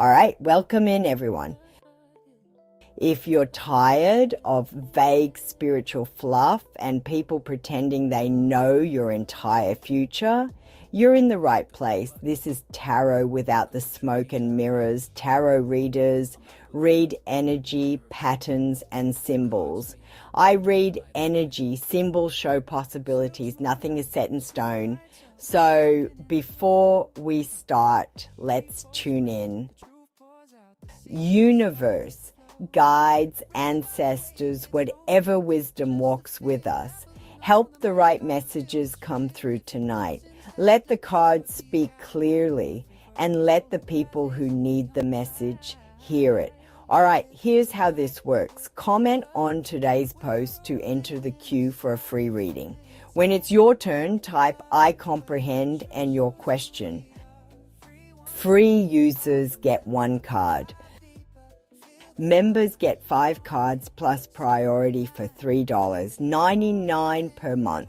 All right, welcome in everyone. If you're tired of vague spiritual fluff and people pretending they know your entire future, you're in the right place. This is tarot without the smoke and mirrors. Tarot readers read energy, patterns, and symbols. I read energy. Symbols show possibilities. Nothing is set in stone. So before we start, let's tune in. Universe, guides, ancestors, whatever wisdom walks with us, help the right messages come through tonight. Let the cards speak clearly and let the people who need the message hear it. All right, here's how this works. Comment on today's post to enter the queue for a free reading. When it's your turn, type I comprehend and your question. Free users get 1 card. Members get 5 cards plus priority for $3.99 per month.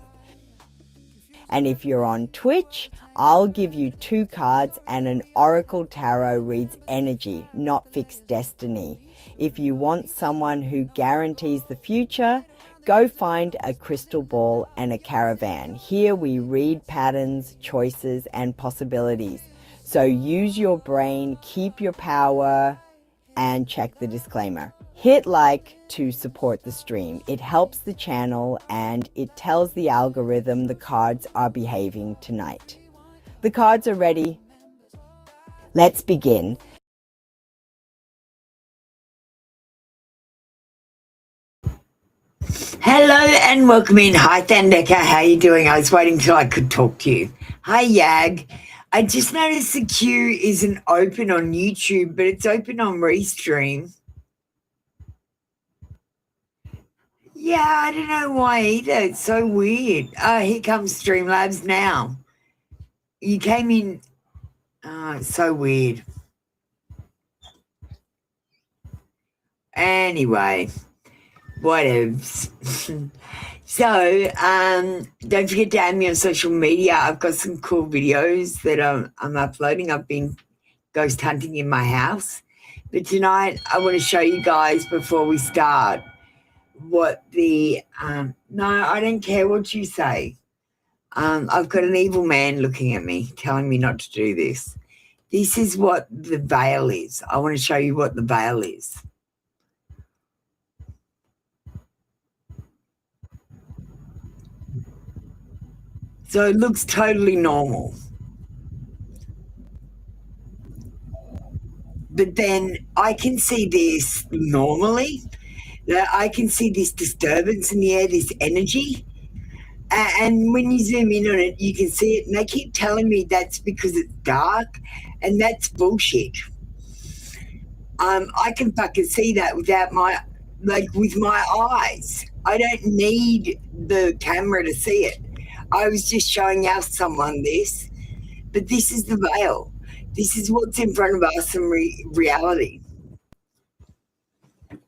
And if you're on Twitch, I'll give you 2 cards and an Oracle Tarot reads energy, not fixed destiny. If you want someone who guarantees the future, go find a crystal ball and a caravan. Here we read patterns, choices, and possibilities. So use your brain, keep your power, and check the disclaimer. Hit like to support the stream. It helps the channel and it tells the algorithm the cards are behaving tonight. The cards are ready. Let's begin. Hello and welcome in. Hi Thandeka, how you doing? I was waiting till I could talk to you. Hi Yag. I just noticed the queue isn't open on YouTube, but it's open on Restream. Yeah, I don't know why either. It's so weird. Oh, here comes Streamlabs now. You came in. Oh, it's so weird. Anyway, whatevs. So, don't forget to add me on social media. I've got some cool videos that I'm uploading. I've been ghost hunting in my house. But tonight, I want to show you guys before we start what the no, I don't care what you say. I've got an evil man looking at me, telling me not to do this. This is what the veil is. I want to show you what the veil is. So it looks totally normal. But then I can see this normally. I can see this disturbance in the air, this energy. And when you zoom in on it, you can see it. And they keep telling me that's because it's dark. And that's bullshit. I can fucking see that with my eyes. I don't need the camera to see it. I was just showing someone this. But this is the veil. This is what's in front of us in reality.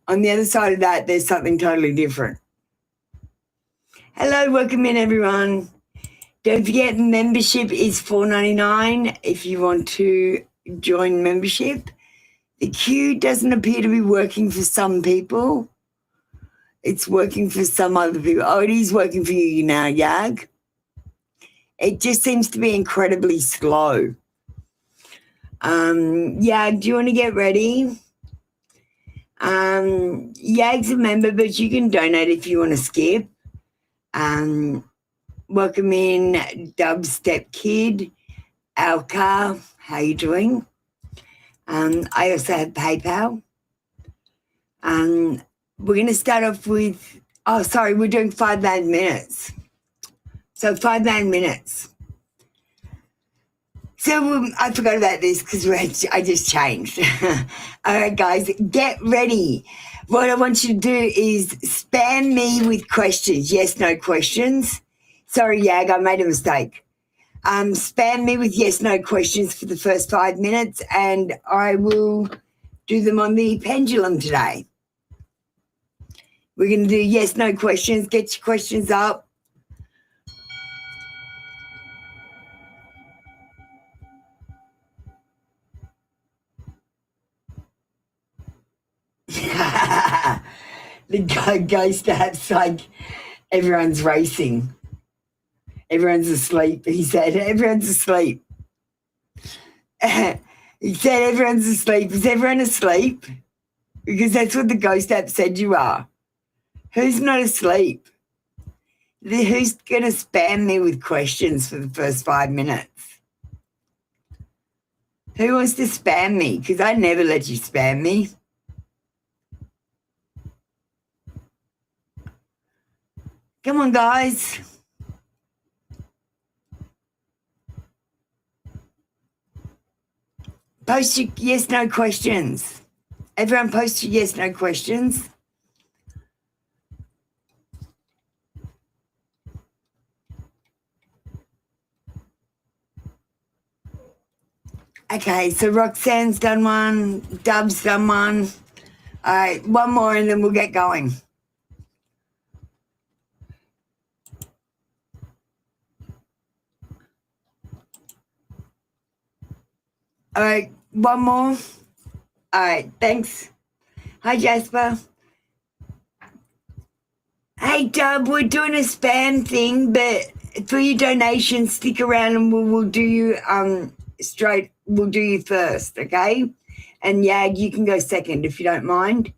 On the other side of that, there's something totally different. Hello, welcome in everyone. Don't forget membership is $4.99 if you want to join membership. The queue doesn't appear to be working for some people. It's working for some other people. Oh, it is working for you now, Yag. It just seems to be incredibly slow. Yag, do you want to get ready? Yag's a member, but you can donate if you want to skip. Welcome in Dubstep Kid, Alka, how you doing? I also have PayPal. We're going to start off with, we're doing 5 main minutes. So 5 main minutes. So I forgot about this because I just changed. All right, guys, get ready. What I want you to do is spam me with questions. Yes, no questions. Sorry, Yag, I made a mistake. Spam me with yes, no questions for the first 5 minutes, and I will do them on the pendulum today. We're going to do yes, no questions. Get your questions up. The ghost app's like, everyone's racing. Everyone's asleep. He said, everyone's asleep. He said, everyone's asleep. Is everyone asleep? Because that's what the ghost app said you are. Who's not asleep? Who's going to spam me with questions for the first 5 minutes? Who wants to spam me? Because I never let you spam me. Come on, guys. Post your yes, no questions. Everyone post your yes, no questions. Okay, so Roxanne's done one. Dub's done one. All right, one more and then we'll get going. All right, one more. All right, thanks. Hi, Jasper. Hey, Dub, we're doing a spam thing, but for your donation, stick around and we'll do you straight. We'll do you first, okay? And Yag, you can go second if you don't mind.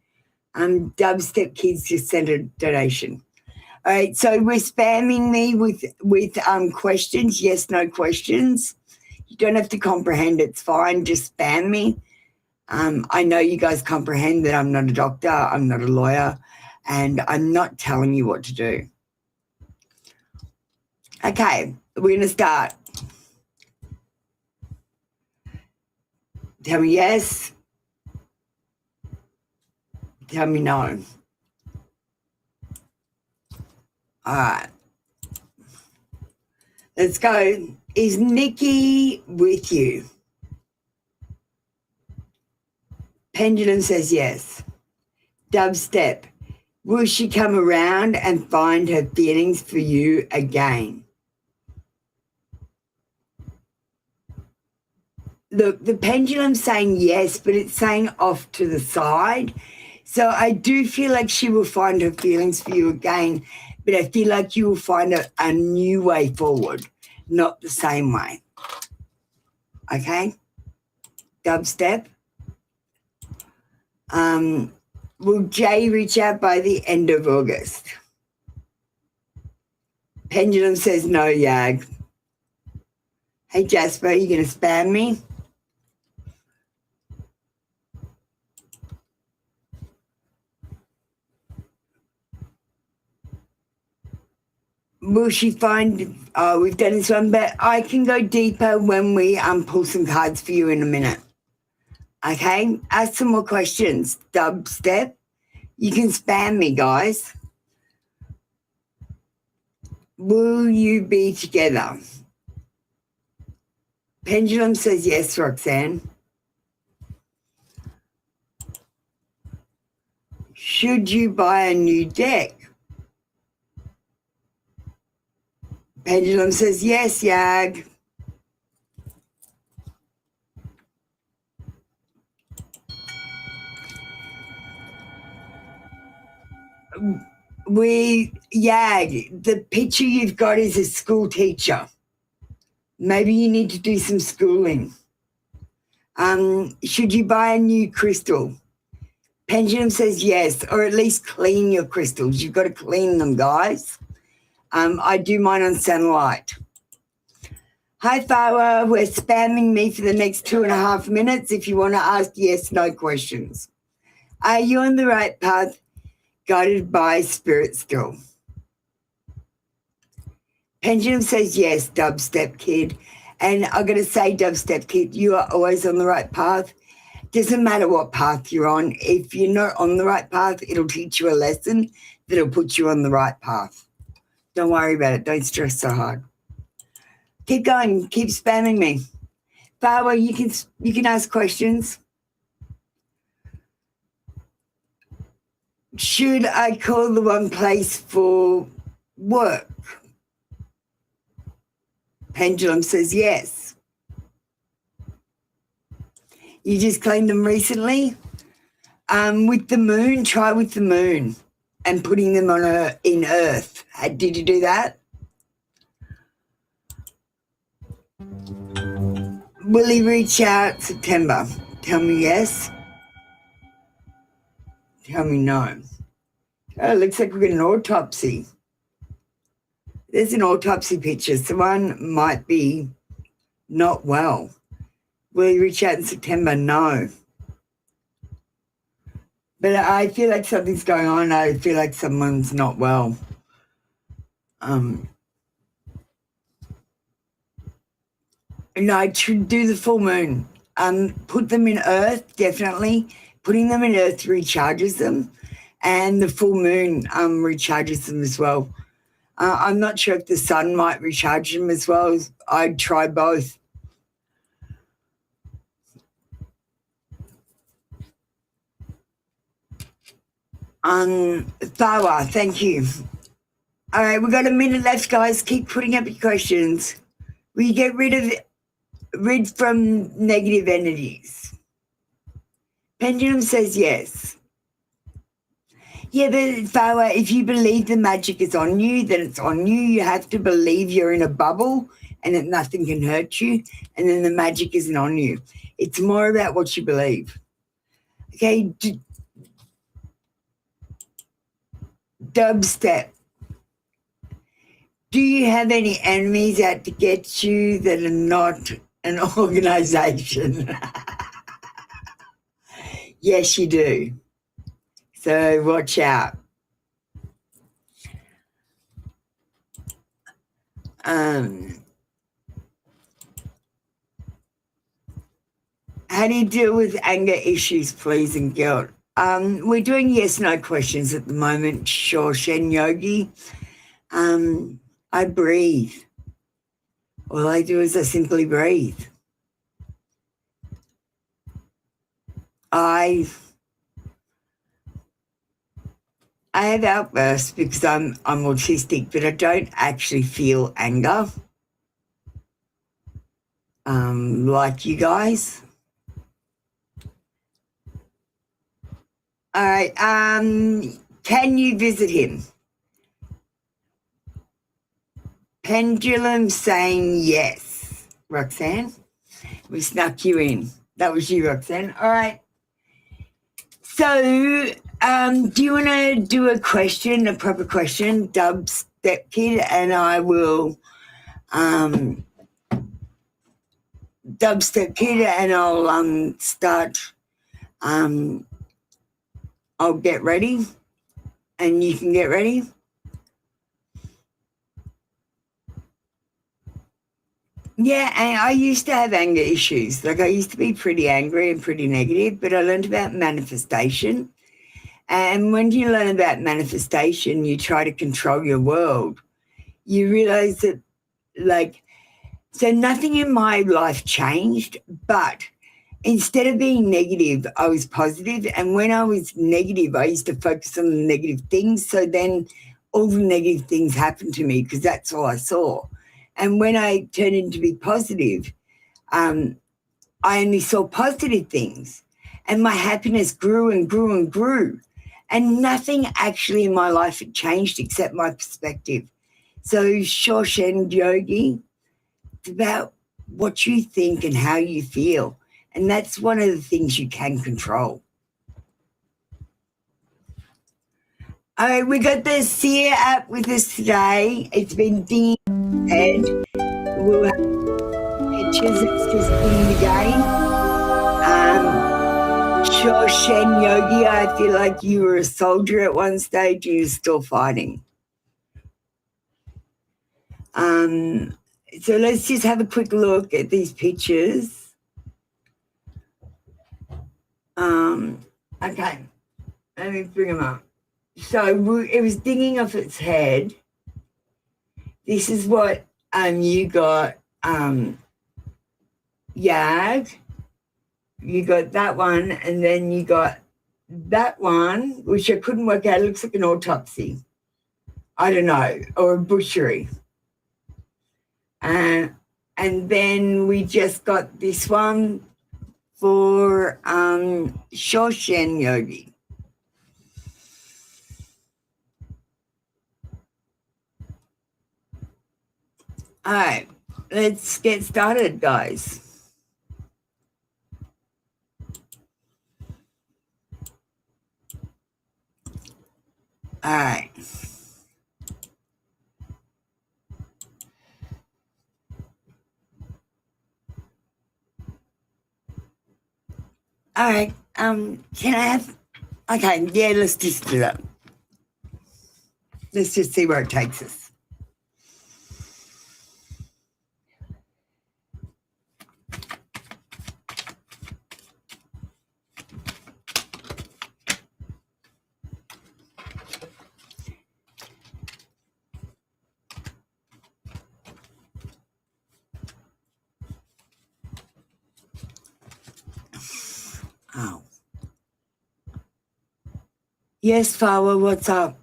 Dub Step Kids just sent a donation. All right, so we're spamming me with questions, yes, no questions. You don't have to comprehend, it's fine, just spam me. I know you guys comprehend that I'm not a doctor, I'm not a lawyer, and I'm not telling you what to do. Okay, we're going to start. Tell me yes. Tell me no. All right. Let's go. Is Nikki with you? Pendulum says yes. Dubstep. Will she come around and find her feelings for you again? Look, the pendulum's saying yes, but it's saying off to the side. So I do feel like she will find her feelings for you again, but I feel like you will find a new way forward, not the same way. Okay? Dubstep. Will Jay reach out by the end of August? Pendulum says no, Yag. Hey, Jasper, are you going to spam me? Will she find, we've done this one, but I can go deeper when we pull some cards for you in a minute. Okay? Ask some more questions. Dubstep. You can spam me, guys. Will you be together? Pendulum says yes, Roxanne. Should you buy a new deck? Pendulum says yes, Yag. Yag, the picture you've got is a school teacher. Maybe you need to do some schooling. Should you buy a new crystal? Pendulum says yes, or at least clean your crystals. You've got to clean them, guys. I do mine on sunlight. Hi, Farah. We're spamming me for the next 2.5 minutes if you want to ask yes, no questions. Are you on the right path, guided by spirit still? Pendulum says yes, Dubstep Kid. And I'm going to say, Dubstep Kid, you are always on the right path. Doesn't matter what path you're on. If you're not on the right path, it'll teach you a lesson that'll put you on the right path. Don't worry about it. Don't stress so hard. Keep going. Keep spamming me. Farwa, you can ask questions. Should I call the one place for work? Pendulum says yes. You just cleaned them recently? With the moon, try with the moon. and putting them in earth. Did you do that? Will he reach out September? Tell me yes. Tell me no. Oh, it looks like we've got an autopsy. There's an autopsy picture. Someone might be not well. Will he reach out in September? No. But I feel like something's going on. I feel like someone's not well. No, to do the full moon. Put them in earth, definitely. Putting them in earth recharges them. And the full moon recharges them as well. I'm not sure if the sun might recharge them as well. I'd try both. Thawa, thank you. All right, we've got a minute left, guys. Keep putting up your questions. Will you get rid from negative energies? Pendulum says yes. Yeah, but Thawa, if you believe the magic is on you, then it's on you. You have to believe you're in a bubble and that nothing can hurt you, and then the magic isn't on you. It's more about what you believe. Okay, dubstep. Do you have any enemies out to get you that are not an organisation? Yes, you do. So watch out. How do you deal with anger issues, please, and guilt? We're doing yes/no questions at the moment, Shen Yogi. I breathe. All I do is I simply breathe. I have outbursts because I'm autistic, but I don't actually feel anger like you guys. All right. Can you visit him? Pendulum saying yes. Roxanne, we snuck you in. That was you, Roxanne. All right. So, do you want to do a question, a proper question, Dubstep Kid, and I will Dubstep Kid, and I'll start. I'll get ready, and you can get ready. Yeah, and I used to have anger issues. Like I used to be pretty angry and pretty negative, but I learned about manifestation. And when you learn about manifestation, you try to control your world. You realize that, so nothing in my life changed, but instead of being negative, I was positive. And when I was negative, I used to focus on the negative things. So then all the negative things happened to me because that's all I saw. And when I turned into be positive, I only saw positive things. And my happiness grew and grew and grew. And nothing actually in my life had changed except my perspective. So Shen Yogi, it's about what you think and how you feel. And that's one of the things you can control. All right, we got the Seer app with us today. It's been dinging head. We'll have pictures. It's just dinging again. Shen Yogi, I feel like you were a soldier at one stage and you're still fighting. So let's just have a quick look at these pictures. Okay, let me bring them up. So it was dinging off its head. This is what you got, Yag. You got that one, and then you got that one, which I couldn't work out. It looks like an autopsy. I don't know, or a butchery. And then we just got this one for Shen Yogi. All right, let's get started, guys. All right. All right. Can I have? Okay. Yeah. Let's just do that. Let's just see where it takes us. Oh. Yes, Fawa, what's up?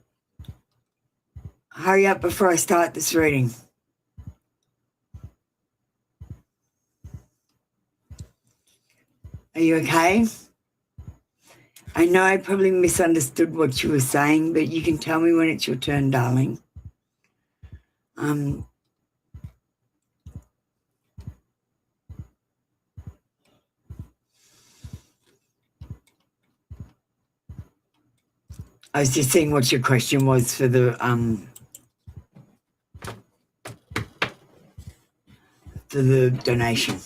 Hurry up before I start this reading. Are you okay? I know I probably misunderstood what you were saying, but you can tell me when it's your turn, darling. I was just seeing what your question was for the donation.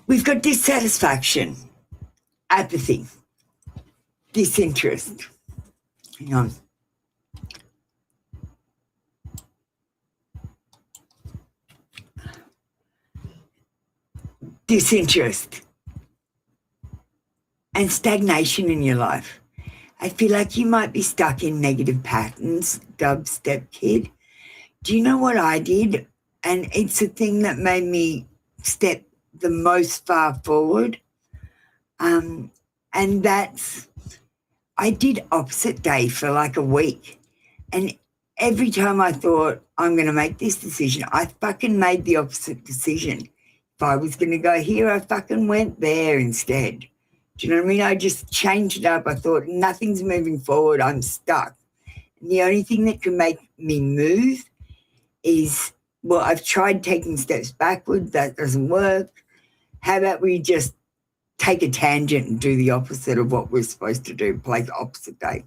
We've got dissatisfaction, apathy, disinterest. Hang on. Disinterest and stagnation in your life. I feel like you might be stuck in negative patterns, dubstep kid. Do you know what I did? And it's the thing that made me step the most far forward. And that's, I did opposite day for like a week. And every time I thought I'm going to make this decision, I fucking made the opposite decision. If I was going to go here, I fucking went there instead. Do you know what I mean? I just changed it up. I thought nothing's moving forward. I'm stuck. And the only thing that can make me move is, well, I've tried taking steps backward. That doesn't work. How about we just take a tangent and do the opposite of what we're supposed to do, play the opposite day?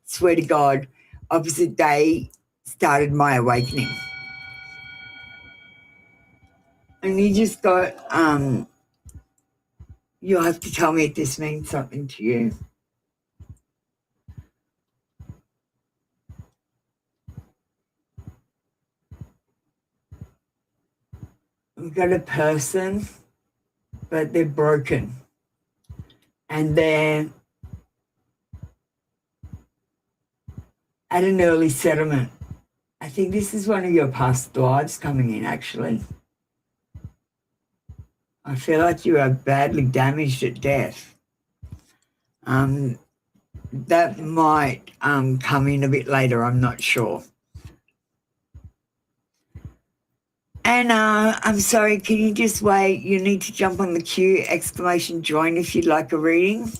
Swear to God, opposite day started my awakening. And you just got, you'll have to tell me if this means something to you. We've got a person, but they're broken. And they're at an early settlement. I think this is one of your past lives coming in, actually. I feel like you are badly damaged at death. That might come in a bit later, I'm not sure. Anna, I'm sorry, can you just wait? You need to jump on the queue, !join if you'd like a reading.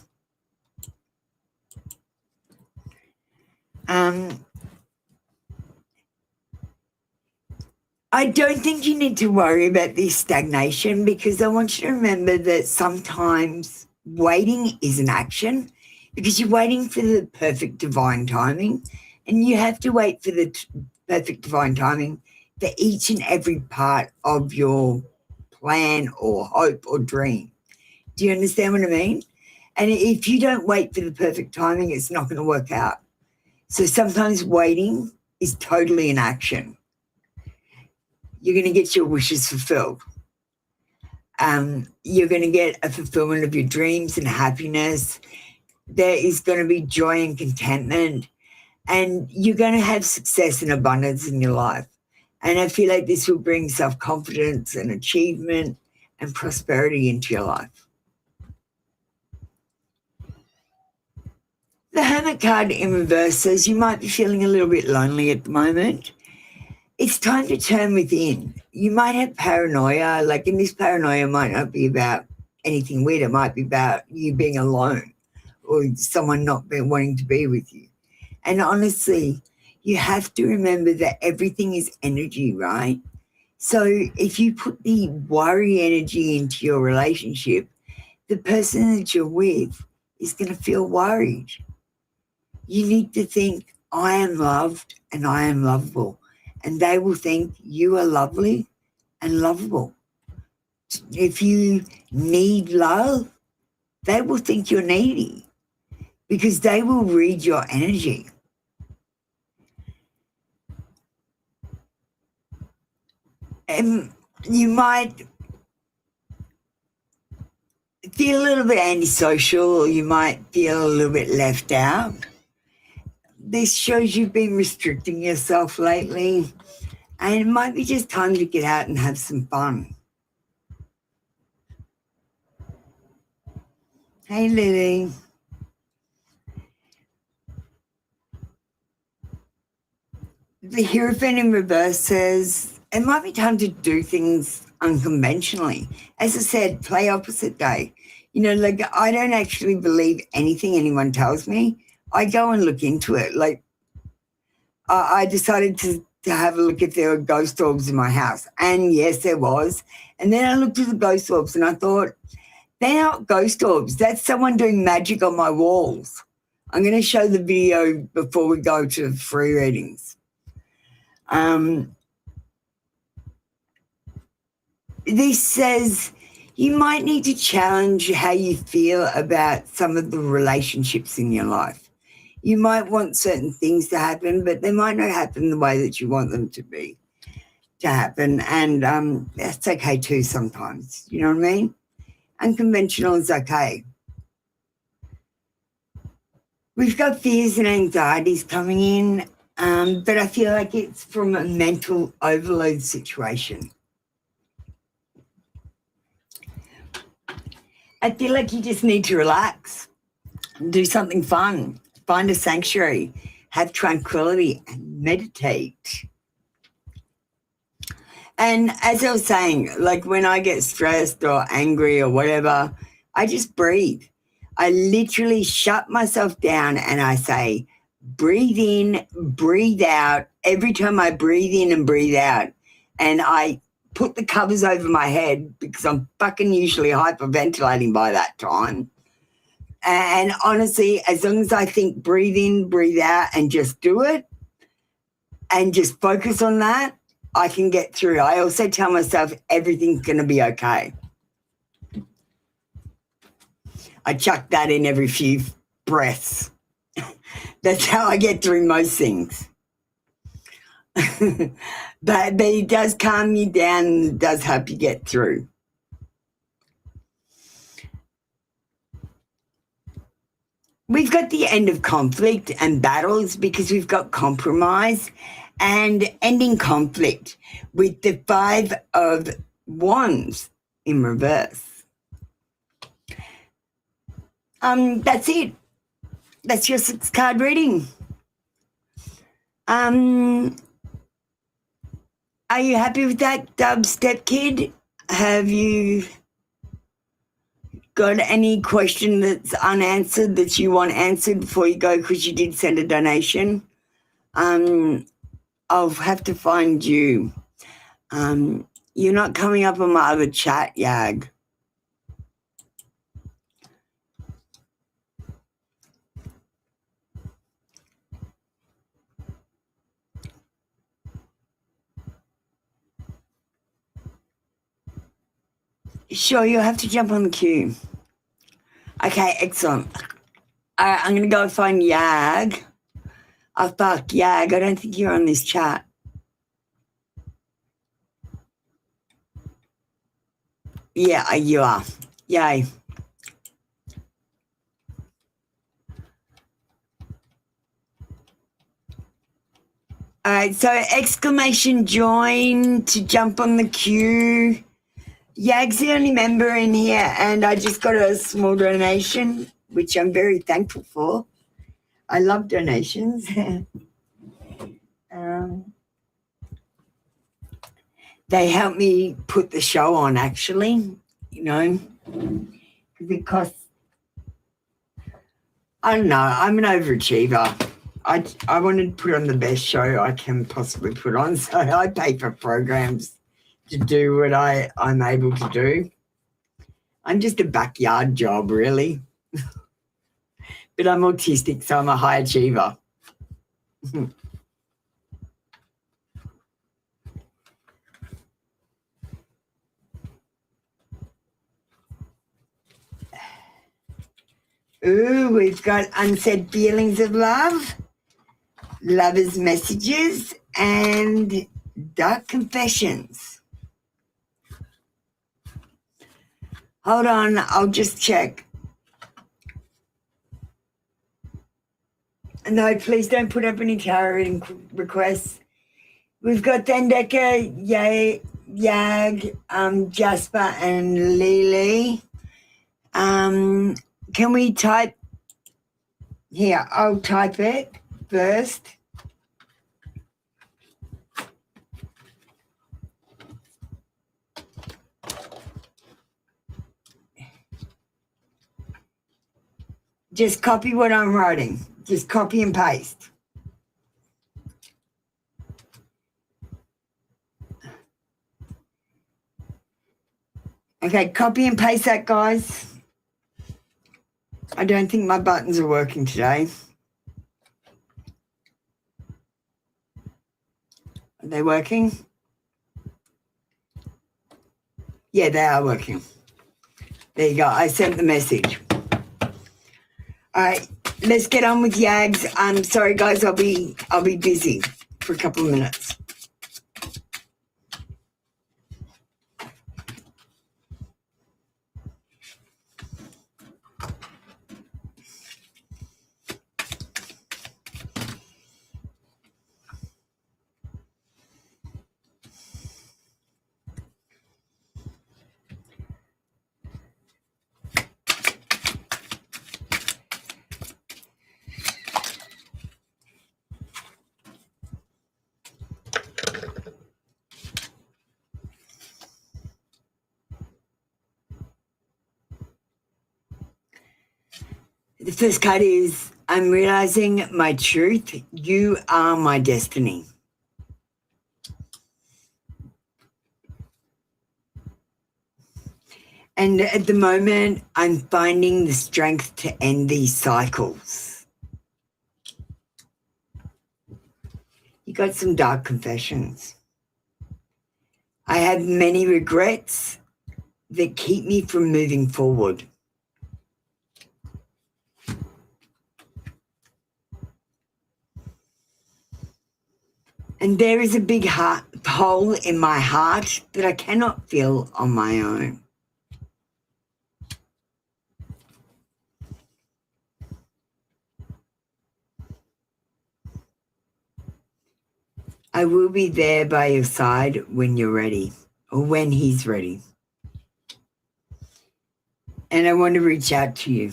I don't think you need to worry about this stagnation, because I want you to remember that sometimes waiting is an action, because you're waiting for the perfect divine timing, and you have to wait for the perfect divine timing for each and every part of your plan or hope or dream. Do you understand what I mean? And if you don't wait for the perfect timing, it's not going to work out. So sometimes waiting is totally an action. You're going to get your wishes fulfilled. You're going to get a fulfillment of your dreams and happiness. There is going to be joy and contentment, and you're going to have success and abundance in your life. And I feel like this will bring self-confidence and achievement and prosperity into your life. The Hermit card in reverse says you might be feeling a little bit lonely at the moment. It's time to turn within. You might have paranoia, and this paranoia might not be about anything weird. It might be about you being alone, or someone not wanting to be with you. And honestly, you have to remember that everything is energy, right? So if you put the worry energy into your relationship, the person that you're with is going to feel worried. You need to think, I am loved and I am lovable. And they will think you are lovely and lovable. If you need love, they will think you're needy because they will read your energy. And you might feel a little bit antisocial, or you might feel a little bit left out. This shows you've been restricting yourself lately, and it might be just time to get out and have some fun. Hey, Lily. The Hierophant in reverse says it might be time to do things unconventionally. As I said, play opposite day. You know, like I don't actually believe anything anyone tells me. I go and look into it. Like I decided to have a look if there were ghost orbs in my house. And yes, there was. And then I looked at the ghost orbs and I thought, they're not ghost orbs. That's someone doing magic on my walls. I'm going to show the video before we go to free readings. This says you might need to challenge how you feel about some of the relationships in your life. You might want certain things to happen, but they might not happen the way that you want them to happen. And that's okay too sometimes. You know what I mean? Unconventional is okay. We've got fears and anxieties coming in, but I feel like it's from a mental overload situation. I feel like you just need to relax, do something fun, find a sanctuary, have tranquility, and meditate. And as I was saying, like when I get stressed or angry or whatever, I just breathe. I literally shut myself down and I say, breathe in, breathe out. Every time I breathe in and breathe out, and I put the covers over my head because I'm fucking usually hyperventilating by that time. And honestly, as long as I think breathe in, breathe out, and just do it and just focus on that, I can get through. I also tell myself everything's going to be okay. I chuck that in every few breaths. That's how I get through most things. But it does calm you down and it does help you get through. We've got the end of conflict and battles because we've got compromise and ending conflict with the 5 of Wands in reverse. That's it. That's your 6-card reading. Are you happy with that, Dubstep Kid? Have you got any question that's unanswered that you want answered before you go because you did send a donation? I'll have to find you. You're not coming up on my other chat, Yag. Sure, you'll have to jump on the queue. Okay, excellent. All right, I'm going to go find Yag. Oh, fuck, Yag, I don't think you're on this chat. Yeah, you are. Yay. All right, so exclamation join to jump on the queue. Yag's the only member in here, and I just got a small donation, which I'm very thankful for. I love donations. They help me put the show on, actually, you know, because it costs I don't know. I'm an overachiever. I want to put on the best show I can possibly put on, so I pay for programs to do what I'm able to do. I'm just a backyard job, really. But I'm autistic, so I'm a high achiever. Ooh, we've got unsaid feelings of love, lovers' messages, and dark confessions. Hold on, I'll just check. No, please don't put up any tarot reading requests. We've got Thandeka, Yag, Jasper, and Lily. Can we type? Here, I'll type it first. Just copy what I'm writing. Just copy and paste. Okay, copy and paste that, guys. I don't think my buttons are working today. Are they working? Yeah, they are working. There you go. I sent the message. All right, let's get on with Yags. I'm sorry, guys. I'll be busy for a couple of minutes. The first card is, I'm realizing my truth. You are my destiny. And at the moment, I'm finding the strength to end these cycles. You got some dark confessions. I have many regrets that keep me from moving forward. And there is a big hole in my heart that I cannot fill on my own. I will be there by your side when you're ready, or when he's ready. And I want to reach out to you.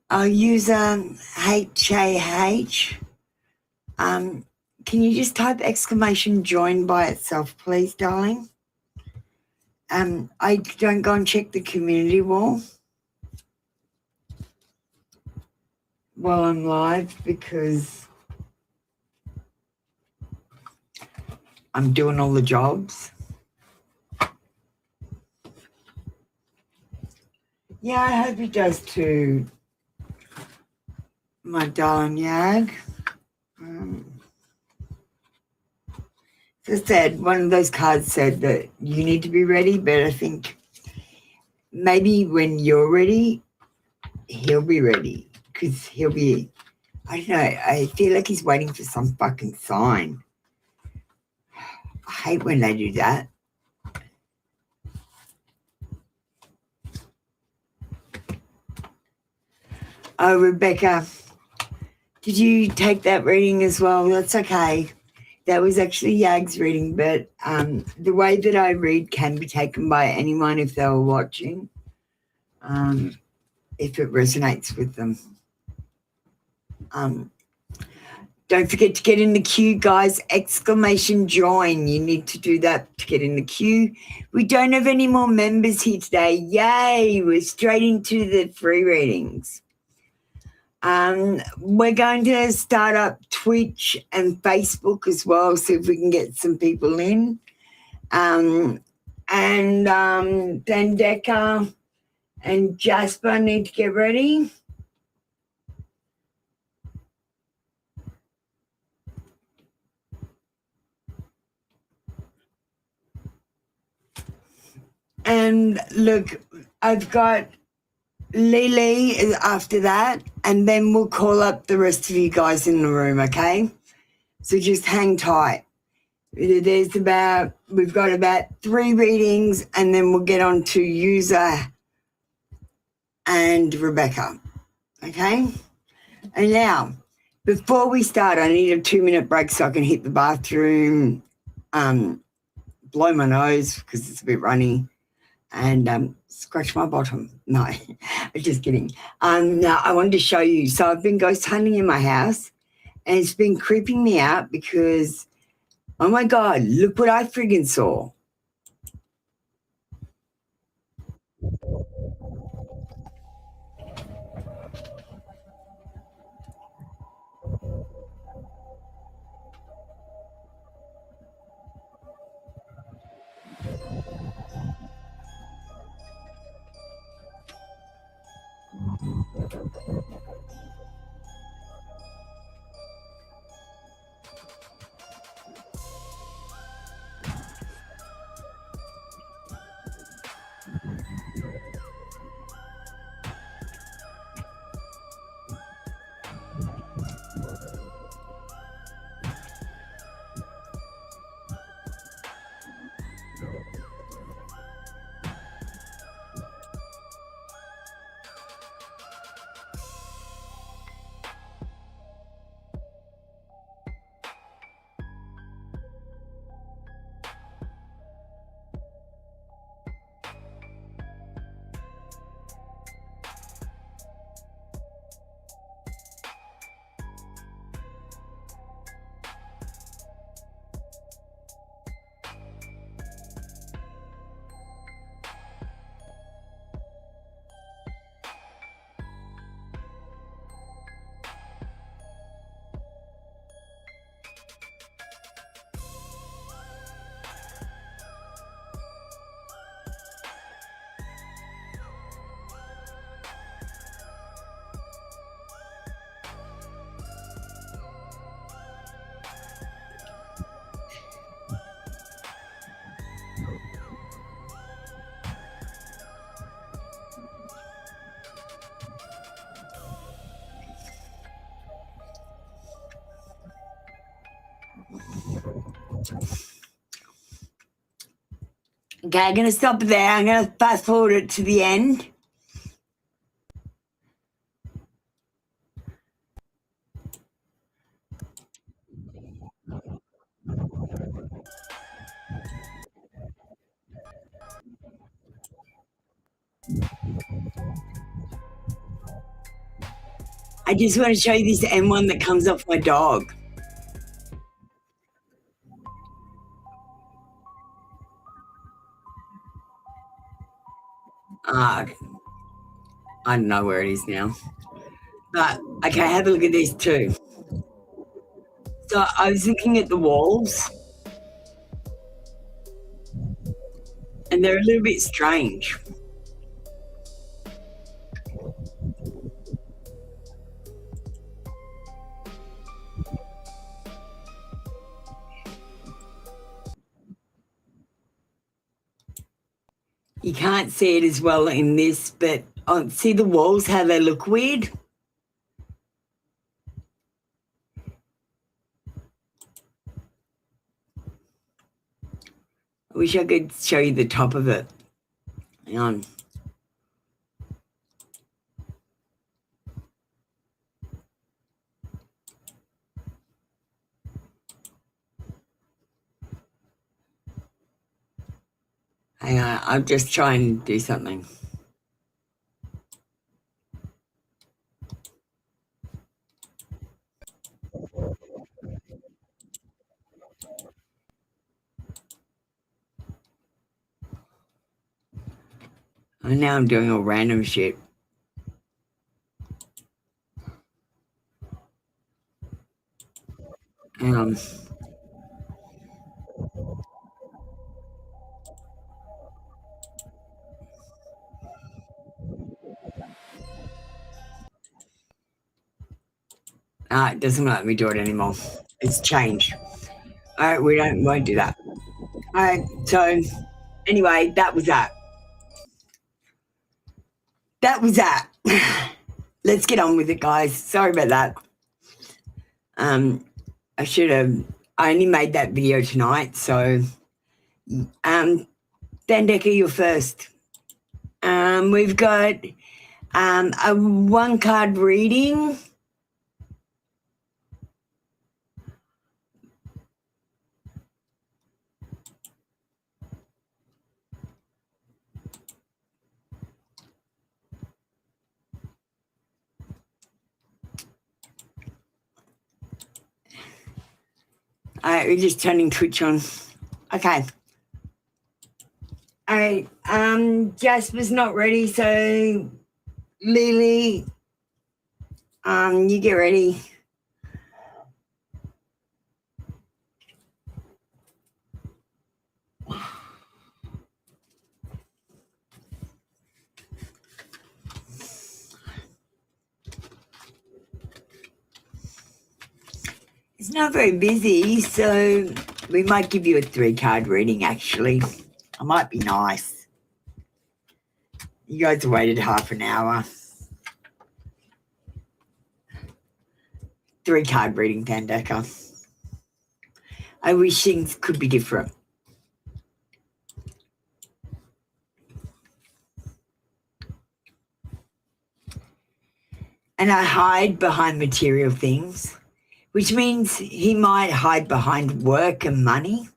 I'll use HAH. Can you just type exclamation join by itself, please, darling? I don't go and check the community wall while I'm live because I'm doing all the jobs. Yeah, I hope he does too, my darling Yag. As I said, one of those cards said that you need to be ready, but I think maybe when you're ready, he'll be ready because he'll be, I don't know, I feel like he's waiting for some fucking sign. I hate when they do that. Oh, Rebecca, did you take that reading as well? That's okay. That was actually Yag's reading, but the way that I read can be taken by anyone if they were watching, if it resonates with them. Don't forget to get in the queue, guys. Exclamation join. You need to do that to get in the queue. We don't have any more members here today. Yay! We're straight into the free readings. We're going to start up Twitch and Facebook as well, see if we can get some people in. Dandeka and Jasper need to get ready. And look, I've got Lily after that, and then we'll call up the rest of you guys in the room, okay? So just hang tight. We've got about 3 readings, and then we'll get on to User and Rebecca, okay? And now, before we start, I need a 2-minute break so I can hit the bathroom, blow my nose because it's a bit runny, and scratch my bottom. No, I'm just kidding. Now, I wanted to show you. So I've been ghost hunting in my house, and it's been creeping me out because, oh, my God, look what I friggin' saw. Okay, I'm going to stop there. I'm going to fast forward it to the end. I just want to show you this M1 that comes off my dog. I don't know where it is now. But, okay, have a look at this too. So I was looking at the walls, and they're a little bit strange. You can't see it as well in this, but see the walls, how they look weird? I wish I could show you the top of it. Hang on. Hang on, I'm just trying to do something. And now I'm doing all random shit. Um, it doesn't let me do it anymore. It's changed. All right, won't do that. All right, so anyway, that was that. That was that. Let's get on with it, guys. Sorry about that. I should have. I only made that video tonight, so Dandeka, you're first. We've got a one card reading. We're just turning Twitch on. Okay. All right. Jasper's not ready, so Lily, you get ready. It's not very busy, so we might give you a 3-card reading, actually. I might be nice. You guys waited half an hour. 3-card reading, Dandeka. I wish things could be different. And I hide behind material things, which means he might hide behind work and money,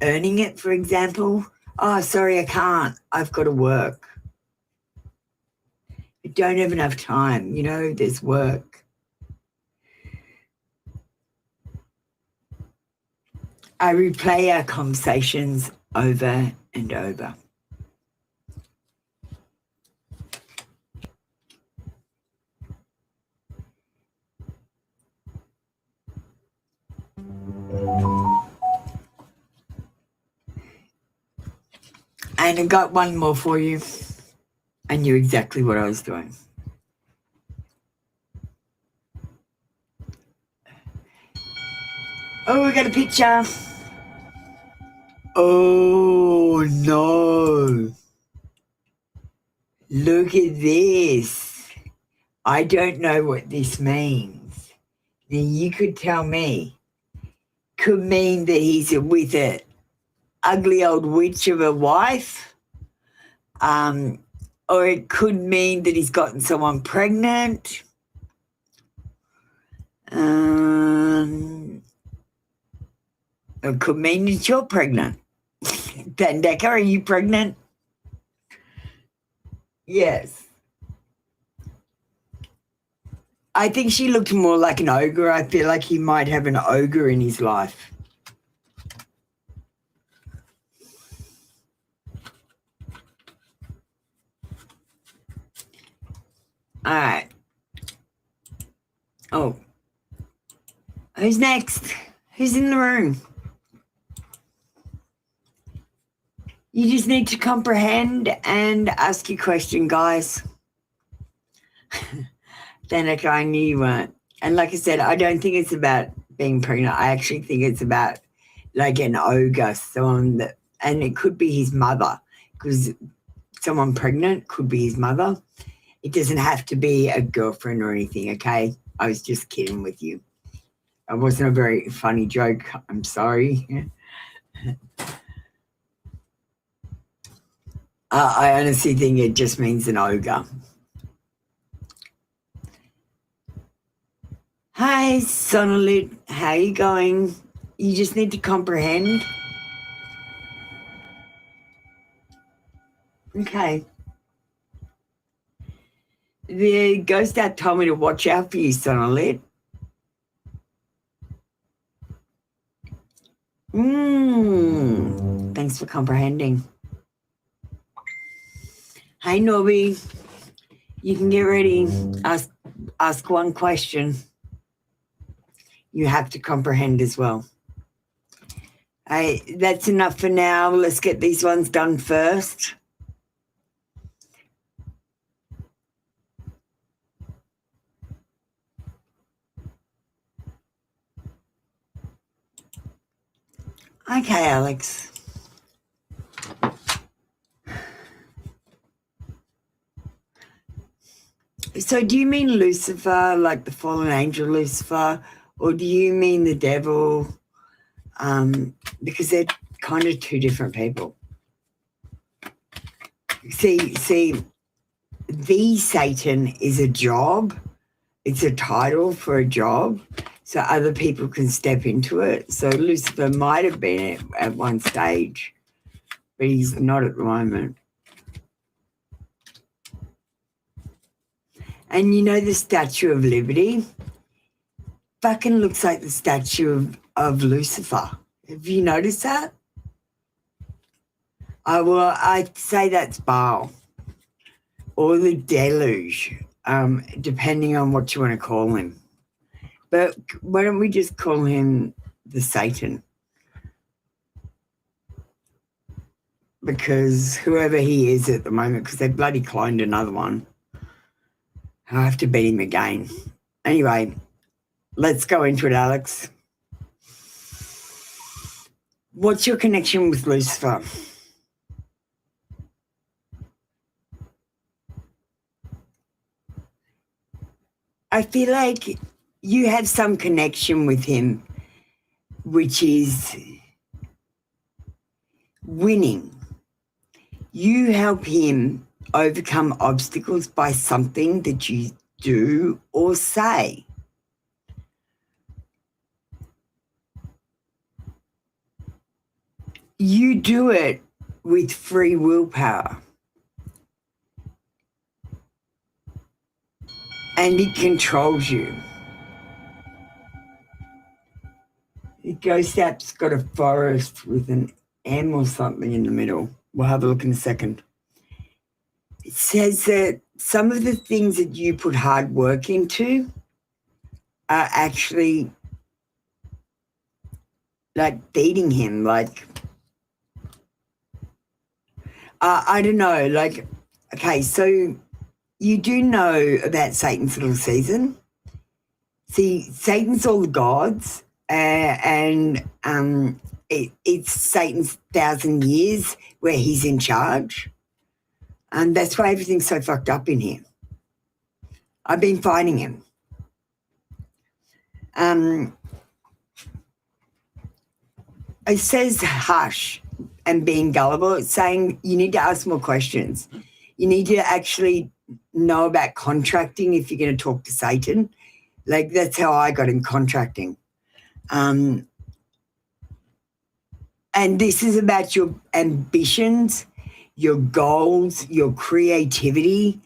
earning it, for example. Oh, sorry, I can't. I've got to work. I don't have enough time. There's work. I replay our conversations over and over. And I got one more for you. I knew exactly what I was doing. Oh, we got a picture. Oh, no. Look at this. I don't know what this means. Now, you could tell me. Could mean that he's with an ugly old witch of a wife. Or it could mean that he's gotten someone pregnant. It could mean that you're pregnant. Dandeka, are you pregnant? Yes. I think she looked more like an ogre. I feel like he might have an ogre in his life. All right. Oh. Who's next? Who's in the room? You just need to comprehend and ask your question, guys. Danica, I knew you weren't. And like I said, I don't think it's about being pregnant. I actually think it's about like an ogre, someone that, and it could be his mother, because someone pregnant could be his mother. It doesn't have to be a girlfriend or anything, okay? I was just kidding with you. It wasn't a very funny joke. I'm sorry. I honestly think it just means an ogre. Hi, Sonalit. How you going? You just need to comprehend. Okay. The ghost app told me to watch out for you, Sonalit. Thanks for comprehending. Hey, Norby, you can get ready. Ask one question. You have to comprehend as well. Hey, that's enough for now. Let's get these ones done first. Okay, Alex. So do you mean Lucifer, like the fallen angel Lucifer, or do you mean the devil? Because they're kind of two different people. See, the Satan is a job. It's a title for a job, so other people can step into it. So Lucifer might have been at one stage, but he's not at the moment. And you know the Statue of Liberty? Fucking looks like the statue of Lucifer. Have you noticed that? Well, I'd say that's Baal or the deluge, depending on what you want to call him. But why don't we just call him the Satan? Because whoever he is at the moment, because they bloody cloned another one. I have to beat him again. Anyway, let's go into it, Alex. What's your connection with Lucifer? I feel like you have some connection with him, which is winning. You help him overcome obstacles by something that you do or say. You do it with free willpower. And it controls you. The ghost app's got a forest with an M or something in the middle. We'll have a look in a second. It says that some of the things that you put hard work into are actually like feeding him, like, I don't know, like, okay, so you do know about Satan's little season. See, Satan's all the gods, and it's Satan's 1,000 years where he's in charge. And that's why everything's so fucked up in here. I've been fighting him. It says hush and being gullible. It's saying you need to ask more questions. You need to actually know about contracting if you're going to talk to Satan. Like, that's how I got in contracting. And this is about your ambitions, your goals, your creativity,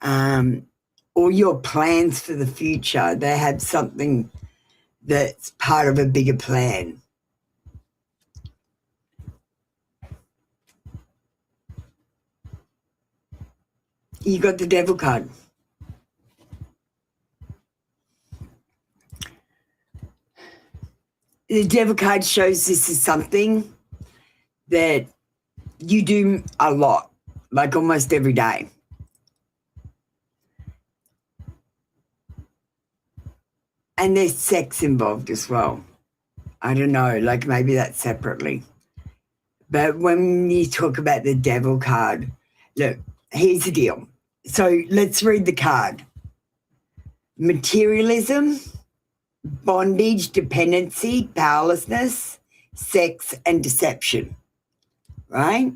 or your plans for the future. They have something that's part of a bigger plan. You got the devil card. The devil card shows this is something that you do a lot, like almost every day. And there's sex involved as well. I don't know, like maybe that's separately. But when you talk about the devil card, look, here's the deal. So let's read the card. Materialism, bondage, dependency, powerlessness, sex, and deception, right?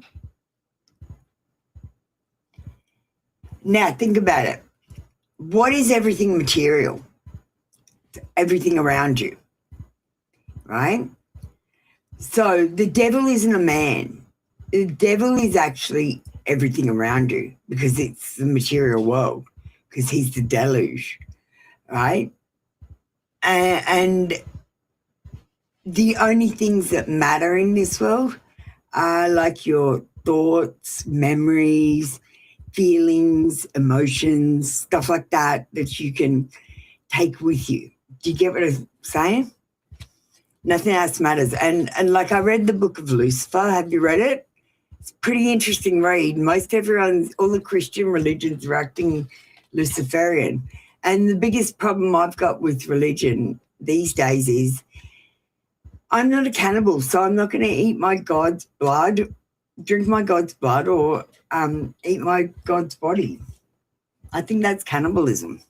Now think about it. What is everything material? Everything around you, right? So the devil isn't a man. The devil is actually everything around you because it's the material world, because he's the deluge, right? And the only things that matter in this world are like your thoughts, memories, feelings, emotions, stuff like that that you can take with you. Do you get what I'm saying? Nothing else matters. And like I read the book of Lucifer. Have you read it? It's a pretty interesting read. All the Christian religions are acting Luciferian. And the biggest problem I've got with religion these days is I'm not a cannibal, so I'm not going to eat my God's blood, drink my God's blood, or eat my God's body. I think that's cannibalism.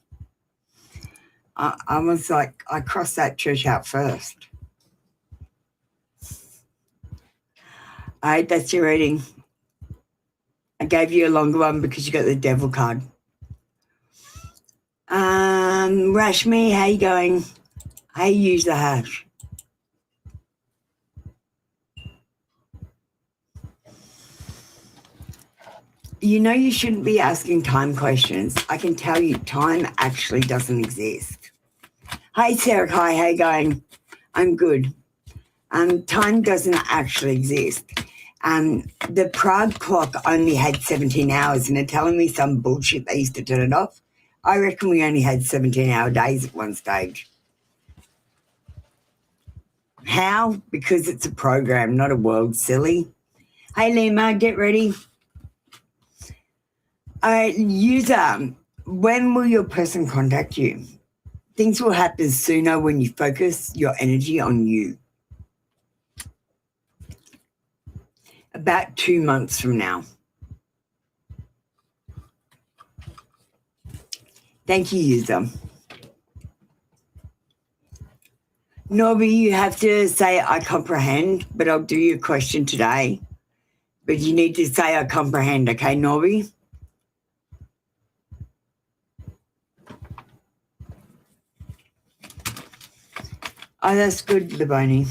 I was like, I crossed that church out first. All right, that's your reading. I gave you a longer one because you got the devil card. Rashmi, how you going? How you use the hash? You know you shouldn't be asking time questions. I can tell you time actually doesn't exist. Hi, Sarah. Hi, how you going? I'm good. Time doesn't actually exist. The Prague clock only had 17 hours, and they're telling me some bullshit they used to turn it off. I reckon we only had 17-hour days at one stage. How? Because it's a program, not a world, silly. Hey, Lima, get ready. All right, user, when will your person contact you? Things will happen sooner when you focus your energy on you. About 2 months from now. Thank you, user. Norby, you have to say I comprehend, but I'll do your question today. But you need to say I comprehend, okay, Norby? Oh, that's good, Laboni.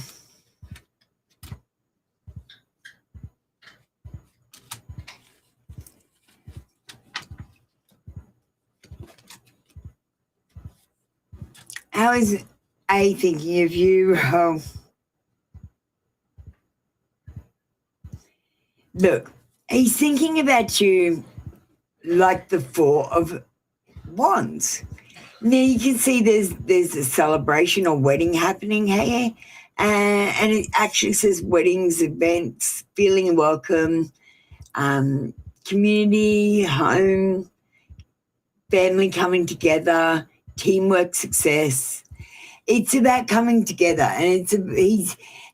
How is A thinking of you? Look, he's thinking about you like the Four of Wands. Now you can see there's a celebration or wedding happening here, and it actually says weddings, events, feeling welcome, community, home, family coming together, teamwork, success. It's about coming together, and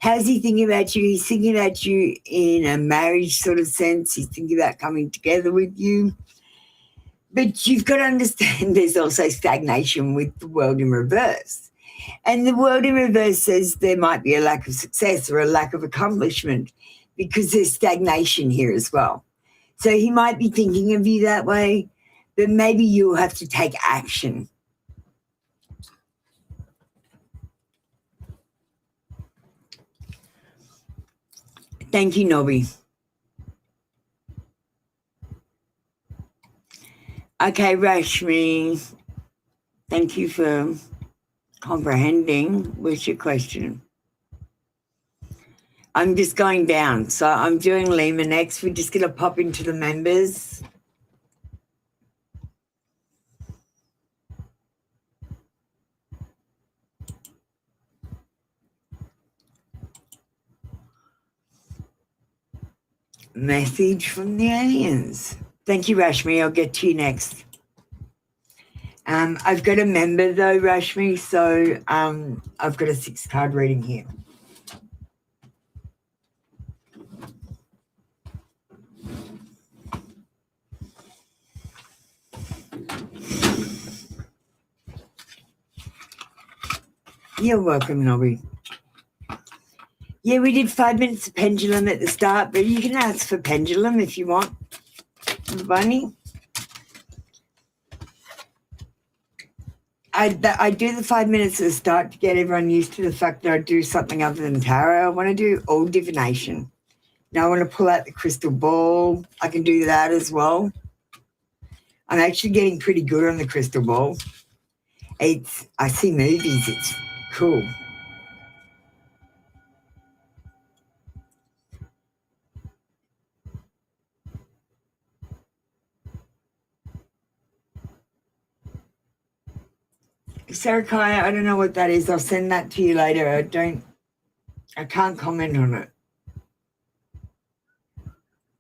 how's he thinking about you? He's thinking about you in a marriage sort of sense. He's thinking about coming together with you. But you've got to understand there's also stagnation with the world in reverse. And the world in reverse says there might be a lack of success or a lack of accomplishment because there's stagnation here as well. So he might be thinking of you that way, but maybe you'll have to take action. Thank you, Nobby. Okay, Rashmi, thank you for comprehending. What's your question? I'm just going down. So I'm doing Lima next. We're just going to pop into the members. Message from the aliens. Thank you, Rashmi. I'll get to you next. I've got a member though, Rashmi, so I've got a 6-card reading here. You're welcome, Nobby. Yeah, we did 5 minutes of pendulum at the start, but you can ask for pendulum if you want, Bunny. I do the 5 minutes at the start to get everyone used to the fact that I do something other than tarot. I want to do all divination. Now I want to pull out the crystal ball. I can do that as well. I'm actually getting pretty good on the crystal ball. I see movies. It's cool. Sarakaya, I don't know what that is. I'll send that to you later. I can't comment on it.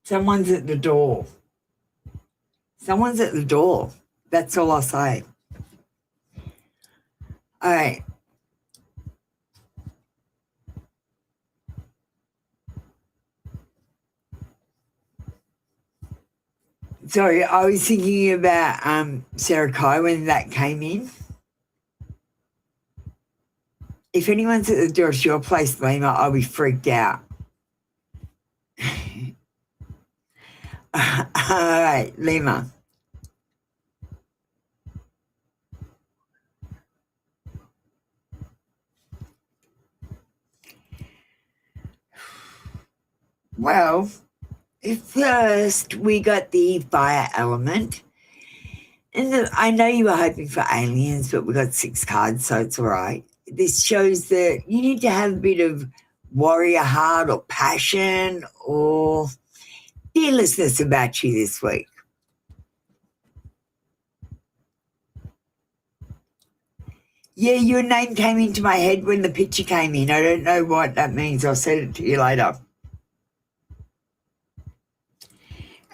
Someone's at the door. Someone's at the door. That's all I'll say. All right. Sorry, I was thinking about Sarah Kai when that came in. If anyone's at the door of your place, Lima, I'll be freaked out. All right, Lima. Well, first we got the fire element. And I know you were hoping for aliens, but we got 6 cards, so it's all right. This shows that you need to have a bit of warrior heart or passion or fearlessness about you this week. Yeah, your name came into my head when the picture came in. I don't know what that means. I'll send it to you later.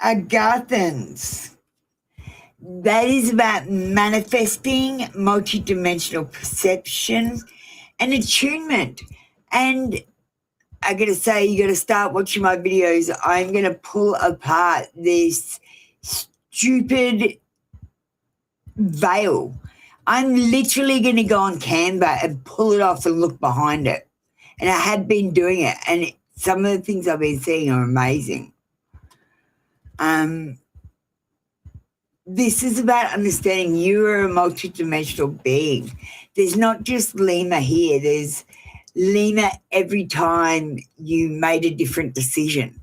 Agathans. That is about manifesting, multidimensional perception and attunement. And I got to say, you got to start watching my videos. I'm going to pull apart this stupid veil. I'm literally going to go on Canva and pull it off and look behind it. And I have been doing it. And some of the things I've been seeing are amazing. This is about understanding you are a multidimensional being. There's not just Lima here. There's Lima every time you made a different decision.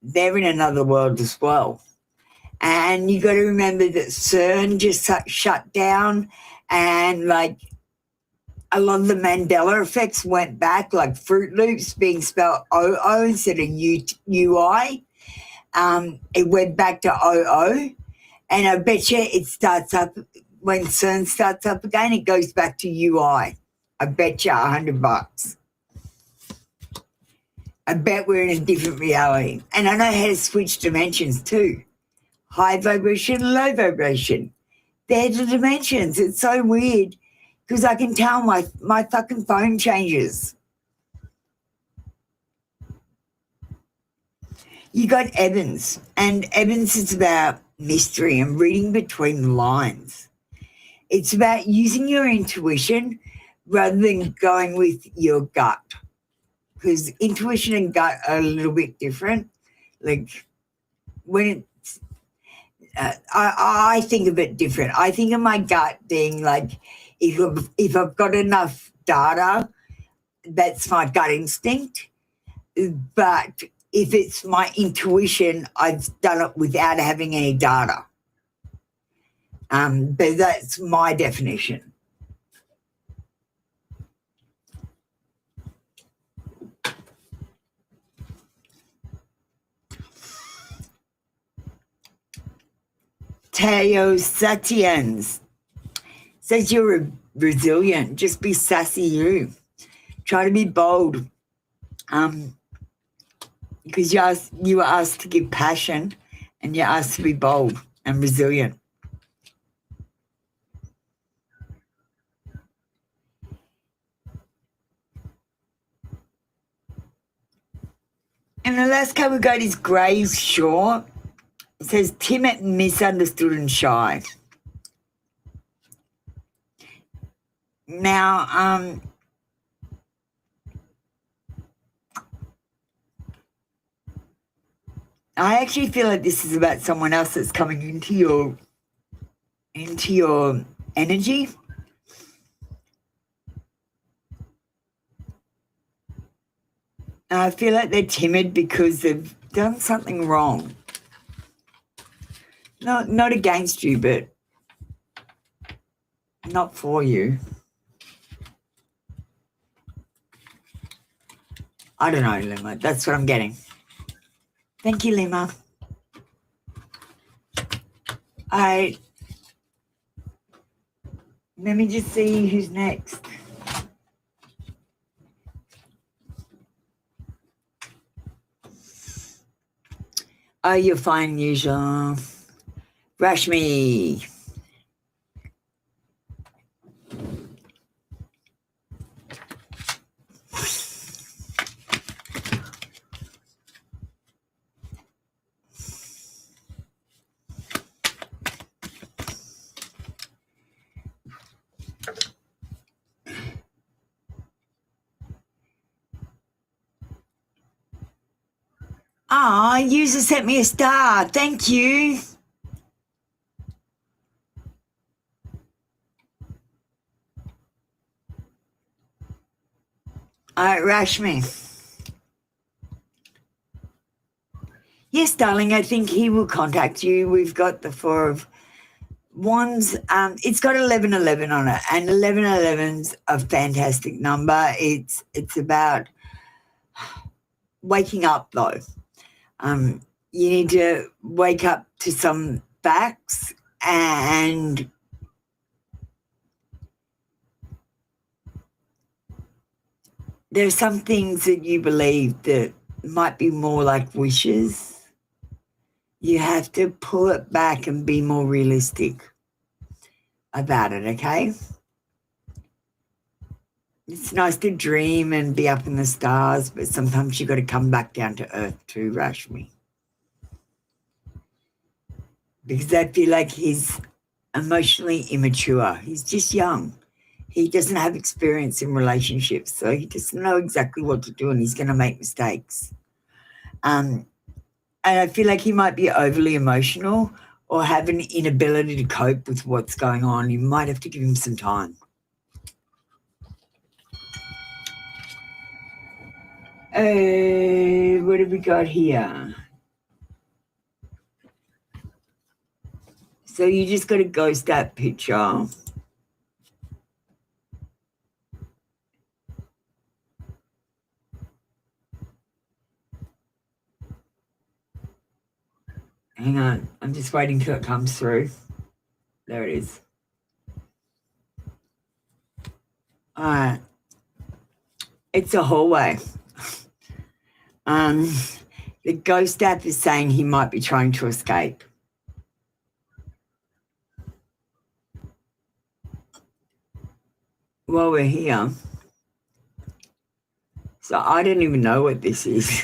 They're in another world as well. And you got to remember that CERN just shut down, and like a lot of the Mandela effects went back, like Fruit Loops being spelled OO instead of UI. It went back to OO. And I bet you it starts up, when CERN starts up again, it goes back to UI. I bet you $100. I bet we're in a different reality. And I know how to switch dimensions too. High vibration, low vibration. They're the dimensions. It's so weird because I can tell my fucking phone changes. You got Evans, and Evans is about mystery and reading between the lines. It's about using your intuition rather than going with your gut, because intuition and gut are a little bit different. Like when it's, I think of it different. I think of my gut being like, if I've got enough data, that's my gut instinct. But if it's my intuition, I've done it without having any data. But that's my definition. Teosatians says you're resilient. Just be sassy you. Try to be bold. Because you were asked to give passion, and you're asked to be bold and resilient. And the last card we got is Grave Shore. It says timid, misunderstood, and shy. Now, I actually feel like this is about someone else that's coming into your energy. I feel like they're timid because they've done something wrong. Not against you, but not for you. I don't know, Lima. That's what I'm getting. Thank you, Lima. Let me just see who's next. Oh, you're fine, usual. Rashmi. Ah, user sent me a star. Thank you. All right, Rashmi. Yes, darling, I think he will contact you. We've got the Four of Wands. It's got 1111 on it, and 1111's a fantastic number. It's about waking up, though. You need to wake up to some facts, and there are some things that you believe that might be more like wishes. You have to pull it back and be more realistic about it, okay? It's nice to dream and be up in the stars, but sometimes you've got to come back down to earth too, Rashmi. Because I feel like he's emotionally immature. He's just young. He doesn't have experience in relationships, so he doesn't know exactly what to do, and he's going to make mistakes. And I feel like he might be overly emotional or have an inability to cope with what's going on. You might have to give him some time. What have we got here? So you just got to ghost that picture. Hang on, I'm just waiting till it comes through. There it is. All right. It's a hallway. The ghost app is saying he might be trying to escape. While we're here, so I don't even know what this is.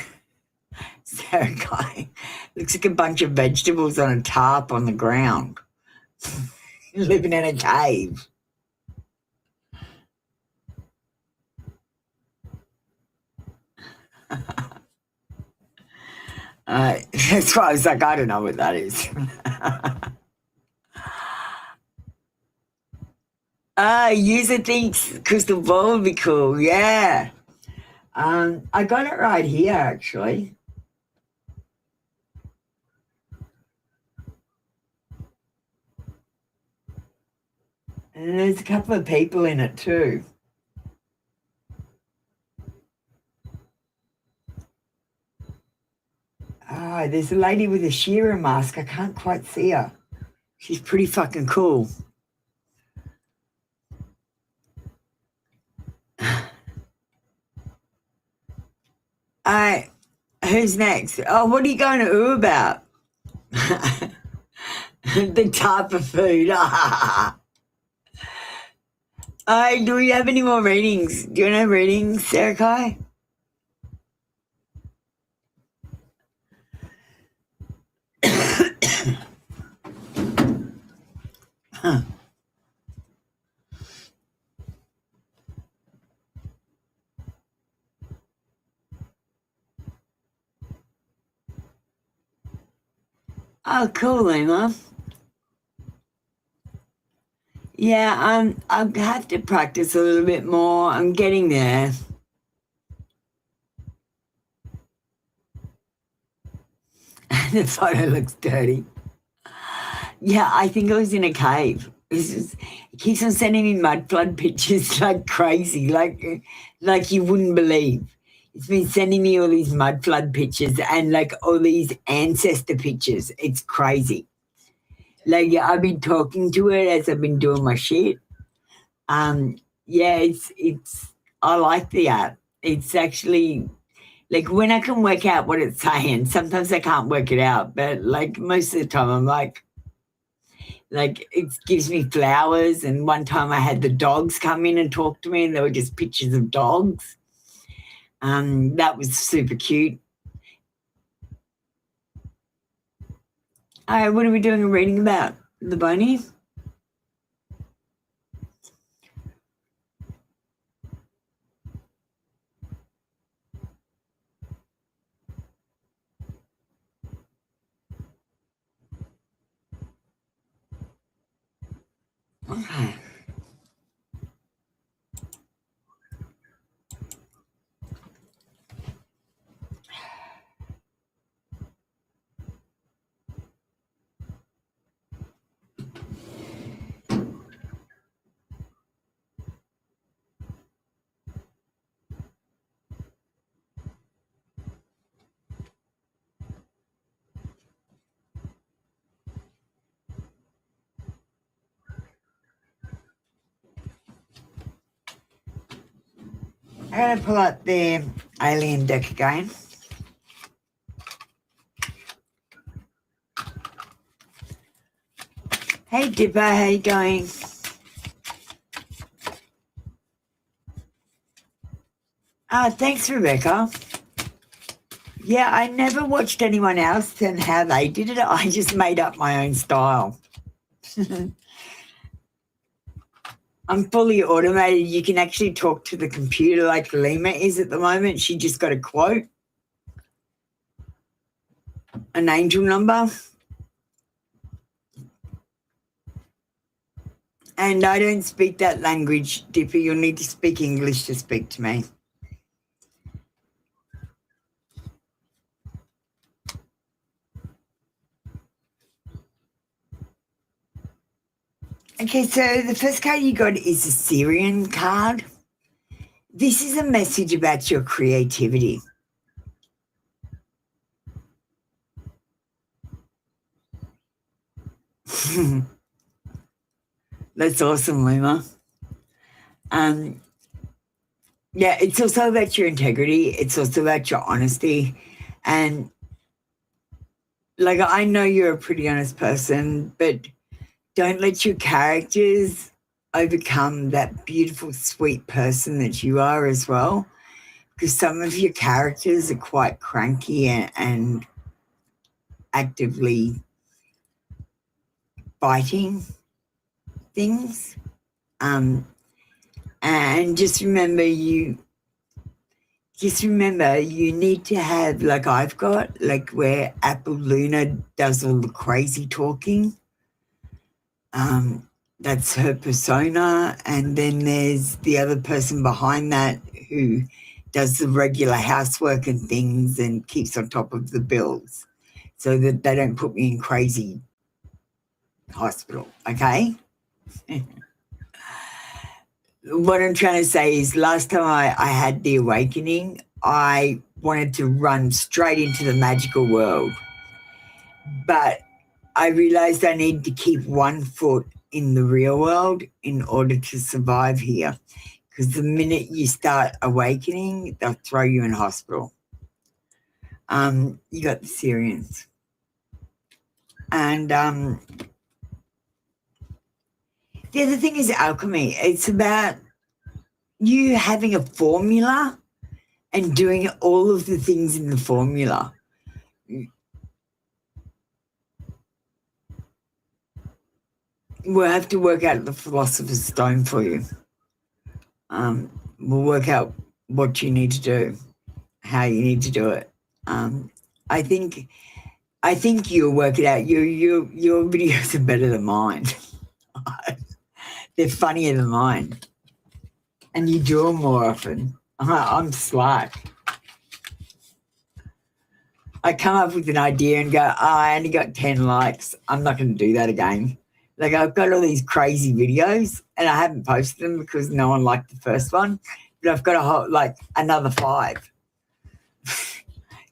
Sarah guy looks like a bunch of vegetables on a tarp on the ground, living in a cave. That's why I was like, I don't know what that is. User thinks crystal ball would be cool. Yeah. I got it right here, actually. And there's a couple of people in it too. There's a lady with a shearer mask. I can't quite see her. She's pretty fucking cool. Who's next? Oh, what are you going to ooh about? The type of food. Do we have any more readings? Do you want to have readings, Sarah Kai? Oh, cool, Emma. Yeah, I'll have to practice a little bit more. I'm getting there. The photo looks dirty. Yeah, I think I was in a cave. He keeps on sending me mud flood pictures like crazy, like you wouldn't believe. It's been sending me all these mud flood pictures and like all these ancestor pictures. It's crazy. Like I've been talking to it as I've been doing my shit. Yeah, it's I like the app. It's actually like when I can work out what it's saying, sometimes I can't work it out, but like most of the time I'm like it gives me flowers. And one time I had the dogs come in and talk to me, and they were just pictures of dogs. That was super cute. All right, what are we doing a reading about? The Bonnie? Okay. I'm going to pull out the alien deck again. Hey Dipper, how you going? Thanks, Rebecca. Yeah, I never watched anyone else and how they did it. I just made up my own style. I'm fully automated. You can actually talk to the computer like Lima is at the moment. She just got a quote, an angel number. And I don't speak that language, Dipper. You'll need to speak English to speak to me. Okay, so the first card you got is a Syrian card. This is a message about your creativity. That's awesome, Lima. Yeah, it's also about your integrity. It's also about your honesty. And like, I know you're a pretty honest person, but don't let your characters overcome that beautiful, sweet person that you are as well. Because some of your characters are quite cranky and actively fighting things. And just remember you need to have, like I've got, like where Apple Luna does all the crazy talking. That's her persona. And then there's the other person behind that who does the regular housework and things and keeps on top of the bills so that they don't put me in crazy hospital, okay? What I'm trying to say is last time I had the awakening, I wanted to run straight into the magical world. But I realized I need to keep one foot in the real world in order to survive here. Because the minute you start awakening, they'll throw you in hospital. You got the Syrians. And the other thing is alchemy. It's about you having a formula and doing all of the things in the formula. We'll have to work out the philosopher's stone for you. We'll work out what you need to do, how you need to do it. I think you'll work it out. Your videos are better than mine. They're funnier than mine. And you do them more often. I'm slack. I come up with an idea and go, I only got 10 likes. I'm not going to do that again. Like I've got all these crazy videos and I haven't posted them because no one liked the first one. But I've got another 5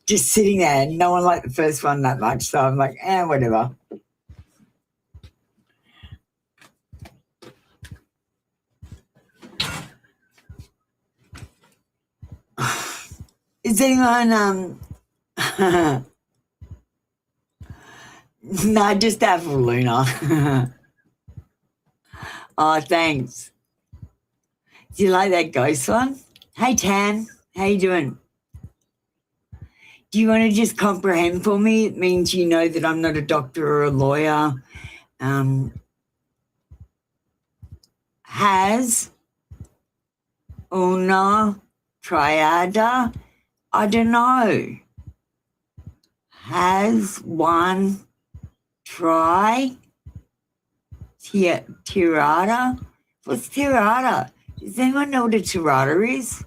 just sitting there and no one liked the first one that much. So I'm like, whatever. Is anyone no, just Apple Luna. Oh, thanks. Do you like that ghost one? Hey Tan, how you doing? Do you want to just comprehend for me? It means you know that I'm not a doctor or a lawyer. Has una triada? I don't know. Has one try tirada? What's tirada? Does anyone know what a tirada is?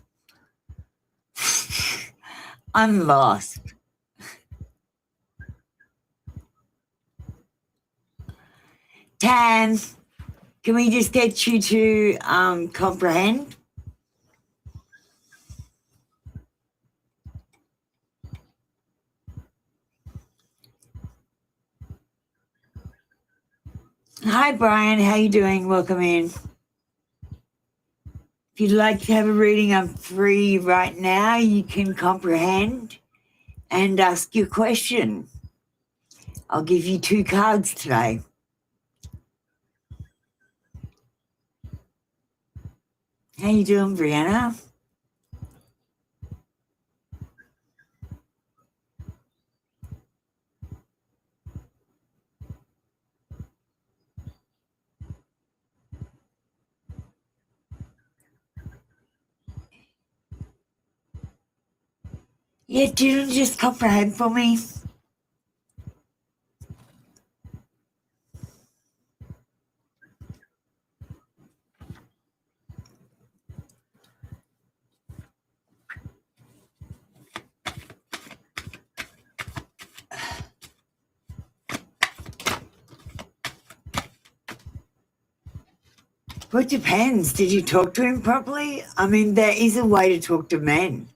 I'm lost. Tan, can we just get you to comprehend? Hi, Brian. How you doing? Welcome in. If you'd like to have a reading, I'm free right now. You can comprehend and ask your question. I'll give you 2 cards today. How you doing, Brianna? Yeah, do you just comprehend for me? Well, it depends. Did you talk to him properly? I mean, there is a way to talk to men.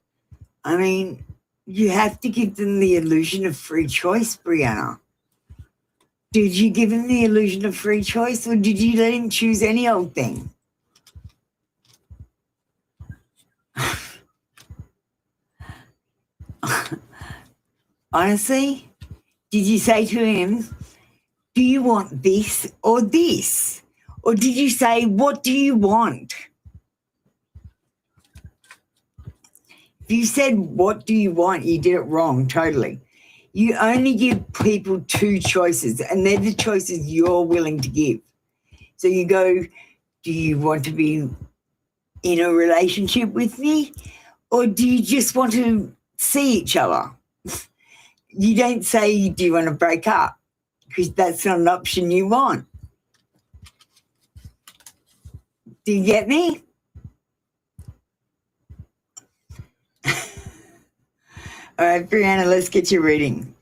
I mean, you have to give them the illusion of free choice, Brianna. Did you give him the illusion of free choice, or did you let him choose any old thing? Honestly, did you say to him, do you want this or this? Or did you say, what do you want? If you said, what do you want, you did it wrong, totally. You only give people 2 choices, and they're the choices you're willing to give. So you go, do you want to be in a relationship with me, or do you just want to see each other? You don't say, do you want to break up? Because that's not an option you want. Do you get me? All right, Brianna, let's get your reading.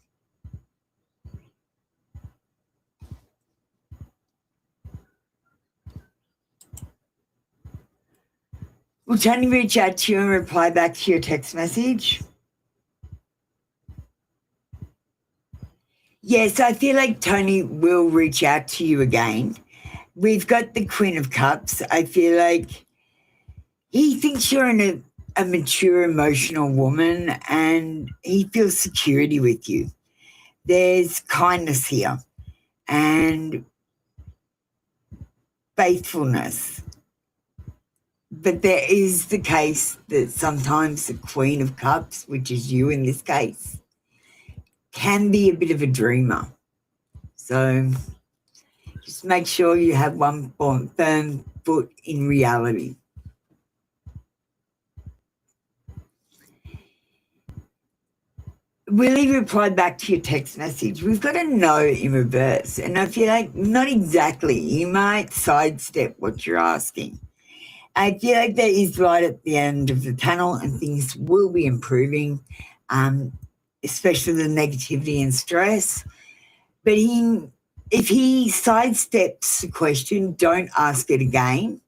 Will Tony reach out to you and reply back to your text message? Yes, I feel like Tony will reach out to you again. We've got the Queen of Cups. I feel like he thinks you're a mature, emotional woman, and he feels security with you. There's kindness here and faithfulness. But there is the case that sometimes the Queen of Cups, which is you in this case, can be a bit of a dreamer. So just make sure you have one firm foot in reality. Will he reply back to your text message? We've got a no in reverse, and I feel like not exactly. You might sidestep what you're asking. I feel like that is right at the end of the tunnel, and things will be improving, especially the negativity and stress. But if he sidesteps the question, don't ask it again.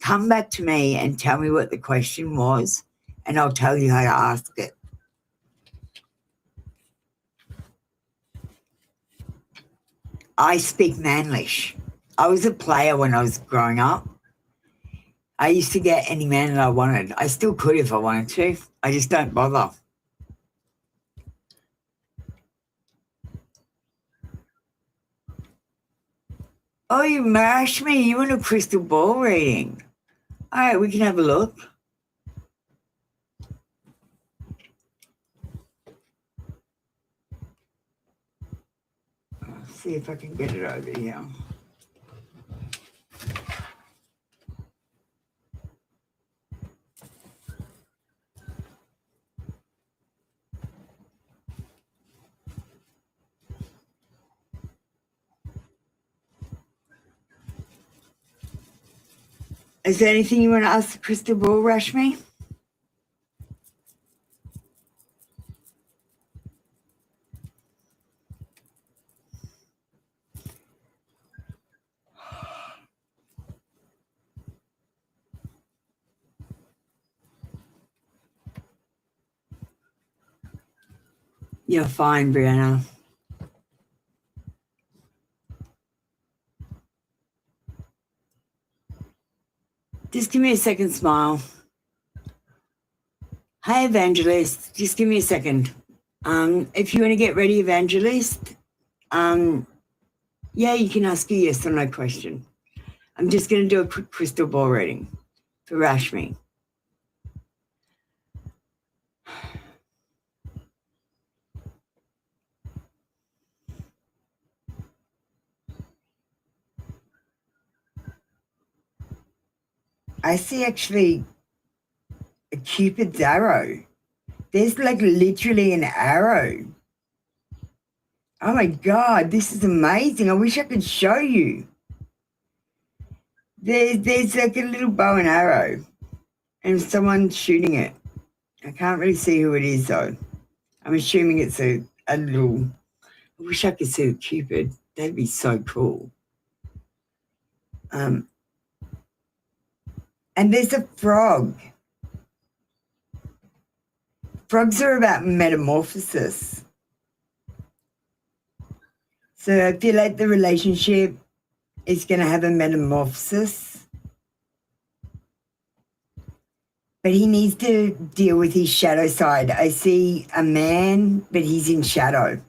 Come back to me and tell me what the question was, and I'll tell you how to ask it. I speak Manlish. I was a player when I was growing up. I used to get any man that I wanted. I still could if I wanted to. I just don't bother. Oh, you mashed me. You want a crystal ball reading? All right, we can have a look. I'll see if I can get it over here. Is there anything you want to ask the crystal ball, Rashmi? You're fine, Brianna. Just give me a second, smile. Hi, Evangelist. Just give me a second. If you want to get ready, Evangelist, yeah, you can ask a yes or no question. I'm just going to do a quick crystal ball reading for Rashmi. I see actually a Cupid's arrow. There's like literally an arrow. Oh my God, this is amazing. I wish I could show you. There's like a little bow and arrow and someone's shooting it. I can't really see who it is though. I'm assuming it's a little, I wish I could see the Cupid. That'd be so cool. And there's a frog. Frogs are about metamorphosis. So I feel like the relationship is going to have a metamorphosis. But he needs to deal with his shadow side. I see a man, but he's in shadow.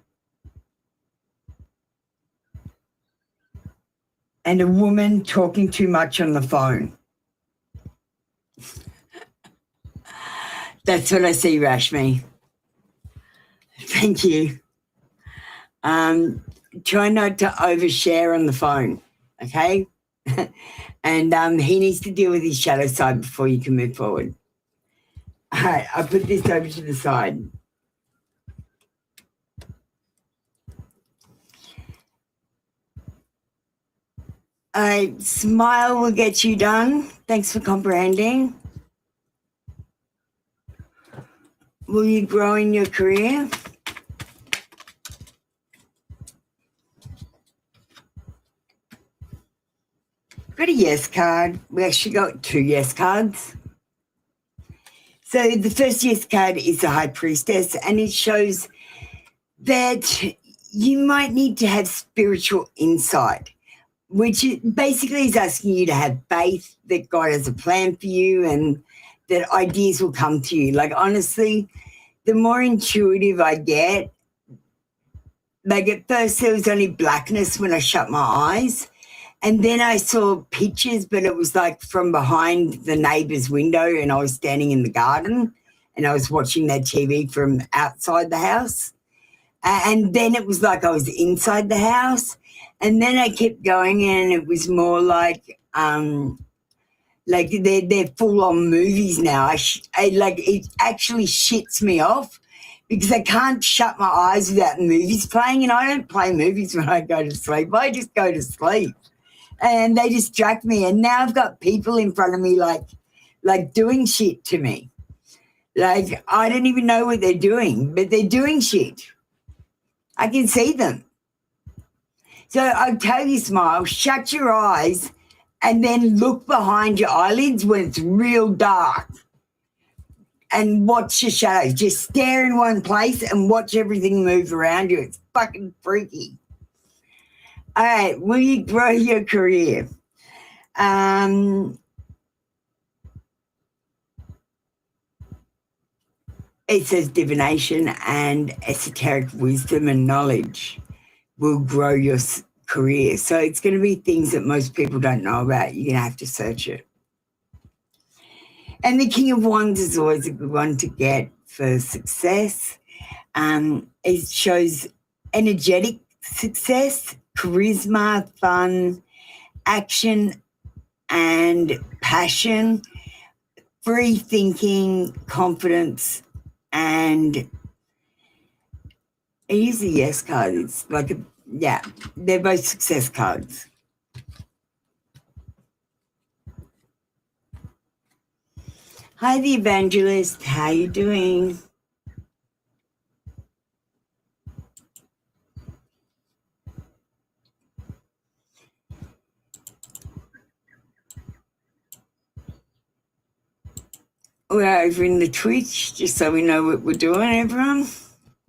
And a woman talking too much on the phone. That's what I see, Rashmi. Thank you. Try not to overshare on the phone, okay? And he needs to deal with his shadow side before you can move forward. All right, I'll put this over to the side. All right, smile will get you done. Thanks for comprehending. Will you grow in your career? Got a yes card. We actually got 2 yes cards. So the first yes card is the High Priestess, and it shows that you might need to have spiritual insight, which basically is asking you to have faith that God has a plan for you and that ideas will come to you. Like, honestly, the more intuitive I get, like at first there was only blackness when I shut my eyes. And then I saw pictures, but it was like from behind the neighbour's window and I was standing in the garden and I was watching their TV from outside the house. And then it was like I was inside the house. And then I kept going and it was more like they're full-on movies now. It actually shits me off because I can't shut my eyes without movies playing, and I don't play movies when I go to sleep. I just go to sleep. And they distract me. And now I've got people in front of me like doing shit to me. Like, I don't even know what they're doing, but they're doing shit. I can see them. So I tell you, smile, shut your eyes and then look behind your eyelids when it's real dark and watch your shadows. Just stare in one place and watch everything move around you. It's fucking freaky. All right, will you grow your career? It says divination and esoteric wisdom and knowledge will grow your career. So it's going to be things that most people don't know about. You're going to have to search it. And the King of Wands is always a good one to get for success. It shows energetic success, charisma, fun, action, and passion, free thinking, confidence, and it is a yes card. It's like they're both success cards. Hi, the Evangelist. How you doing? We're over in the Twitch, just so we know what we're doing, everyone.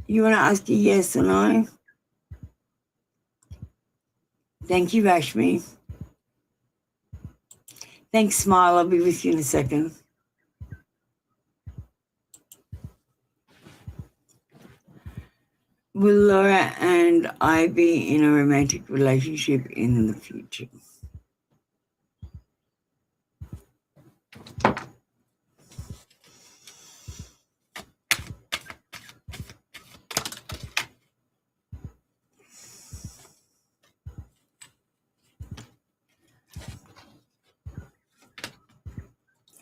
You want to ask a yes or no? Thank you, Rashmi. Thanks, Smile. I'll be with you in a second. Will Laura and I be in a romantic relationship in the future?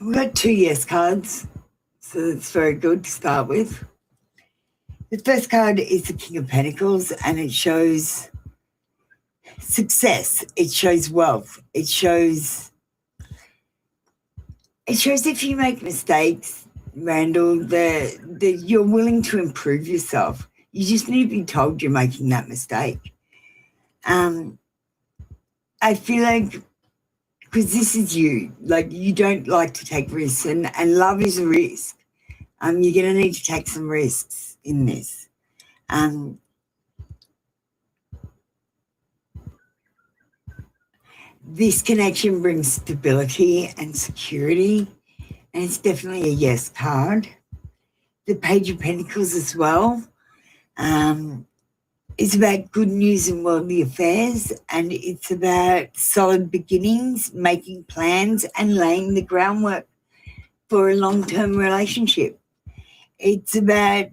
We've got 2 yes cards, so that's very good to start with. The first card is the King of Pentacles, and it shows success. It shows wealth. It shows if you make mistakes, Randall, that you're willing to improve yourself. You just need to be told you're making that mistake. I feel like, because this is you, like you don't like to take risks, and love is a risk. You're going to need to take some risks in this. This connection brings stability and security, and it's definitely a yes card. The Page of Pentacles as well. It's about good news and worldly affairs, and it's about solid beginnings, making plans, and laying the groundwork for a long-term relationship. It's about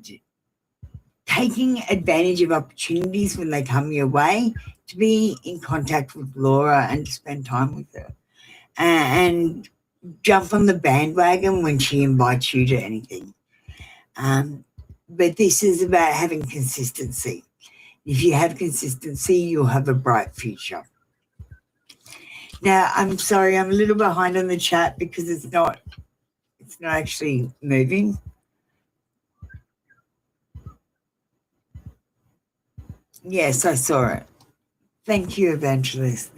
taking advantage of opportunities when they come your way, to be in contact with Laura and to spend time with her, and jump on the bandwagon when she invites you to anything. But this is about having consistency. If you have consistency, you'll have a bright future. Now, I'm sorry, I'm a little behind on the chat because it's not actually moving. Yes, I saw it. Thank you, Evangelist.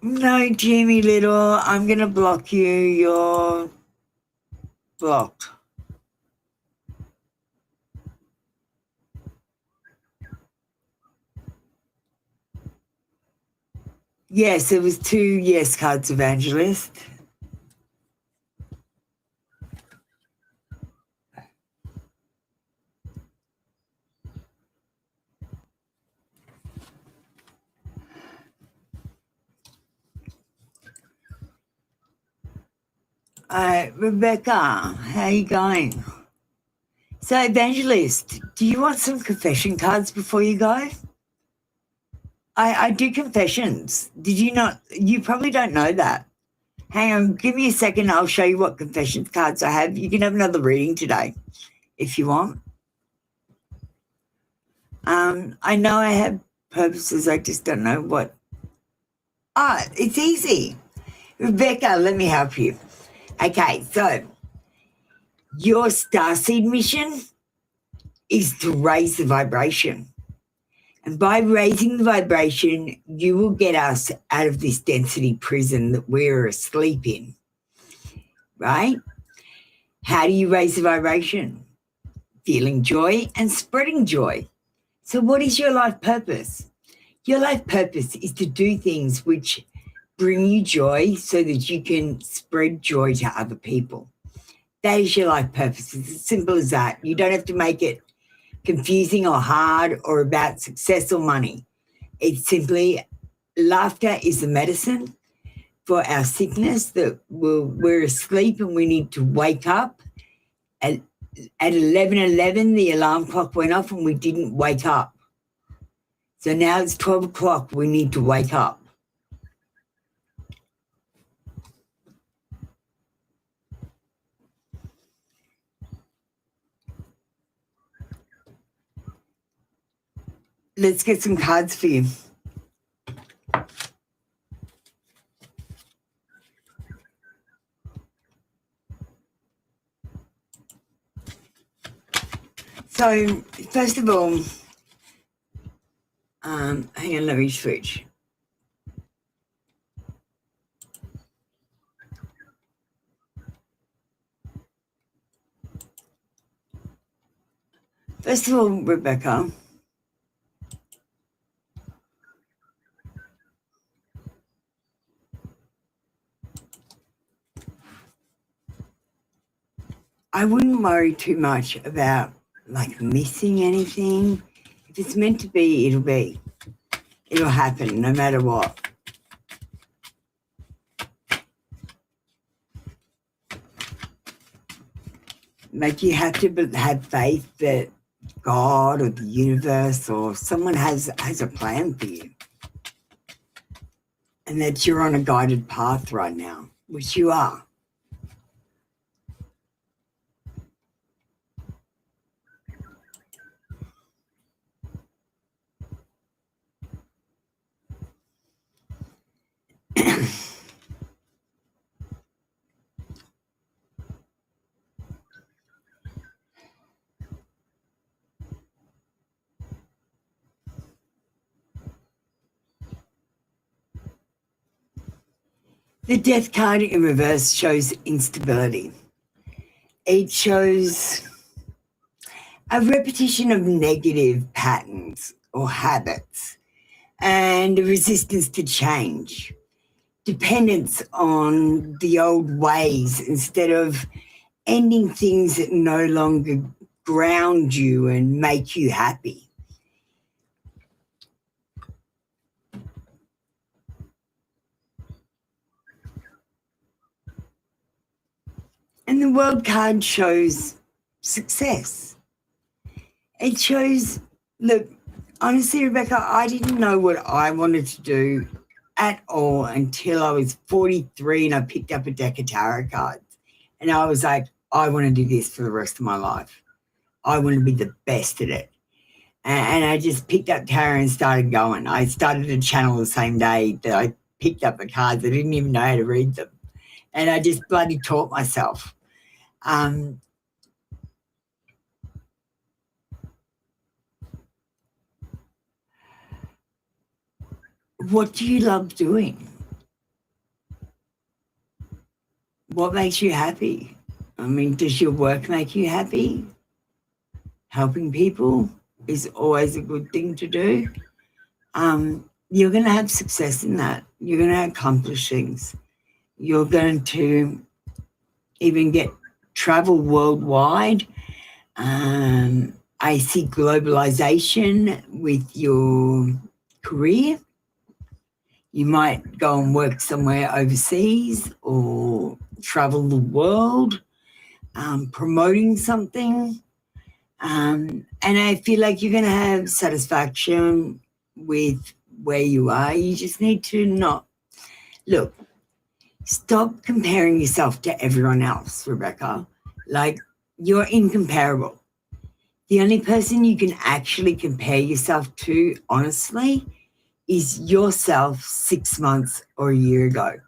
No, Jimmy Little, I'm going to block you. You're blocked. Yes, it was 2 yes cards, Evangelist. Rebecca, how are you going? So, Evangelist, do you want some confession cards before you go? I do confessions. Did you not? You probably don't know that. Hang on, give me a second. I'll show you what confessions cards I have. You can have another reading today if you want. I know I have purposes. I just don't know what. It's easy. Rebecca, let me help you. Okay, so your starseed mission is to raise the vibration. And by raising the vibration, you will get us out of this density prison that we're asleep in, right? How do you raise the vibration? Feeling joy and spreading joy. So what is your life purpose? Your life purpose is to do things which bring you joy so that you can spread joy to other people. That is your life purpose. It's as simple as that. You don't have to make it confusing or hard or about success or money. It's simply laughter is the medicine for our sickness, that we're asleep and we need to wake up. At 11:11, the alarm clock went off and we didn't wake up. So now it's 12 o'clock. We need to wake up. Let's get some cards for you. So, first of all, hang on, let me switch. First of all, Rebecca, I wouldn't worry too much about like missing anything. If it's meant to be, it'll be. It'll happen no matter what. Like you have to have faith that God or the universe or someone has a plan for you. And that you're on a guided path right now, which you are. The Death card in reverse shows instability. It shows a repetition of negative patterns or habits and a resistance to change, dependence on the old ways instead of ending things that no longer ground you and make you happy. And the World card shows success. It shows, look, honestly, Rebecca, I didn't know what I wanted to do at all until I was 43 and I picked up a deck of tarot cards. And I was like, I want to do this for the rest of my life. I want to be the best at it. And I just picked up tarot and started going. I started a channel the same day that I picked up the cards. I didn't even know how to read them. And I just bloody taught myself. What do you love doing? What makes you happy? I mean, does your work make you happy? Helping people is always a good thing to do. You're going to have success in that. You're going to accomplish things. You're going to even travel worldwide. I see globalization with your career. You might go and work somewhere overseas or travel the world, promoting something. And I feel like you're going to have satisfaction with where you are. You just need to stop comparing yourself to everyone else, Rebecca. Like, you're incomparable. The only person you can actually compare yourself to, honestly, is yourself 6 months or a year ago.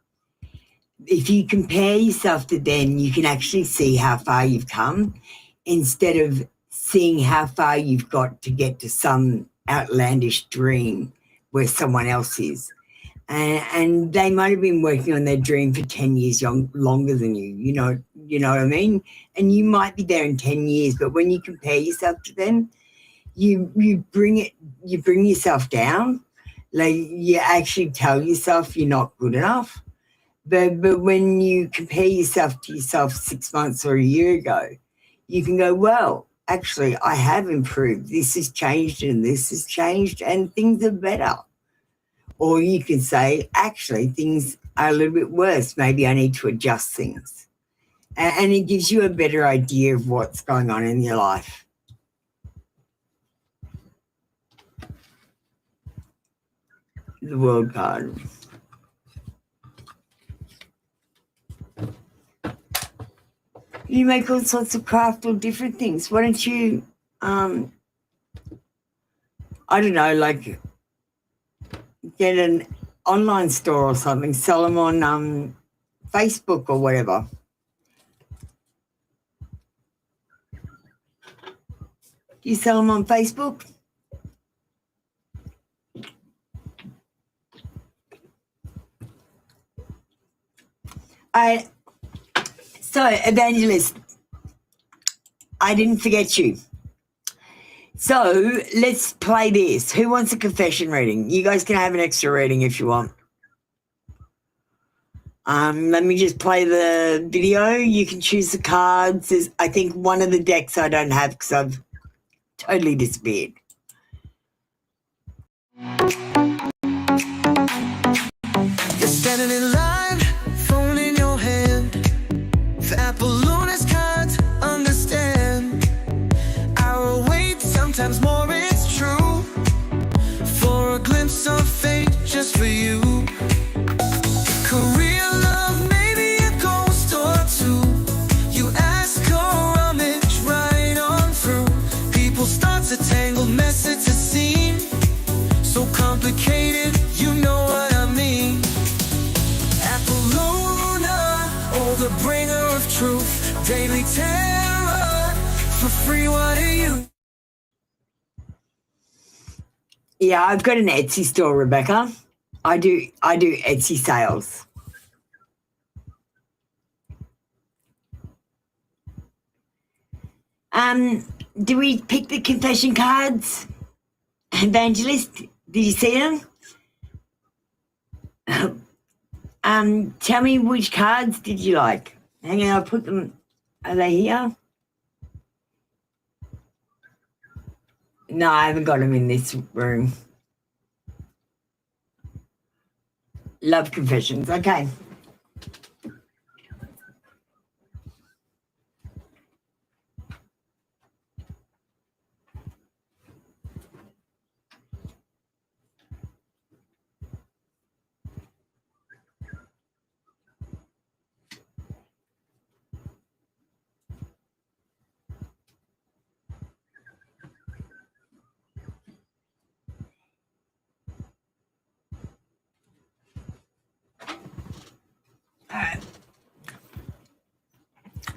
If you compare yourself to then, you can actually see how far you've come instead of seeing how far you've got to get to some outlandish dream where someone else is. And they might have been working on their dream for 10 years longer than you, you know what I mean? And you might be there in 10 years, but when you compare yourself to them, you bring yourself down. Like, you actually tell yourself you're not good enough. But when you compare yourself to yourself 6 months or a year ago, you can go, well, actually, I have improved. This has changed and this has changed and things are better. Or you can say, actually, things are a little bit worse. Maybe I need to adjust things. And it gives you a better idea of what's going on in your life. The World card. You make all sorts of craft or different things. Why don't you, I don't know, like get an online store or something, sell them on Facebook or whatever. Do you sell them on Facebook? So, Evangelist, I didn't forget you. So let's play this. Who wants a confession reading? You guys can have an extra reading if you want. Let me just play the video. You can choose the cards. There's, I think, one of the decks I don't have because I've totally disappeared. You're standing in line, phone in your hand. That balloon is can't understand. Our weight, sometimes more, it's true. For a glimpse of fate, just for you. Career love, maybe a ghost or two. You ask her, rummage right on through. People start to tangle, mess it to seem so complicated, you know what I mean. Apollonia, oh the bringer of truth, daily terror, for free, what are you? Yeah, I've got an Etsy store, Rebecca. I do Etsy sales. Do we pick the confession cards? Evangelist, did you see them? Tell me which cards did you like? Hang on, I'll put them. Are they here? No, I haven't got them in this room. Love confessions. Okay.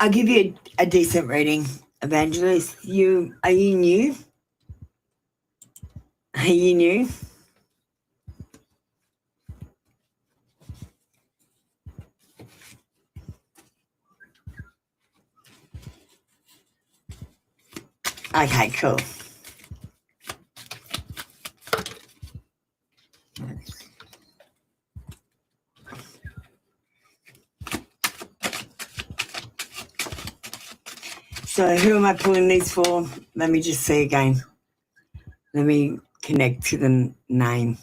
I'll give you a decent reading, Evangelist. Are you new? Are you new? Okay, cool. So who am I pulling these for? Let me just see again. Let me connect to the name.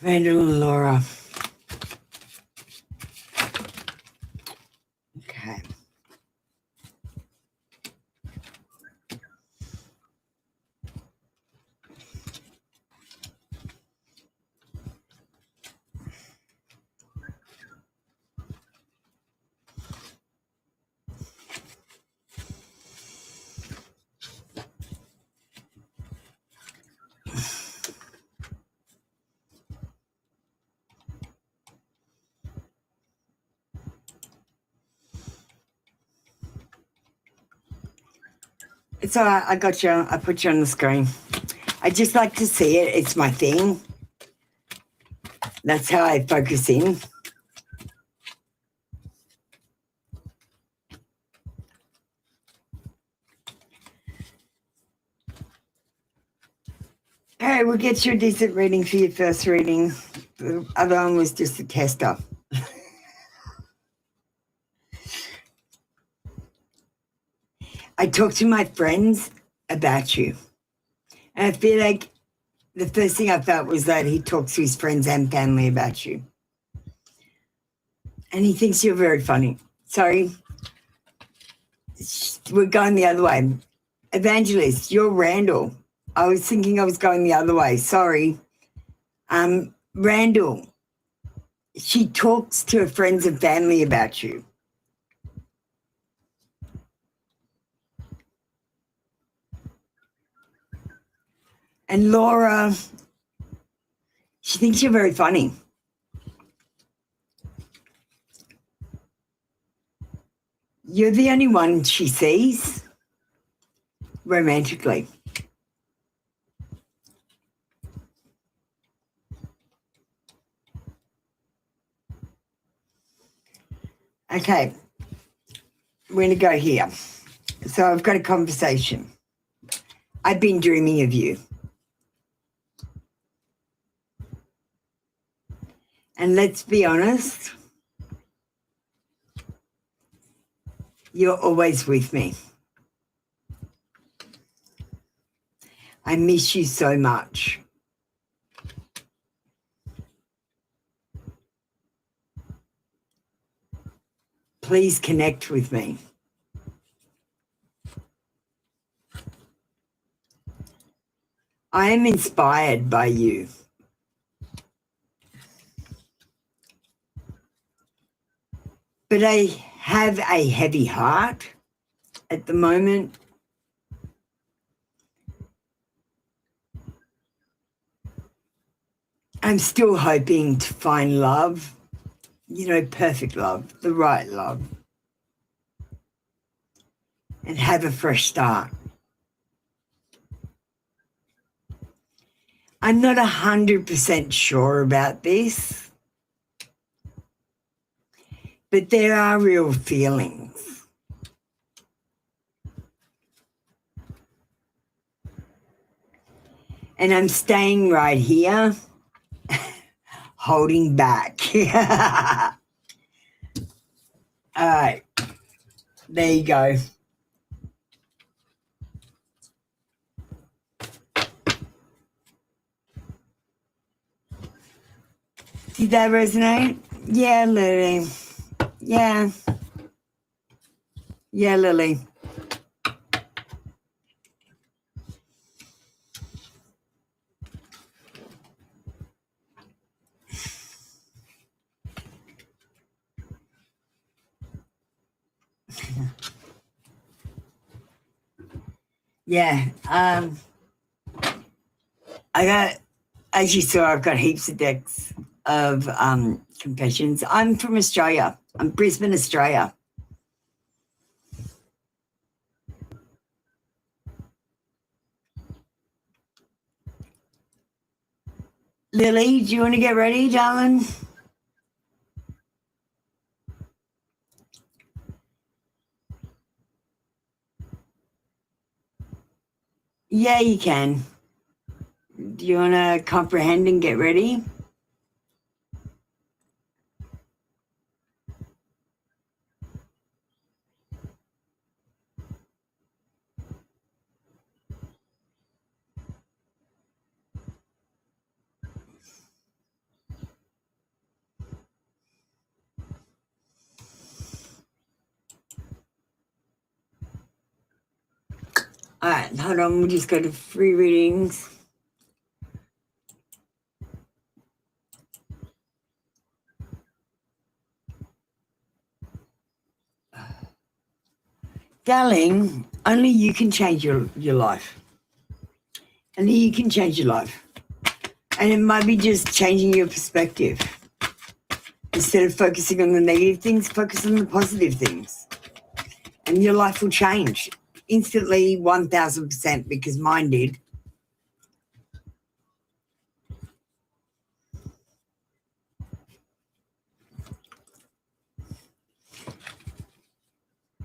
Randall and Laura. Okay. It's all right. I got you. I put you on the screen. I just like to see it. It's my thing. That's how I focus in. All right, we'll get you a decent reading for your first reading. The other one was just a tester. I talk to my friends about you. And I feel like the first thing I felt was that he talks to his friends and family about you. And he thinks you're very funny. Sorry. We're going the other way. Evangelist, you're Randall. I was thinking I was going the other way. Sorry. Randall, she talks to her friends and family about you. And Laura, she thinks you're very funny. You're the only one she sees romantically. Okay, we're going to go here. So I've got a conversation. I've been dreaming of you. And let's be honest, you're always with me. I miss you so much. Please connect with me. I am inspired by you. But I have a heavy heart at the moment. I'm still hoping to find love, perfect love, the right love, and have a fresh start. I'm not 100% sure about this, but there are real feelings. And I'm staying right here, holding back. All right, there you go. Did that resonate? Yeah, Lily. Yeah. Yeah, Lily. Yeah. As you saw, I've got heaps of decks of confessions. I'm from Australia. I'm Brisbane, Australia. Lily, do you want to get ready, darling? Yeah, you can. Do you want to comprehend and get ready? All right, hold on. We'll just go to free readings. Darling, only you can change your life. Only you can change your life. And it might be just changing your perspective. Instead of focusing on the negative things, focus on the positive things. And your life will change instantly, 1,000%, because mine did.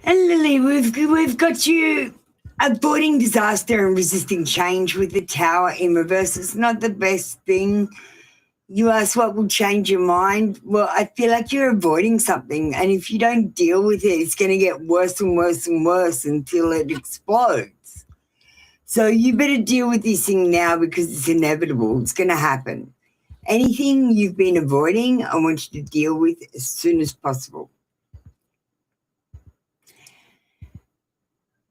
And Lily, we've got you avoiding disaster and resisting change with the Tower in reverse is not the best thing. You ask what will change your mind. Well, I feel like you're avoiding something, and if you don't deal with it, it's going to get worse and worse and worse until it explodes. So you better deal with this thing now because it's inevitable. It's going to happen. Anything you've been avoiding, I want you to deal with as soon as possible.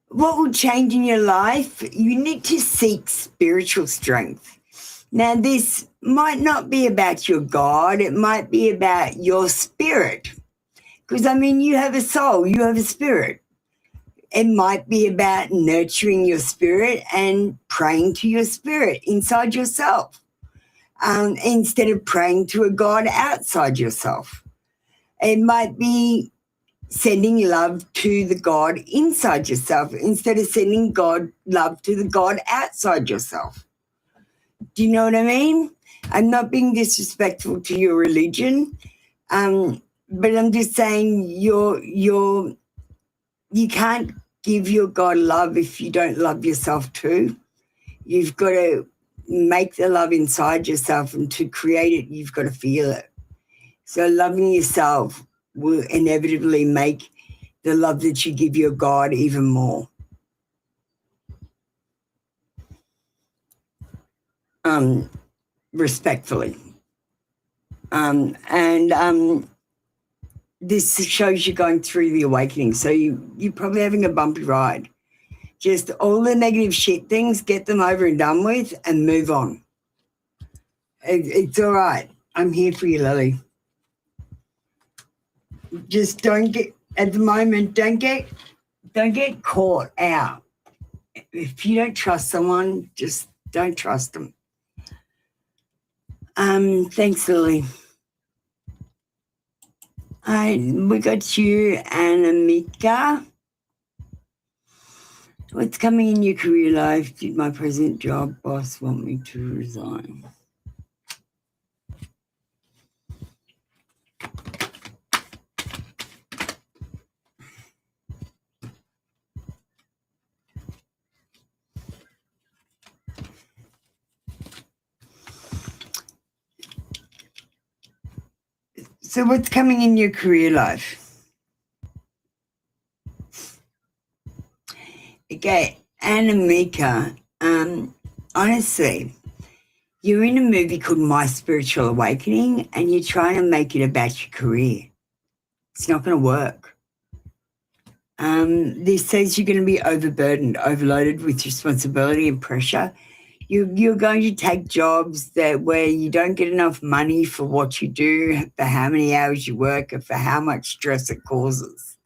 What will change in your life? You need to seek spiritual strength. Now, this might not be about your God. It might be about your spirit. Because, I mean, you have a soul. You have a spirit. It might be about nurturing your spirit and praying to your spirit inside yourself instead of praying to a God outside yourself. It might be sending love to the God inside yourself instead of sending love to the God outside yourself. Do you know what I mean? I'm not being disrespectful to your religion, but I'm just saying you can't give your God love if you don't love yourself too. You've got to make the love inside yourself, and to create it, you've got to feel it. So loving yourself will inevitably make the love that you give your God even more. Respectfully. This shows you going through the awakening. So you're probably having a bumpy ride. Just all the negative shit things, get them over and done with and move on. It's all right. I'm here for you, Lily. Just don't get caught out. If you don't trust someone, just don't trust them. Thanks, Lily. We got you, Anamika. What's coming in your career life? Did my present job boss want me to resign? So what's coming in your career life? Okay, Anamika, honestly, you're in a movie called My Spiritual Awakening and you're trying to make it about your career. It's not going to work. This says you're going to be overburdened, overloaded with responsibility and pressure. You're going to take jobs where you don't get enough money for what you do, for how many hours you work, and for how much stress it causes.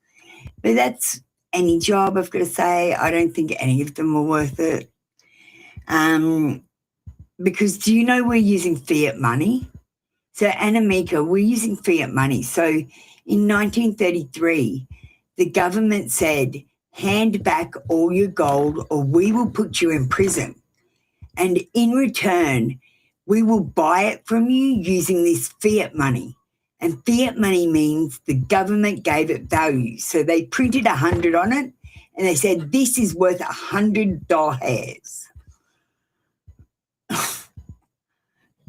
But that's any job, I've got to say. I don't think any of them are worth it. Because do you know we're using fiat money? So, Anamika, we're using fiat money. So, in 1933, the government said, hand back all your gold or we will put you in prison. And in return, we will buy it from you using this fiat money. And fiat money means the government gave it value. So they printed 100 on it and they said, this is worth $100.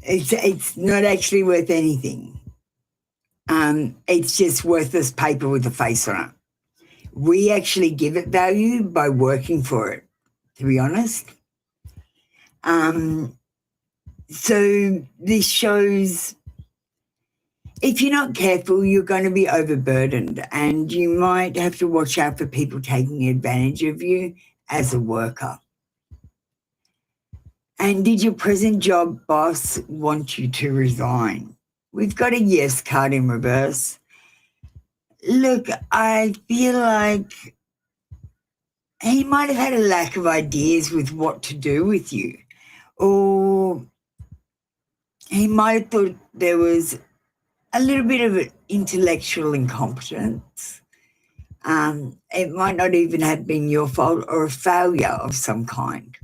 It's not actually worth anything. It's just worthless paper with a face on it. We actually give it value by working for it, to be honest. So this shows if you're not careful, you're going to be overburdened and you might have to watch out for people taking advantage of you as a worker. And did your present job boss want you to resign? We've got a yes card in reverse. Look, I feel like he might have had a lack of ideas with what to do with you. Or he might have thought there was a little bit of intellectual incompetence. It might not even have been your fault or a failure of some kind.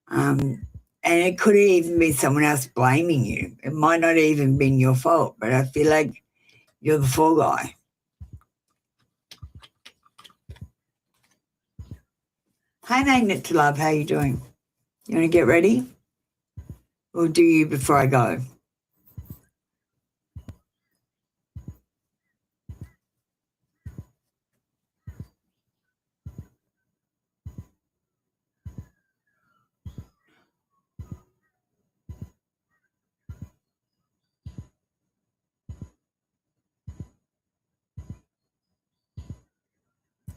And it could have even been someone else blaming you. It might not even been your fault, but I feel like you're the fall guy. Hi, Magnet to Love. How you doing? You want to get ready? Or do you before I go?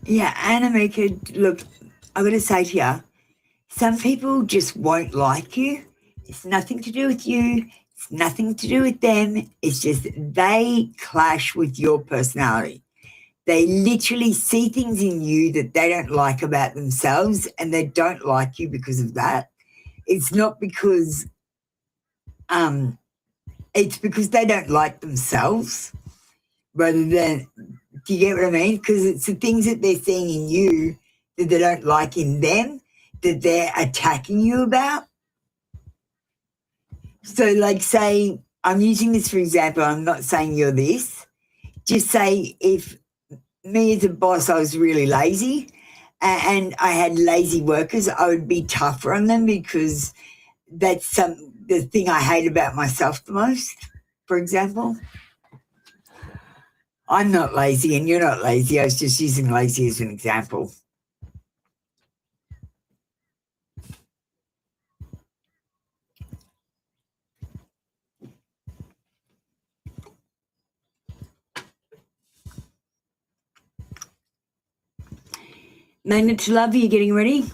Yeah, Anamika, look, I'm going to say to you, some people just won't like you. It's nothing to do with you. It's nothing to do with them. It's just they clash with your personality. They literally see things in you that they don't like about themselves, and they don't like you because of that. It's not because it's because they don't like themselves rather than, do you get what I mean? Because it's the things that they're seeing in you that they don't like in them that they're attacking you about. So, like, say, I'm using this for example, I'm not saying you're this. Just say if me as a boss, I was really lazy and I had lazy workers, I would be tougher on them because that's the thing I hate about myself the most, for example. I'm not lazy and you're not lazy. I was just using lazy as an example. Magnet to Love, are you getting ready?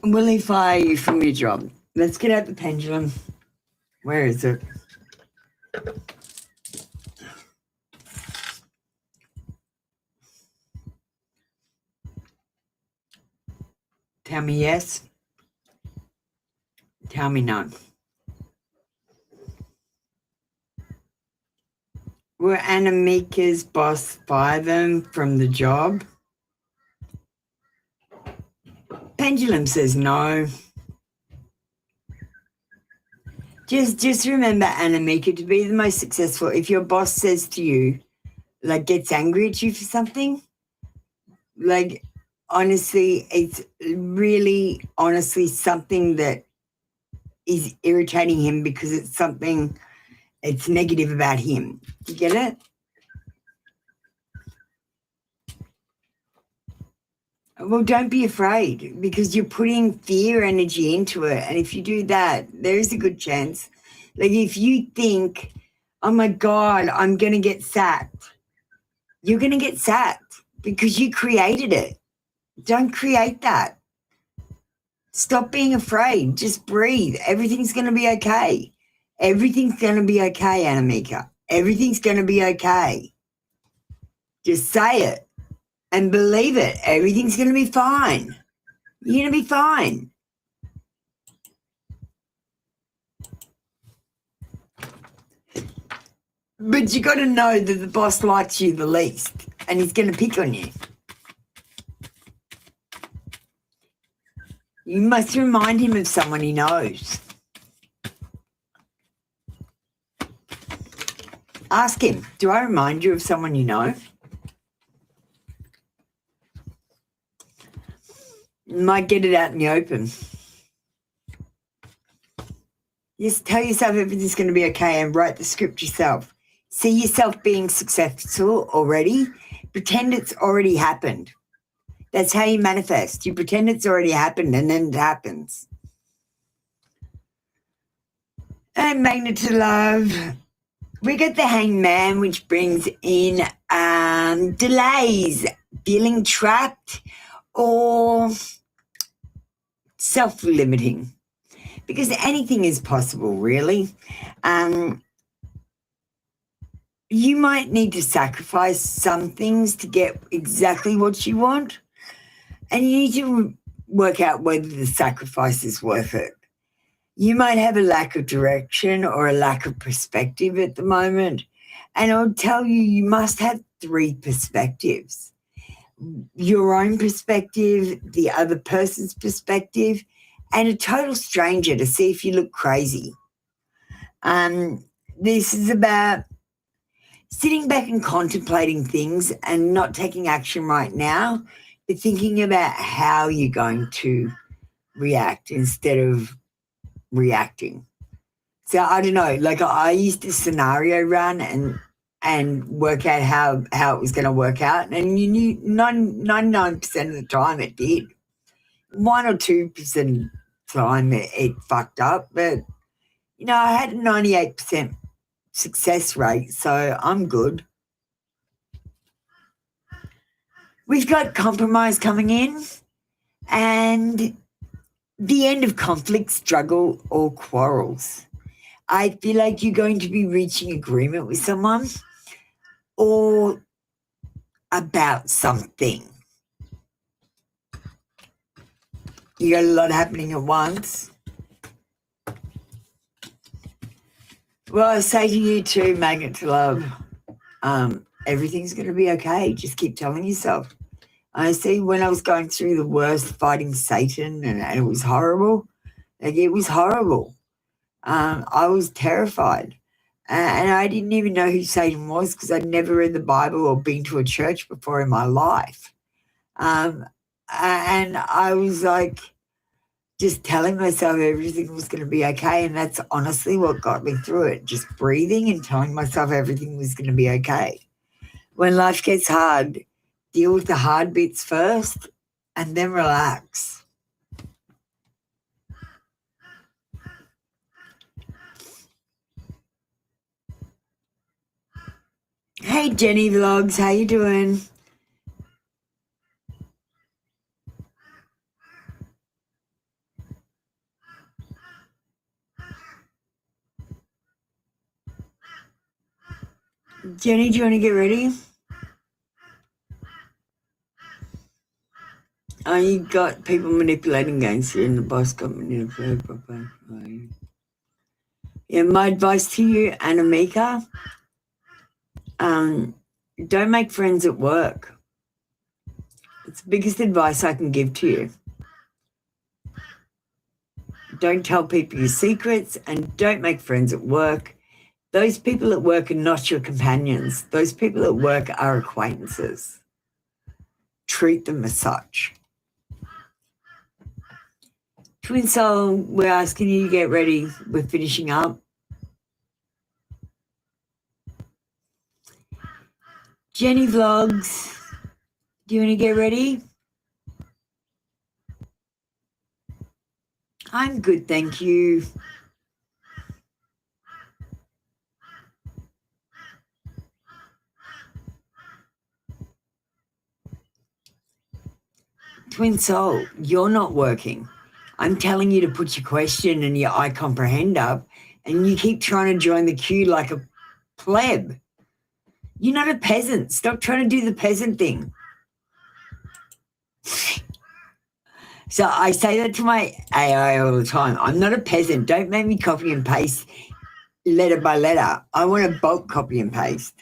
Will he fire you from your job? Let's get out the pendulum. Where is it? Tell me yes. Tell me no. Will Anamika's boss fire them from the job? Pendulum says no. Just remember, Anamika, to be the most successful, if your boss says to you, like, gets angry at you for something, like, honestly, it's really honestly something that is irritating him because it's something, it's negative about him. You get it? Well, don't be afraid because you're putting fear energy into it. And if you do that, there is a good chance. Like if you think, oh my God, I'm going to get sacked, you're going to get sacked because you created it. Don't create that. Stop being afraid. Just breathe. Everything's going to be okay. Everything's going to be okay, Anamika. Everything's going to be okay. Just say it. And believe it, everything's going to be fine. You're going to be fine. But you got to know that the boss likes you the least and he's going to pick on you. You must remind him of someone he knows. Ask him, do I remind you of someone you know? You might get it out in the open. Just tell yourself everything's going to be okay and write the script yourself. See yourself being successful already. Pretend it's already happened. That's how you manifest. You pretend it's already happened and then it happens. And Magnet to Love. We get the Hangman, which brings in delays, feeling trapped or self-limiting, because anything is possible, really. You might need to sacrifice some things to get exactly what you want, and you need to work out whether the sacrifice is worth it. You might have a lack of direction or a lack of perspective at the moment, And I'll tell you, you must have 3 perspectives. Your own perspective, the other person's perspective, and a total stranger to see if you look crazy. This is about sitting back and contemplating things and not taking action right now, but thinking about how you're going to react instead of reacting. So I don't know, like I used to scenario run and work out how it was going to work out, and you knew 99% of the time it did. 1 or 2% of the time it fucked up, but you know, I had a 98% success rate, so I'm good. We've got compromise coming in and the end of conflict, struggle, or quarrels. I feel like you're going to be reaching agreement with someone or about something. You got a lot happening at once. Well, I say to you too, Magnet to Love, everything's going to be okay. Just keep telling yourself. I see when I was going through the worst fighting Satan and it was horrible. Like it was horrible. I was terrified. And I didn't even know who Satan was because I'd never read the Bible or been to a church before in my life. And I was like just telling myself everything was going to be okay. And that's honestly what got me through it, just breathing and telling myself everything was going to be okay. When life gets hard, deal with the hard bits first and then relax. Hey, Jenny Vlogs, how you doing? Jenny, do you want to get ready? Oh, you got people manipulating against you and the boss got manipulated properly. Yeah, my advice to you, Anamika, don't make friends at work. It's the biggest advice I can give to you. Don't tell people your secrets and don't make friends at work. Those people at work are not your companions. Those people at work are acquaintances. Treat them as such. Twin Soul, we're asking you to get ready. We're finishing up. Jenny Vlogs, do you want to get ready? I'm good, thank you. Twin Soul, you're not working. I'm telling you to put your question and your I comprehend up, and you keep trying to join the queue like a pleb. You're not a peasant. Stop trying to do the peasant thing. So I say that to my AI all the time. I'm not a peasant. Don't make me copy and paste letter by letter. I want to bulk copy and paste.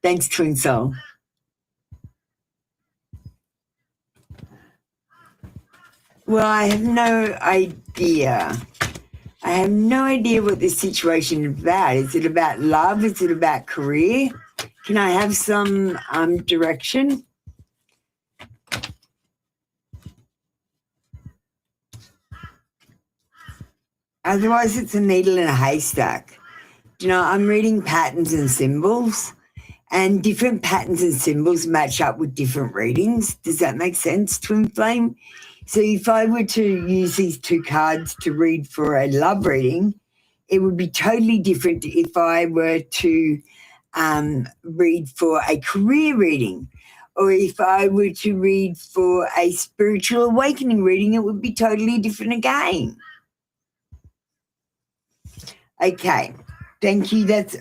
Thanks, Twin Soul. Well, I have no idea. I have no idea what this situation is about. Is it about love? Is it about career? Can I have some direction? Otherwise, it's a needle in a haystack. You know, I'm reading patterns and symbols, and different patterns and symbols match up with different readings. Does that make sense, Twin Flame? So if I were to use these 2 cards to read for a love reading, it would be totally different if I were to read for a career reading, or if I were to read for a spiritual awakening reading, it would be totally different again. Okay, thank you. That's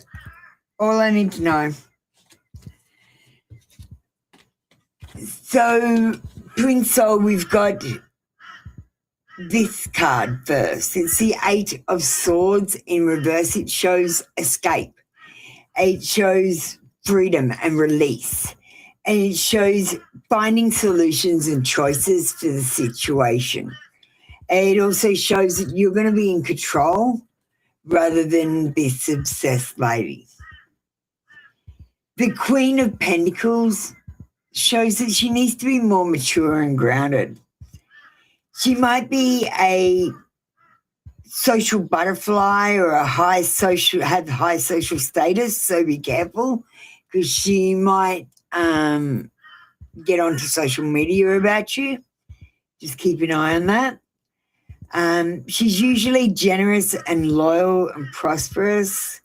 all I need to know. So, Twin Soul, we've got this card first. It's the Eight of Swords in reverse. It shows escape. It shows freedom and release. And it shows finding solutions and choices for the situation. It also shows that you're going to be in control rather than this obsessed lady. The Queen of Pentacles shows that she needs to be more mature and grounded. She might be a social butterfly or have high social status, so be careful, because she might get onto social media about you. Just keep an eye on that. She's usually generous and loyal and prosperous.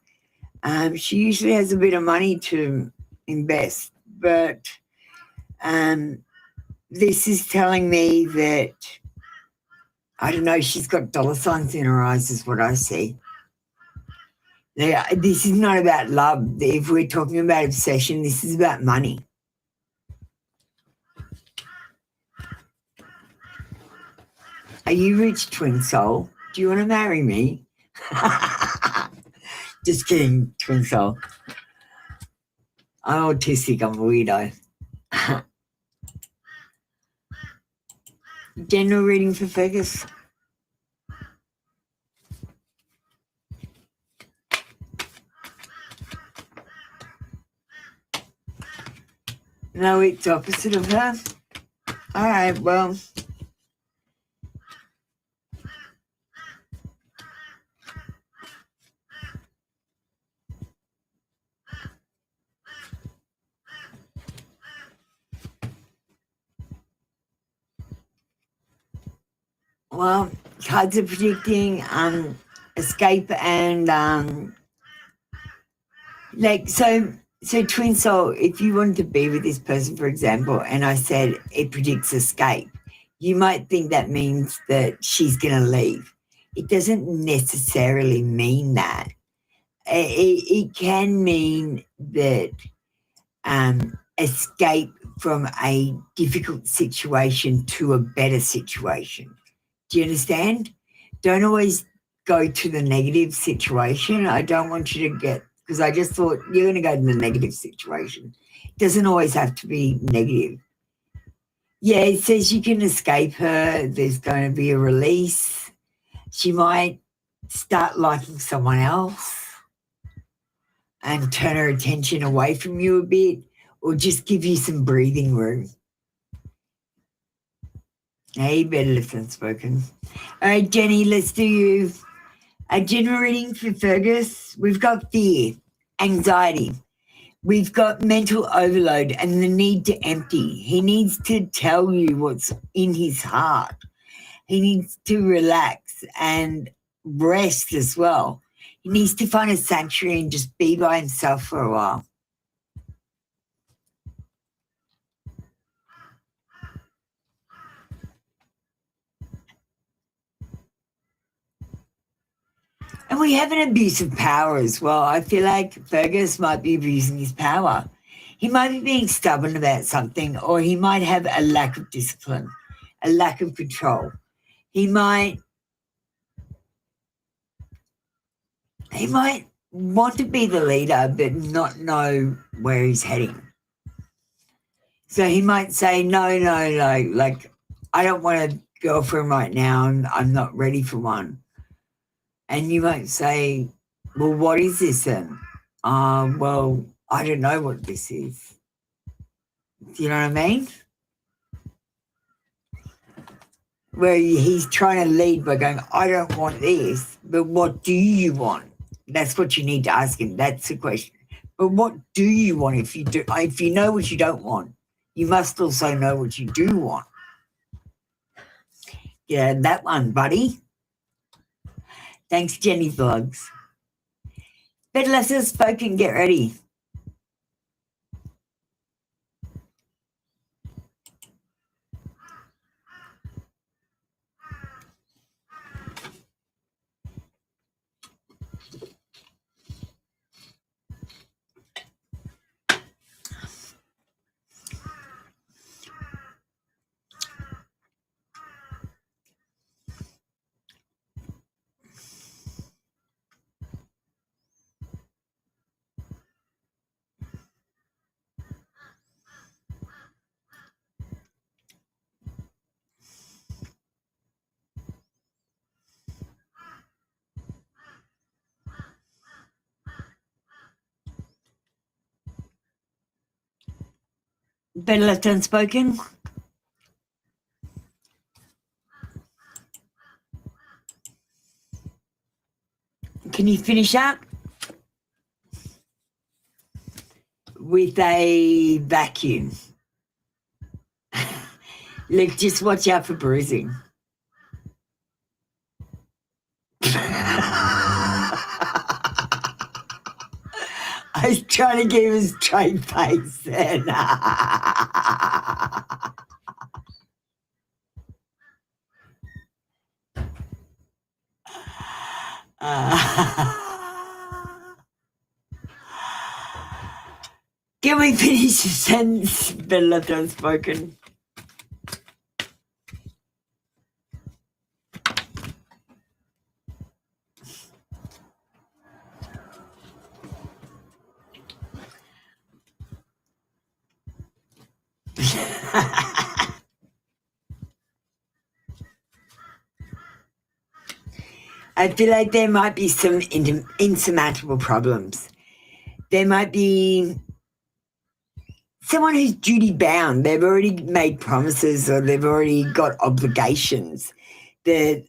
She usually has a bit of money to invest, but this is telling me that, I don't know, she's got dollar signs in her eyes is what I see. Now, this is not about love. If we're talking about obsession, this is about money. Are you rich, twin soul? Do you want to marry me? Just kidding, twin soul. I'm autistic. I'm a weirdo. General reading for Fergus. No, it's opposite of her. All right, well. Well, cards are predicting escape and so twin soul, if you wanted to be with this person, for example, and I said it predicts escape, you might think that means that she's going to leave. It doesn't necessarily mean that. It can mean that escape from a difficult situation to a better situation. Do you understand? Don't always go to the negative situation. I don't want you to get, because I just thought you're going to go to the negative situation. It doesn't always have to be negative. Yeah, it says you can escape her. There's going to be a release. She might start liking someone else and turn her attention away from you a bit, or just give you some breathing room. Hey, better left unspoken. All right, Jenny, let's do you. A general reading for Fergus. We've got fear, anxiety. We've got mental overload and the need to empty. He needs to tell you what's in his heart. He needs to relax and rest as well. He needs to find a sanctuary and just be by himself for a while. And we have an abuse of power as well. I feel like Fergus might be abusing his power. He might be being stubborn about something, or he might have a lack of discipline, a lack of control. He might want to be the leader but not know where he's heading. So he might say, no, like, I don't want a girlfriend right now. I'm not ready for one. And you might say, well, what is this then? Well, I don't know what this is. Do you know what I mean? Where he's trying to lead by going, I don't want this, but what do you want? That's what you need to ask him. That's the question. But what do you want? If you know what you don't want, you must also know what you do want. Yeah, that one, buddy. Thanks, Jenny Vlogs. Better less spoken, get ready. Better left unspoken. Can you finish up with a vacuum? Look, just watch out for bruising. I was trying to give a straight face then. Can we finish the sentence? Better left unspoken. I feel like there might be some insurmountable problems. There might be someone who's duty bound. They've already made promises or they've already got obligations that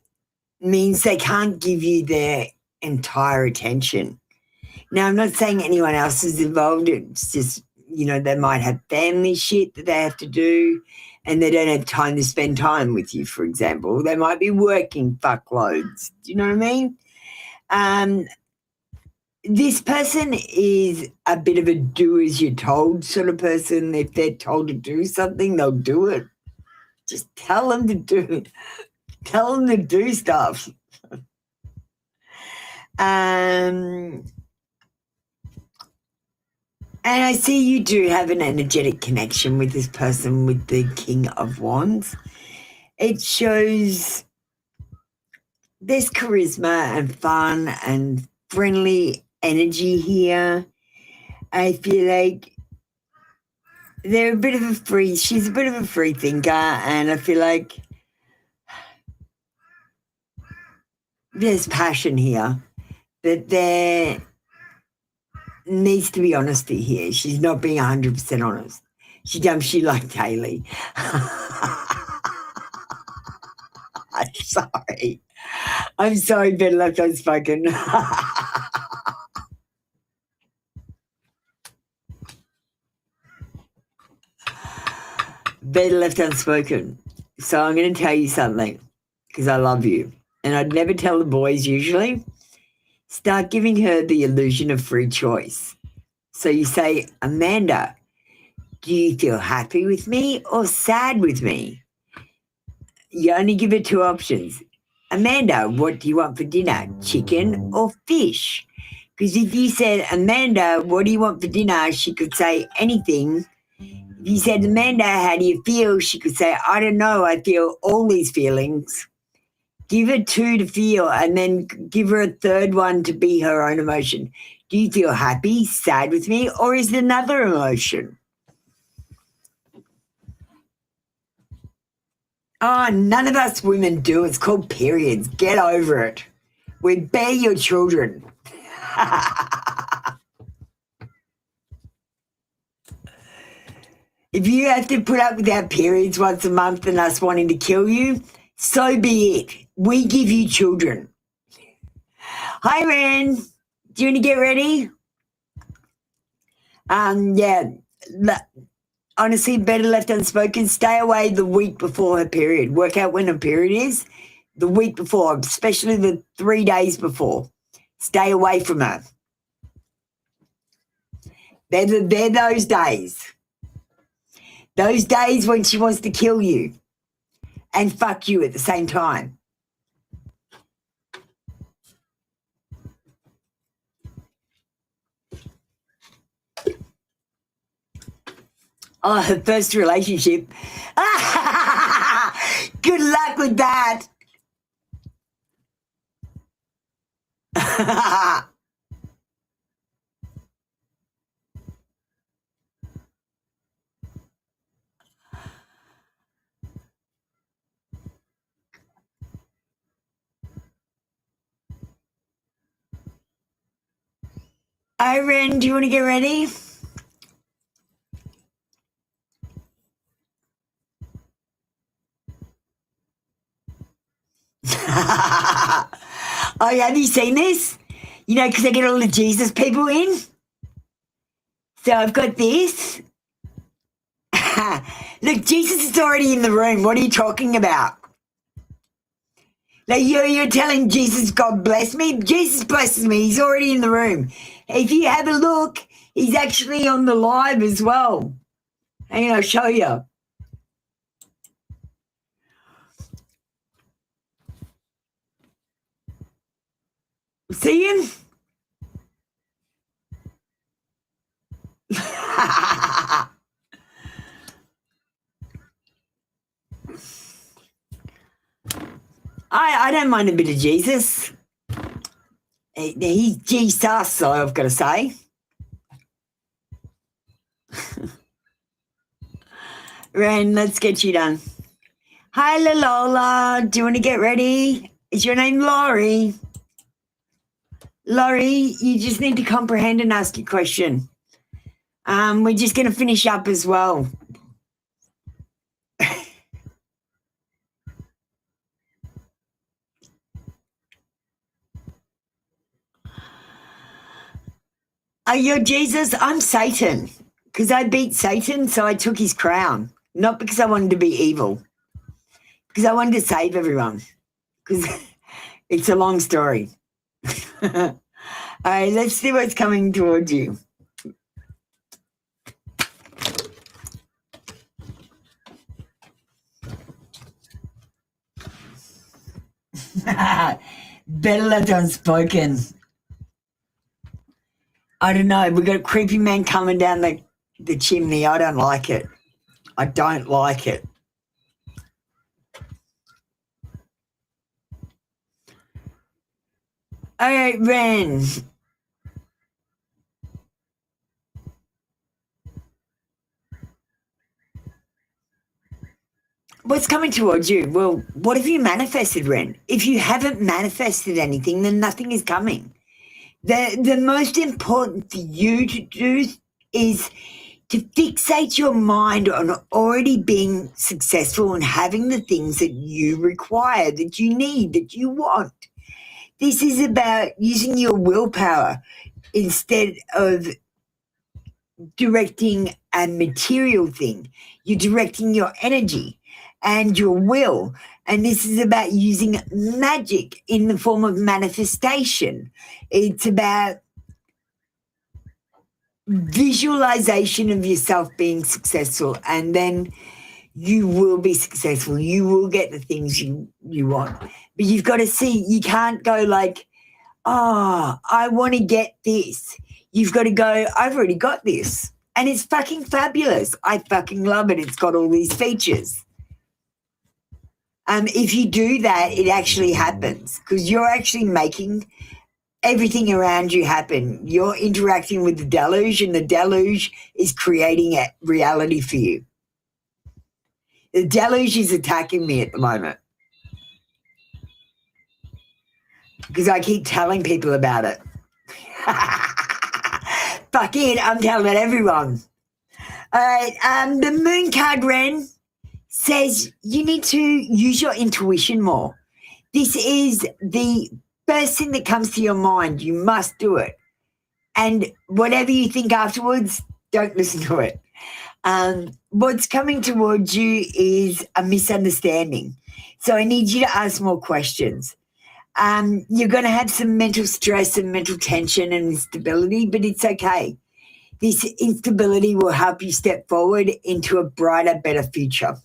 means they can't give you their entire attention. Now, I'm not saying anyone else is involved. It's just, they might have family shit that they have to do and they don't have time to spend time with you, for example. They might be working fuckloads. Do you know what I mean? This person is a bit of a do as you're told sort of person. If they're told to do something, they'll do it. Just tell them to do it. Tell them to do stuff. And I see you do have an energetic connection with this person with the King of Wands. It shows there's charisma and fun and friendly energy here. I feel like she's a bit of a free thinker, and I feel like there's passion here, that there needs to be honesty here. She's not being 100% honest. She dumps shit like Kaylee. I'm sorry, better left unspoken. Better left unspoken. So I'm going to tell you something because I love you. And I'd never tell the boys usually. Start giving her the illusion of free choice. So you say, Amanda, do you feel happy with me or sad with me? You only give her two options. Amanda, what do you want for dinner, chicken or fish? Because if you said, Amanda, what do you want for dinner, she could say anything. If you said, Amanda, how do you feel? She could say, I don't know, I feel all these feelings. Give her two to feel and then give her a third one to be her own emotion. Do you feel happy, sad with me, or is it another emotion? Oh, none of us women do. It's called periods. Get over it. We bear your children. If you have to put up with our periods once a month and us wanting to kill you, so be it. We give you children. Hi, Ren. Do you want to get ready? Honestly, better left unspoken. Stay away the week before her period. Work out when her period is. The week before, especially the 3 days before. Stay away from her. They're those days. Those days when she wants to kill you and fuck you at the same time. Oh, her first relationship. Good luck with that. Ren, do you want to get ready? Oh, have you seen this? You know, because I get all the Jesus people in. So I've got this. Look, Jesus is already in the room. What are you talking about? Like you're telling Jesus, God bless me? Jesus blesses me. He's already in the room. If you have a look, he's actually on the live as well. Hang on, I'll show you. See him? I don't mind a bit of Jesus. He's Jesus, so I've got to say. Ren, let's get you done. Hi, Lola. Do you want to get ready? Is your name Laurie? Laurie, you just need to comprehend and ask your question. We're just going to finish up as well. Are you Jesus? I'm Satan because I beat Satan, so I took his crown. Not because I wanted to be evil, because I wanted to save everyone, because it's a long story. All right, let's see what's coming towards you. Better left unspoken. I don't know. We've got a creepy man coming down the chimney. I don't like it. I don't like it. All right, Ren. What's coming towards you? Well, what have you manifested, Ren? If you haven't manifested anything, then nothing is coming. The most important for you to do is to fixate your mind on already being successful and having the things that you require, that you need, that you want. This is about using your willpower instead of directing a material thing. You're directing your energy and your will. And this is about using magic in the form of manifestation. It's about visualization of yourself being successful, and then you will be successful. You will get the things you want. But you've got to see, you can't go like, oh, I want to get this. You've got to go, I've already got this. And it's fucking fabulous. I fucking love it. It's got all these features. If you do that, it actually happens because you're actually making everything around you happen. You're interacting with the deluge, and the deluge is creating a reality for you. The deluge is attacking me at the moment because I keep telling people about it. Fuck it, I'm telling everyone. All right, the moon card, Ren, says you need to use your intuition more. This is the first thing that comes to your mind. You must do it. And whatever you think afterwards, don't listen to it. What's coming towards you is a misunderstanding. So I need you to ask more questions. You're going to have some mental stress and mental tension and instability, but it's okay. This instability will help you step forward into a brighter, better future.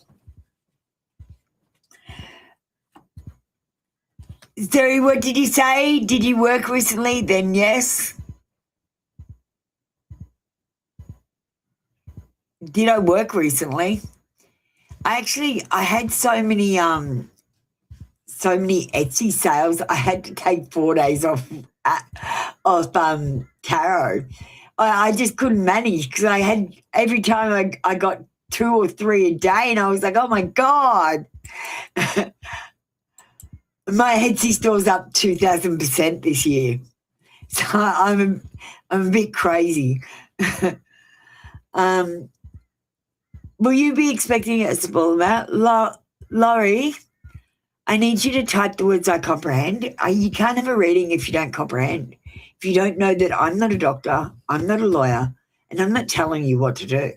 Sorry, what did you say? Did you work recently? Then yes. Did I work recently? I had so many Etsy sales. I had to take 4 days off tarot. I just couldn't manage because I had every time I got 2 or 3 a day, and I was like, oh my God. My Etsy store's up 2,000% this year. So I'm a bit crazy. Will you be expecting a small amount? Laurie, I need you to type the words I comprehend. You can't have a reading if you don't comprehend. If you don't know that I'm not a doctor, I'm not a lawyer, and I'm not telling you what to do.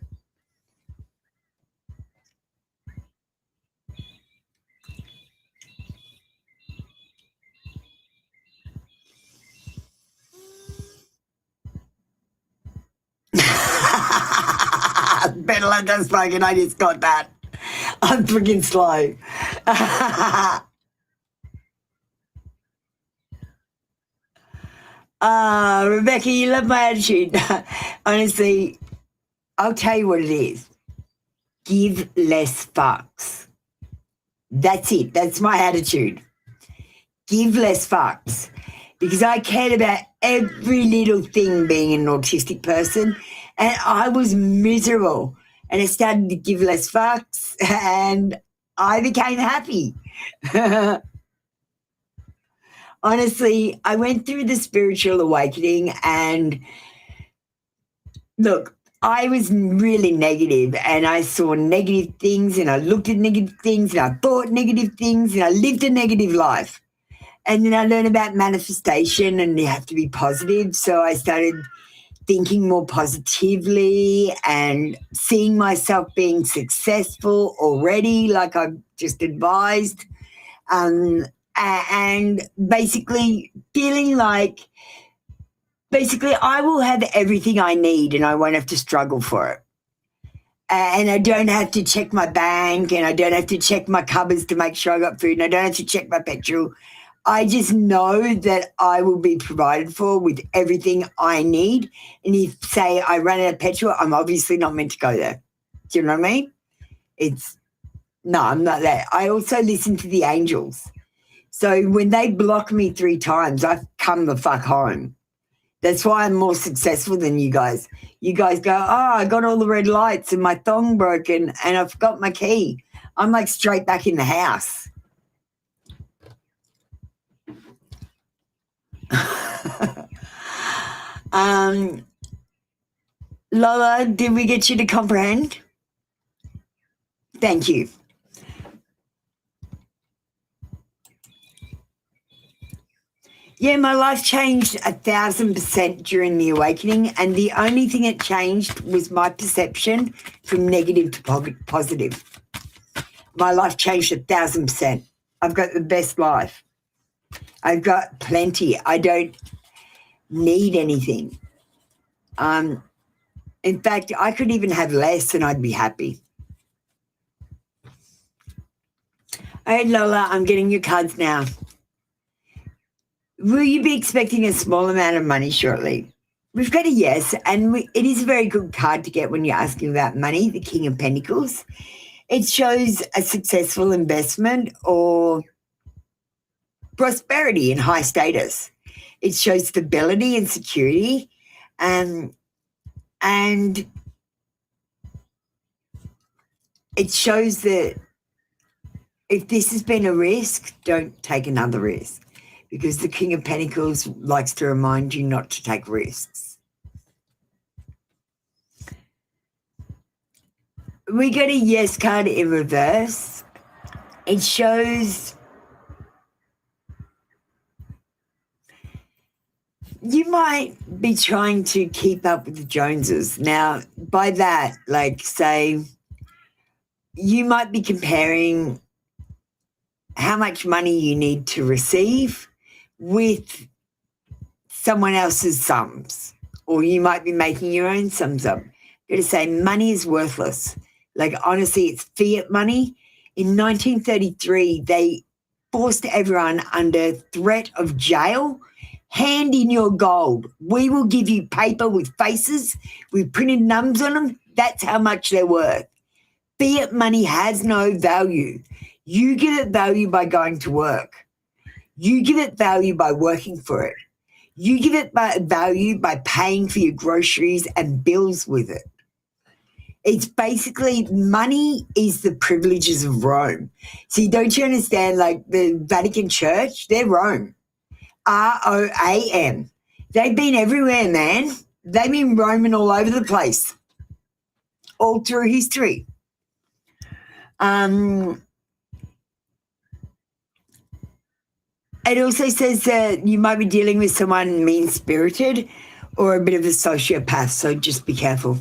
Better let that spoken. I just got that. I'm freaking slow. Rebecca, you love my attitude. Honestly, I'll tell you what it is. Give less fucks. That's it. That's my attitude. Give less fucks. Because I cared about every little thing being an autistic person, and I was miserable. And I started to give less fucks, and I became happy. Honestly, I went through the spiritual awakening, and look, I was really negative, and I saw negative things, and I looked at negative things, and I thought negative things, and I lived a negative life. And then I learned about manifestation, and you have to be positive. So I started thinking more positively and seeing myself being successful already, like I've just advised. And basically feeling like I will have everything I need and I won't have to struggle for it. And I don't have to check my bank, and I don't have to check my cupboards to make sure I got food, and I don't have to check my petrol. I just know that I will be provided for with everything I need. And if, say, I run out of petrol, I'm obviously not meant to go there. Do you know what I mean? No, I'm not that. I also listen to the angels. So when they block me 3 times, I've come the fuck home. That's why I'm more successful than you guys. You guys go, I got all the red lights and my thong broken and I forgot my key. I'm like straight back in the house. Lola, did we get you to comprehend? Thank you. Yeah, my life changed 1,000% during the awakening, and the only thing it changed was my perception from negative to positive. My life changed 1,000%. I've got the best life. I've got plenty. I don't need anything. In fact, I could even have less and I'd be happy. All right, Lola, I'm getting your cards now. Will you be expecting a small amount of money shortly? We've got a yes, and it is a very good card to get when you're asking about money, the King of Pentacles. It shows a successful investment or prosperity and high status. It shows stability and security, and it shows that if this has been a risk, don't take another risk, because the King of Pentacles likes to remind you not to take risks. We get a yes card in reverse. It shows you might be trying to keep up with the Joneses. Now, by that, like, say, you might be comparing how much money you need to receive with someone else's sums, or you might be making your own sums up. I'm going to say money is worthless. Like, honestly, it's fiat money. In 1933, they forced everyone under threat of jail. Hand in your gold. We will give you paper with faces. We've printed numbers on them. That's how much they're worth. Fiat money has no value. You give it value by going to work. You give it value by working for it. You give it value by paying for your groceries and bills with it. It's basically, money is the privileges of Rome. See, don't you understand, like the Vatican Church, they're Rome. ROAM. They've been everywhere, man. They've been roaming all over the place, all through history. It also says that you might be dealing with someone mean-spirited or a bit of a sociopath, so just be careful.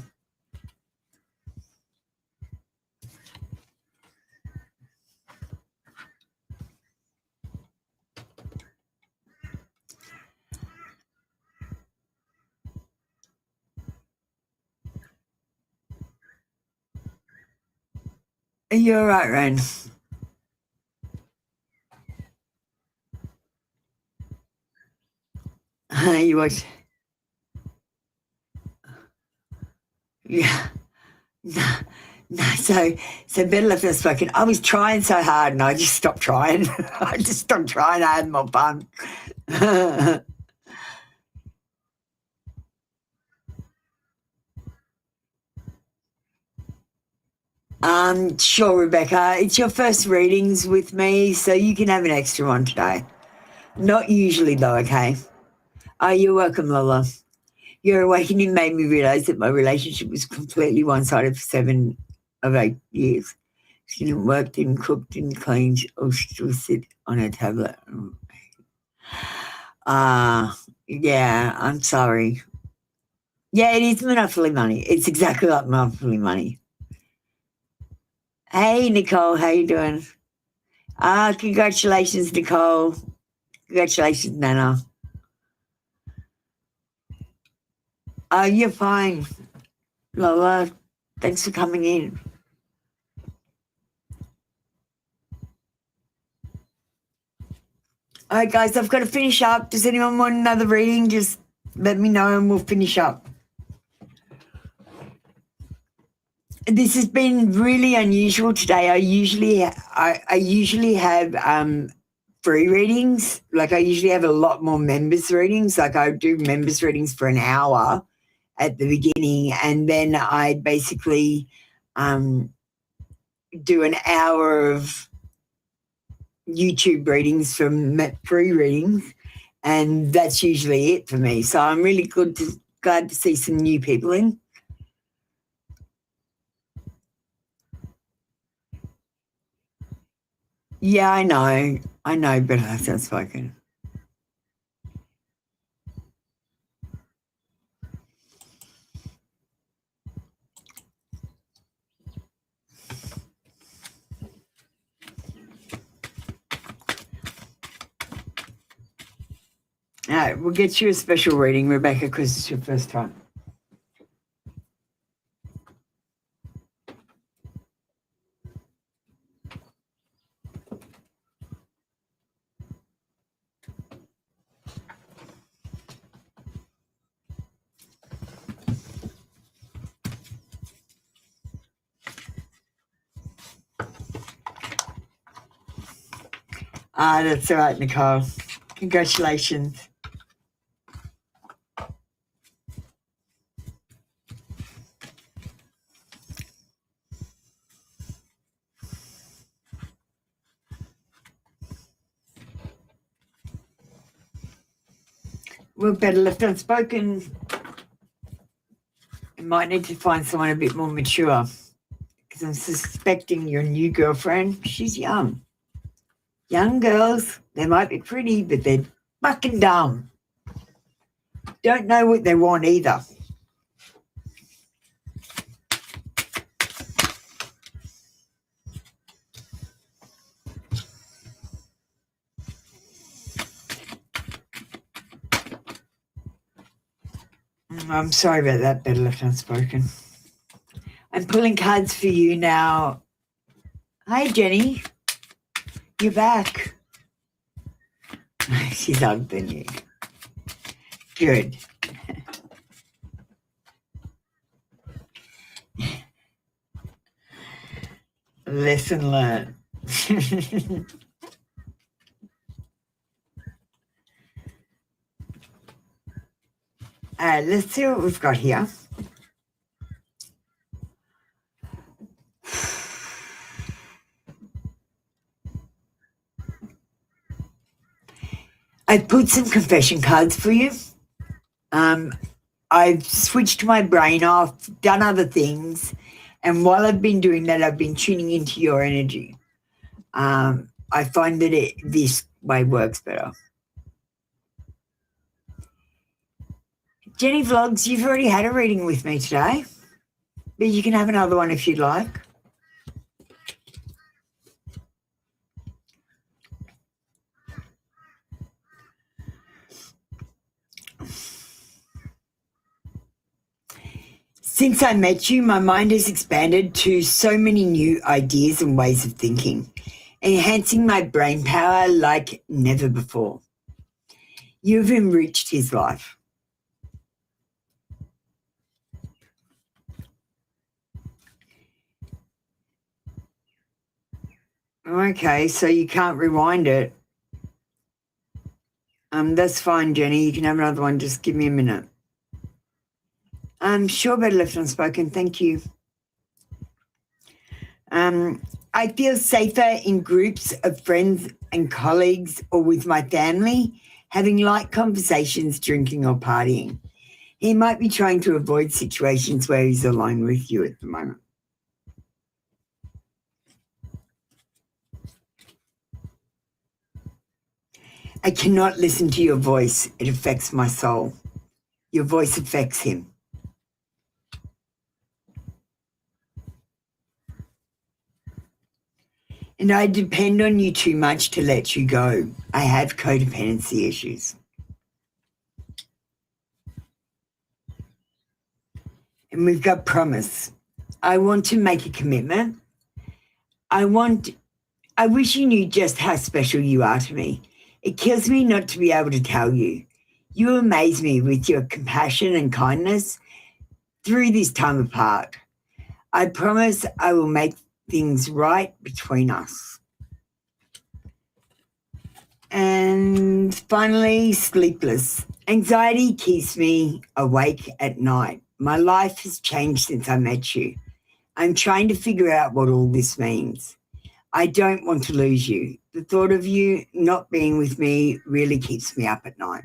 You're all right, Ren. You watch. Yeah. No, so better left unspoken. I was trying so hard and I just stopped trying. I just stopped trying. I had more fun. Sure, Rebecca. It's your first readings with me, so you can have an extra one today. Not usually though, okay? Oh, you're welcome, Lola. Your awakening made me realise that my relationship was completely one-sided for 7 of 8 years. She didn't work, didn't cook, didn't clean, or still sit on her tablet. Yeah, I'm sorry. Yeah, it is monopoly money. It's exactly like monopoly money. Hey, Nicole, how you doing? Congratulations, Nicole. Congratulations, Nana. You're fine, Lola. Thanks for coming in. All right, guys, I've got to finish up. Does anyone want another reading? Just let me know and we'll finish up. This has been really unusual today. I usually have free readings. Like I usually have a lot more members readings. Like I do members readings for an hour at the beginning, and then I basically do an hour of YouTube readings from free readings, and that's usually it for me. So I'm really glad to see some new people in. Yeah, I know, but that's unspoken. All right, we'll get you a special reading, Rebecca, because it's your first time. That's all right, Nicole. Congratulations. Well, better left unspoken. You might need to find someone a bit more mature, because I'm suspecting your new girlfriend, she's young. Young girls, they might be pretty, but they're fucking dumb. Don't know what they want either. I'm sorry about that, better left unspoken. I'm pulling cards for you now. Hi, Jenny. You're back. She's hugged than you. Good. Lesson learned. Let's see what we've got here. I put some confession cards for you. I've switched my brain off, done other things, and while I've been doing that, I've been tuning into your energy. I find that way works better. Jenny Vlogs, you've already had a reading with me today, but you can have another one if you'd like. Since I met you, my mind has expanded to so many new ideas and ways of thinking, enhancing my brain power like never before. You've enriched his life. Okay, so you can't rewind it. That's fine, Jenny. You can have another one. Just give me a minute. Sure, better left unspoken. Thank you. I feel safer in groups of friends and colleagues or with my family, having light conversations, drinking or partying. He might be trying to avoid situations where he's alone with you at the moment. I cannot listen to your voice. It affects my soul. Your voice affects him. And I depend on you too much to let you go. I have codependency issues. And we've got promise. I want to make a commitment. I wish you knew just how special you are to me. It kills me not to be able to tell you. You amaze me with your compassion and kindness through this time apart. I promise I will make things right between us. And finally, sleepless. Anxiety keeps me awake at night. My life has changed since I met you. I'm trying to figure out what all this means. I don't want to lose you. The thought of you not being with me really keeps me up at night.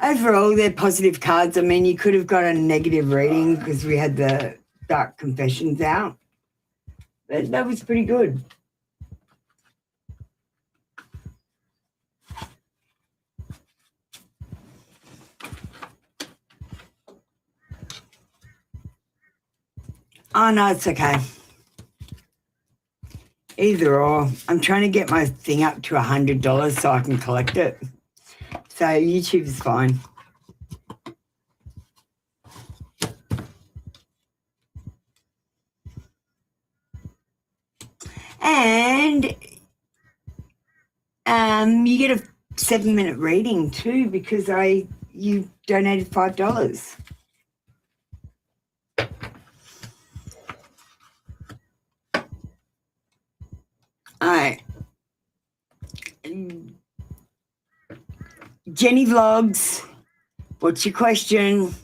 Overall, they're positive cards. I mean, you could have got a negative reading because we had the dark confessions out. But that was pretty good. Oh, no, it's okay. Either or. I'm trying to get my thing up to $100 so I can collect it. So YouTube is fine. And you get a 7-minute reading too because you donated $5. All right. Jenny Vlogs, what's your question?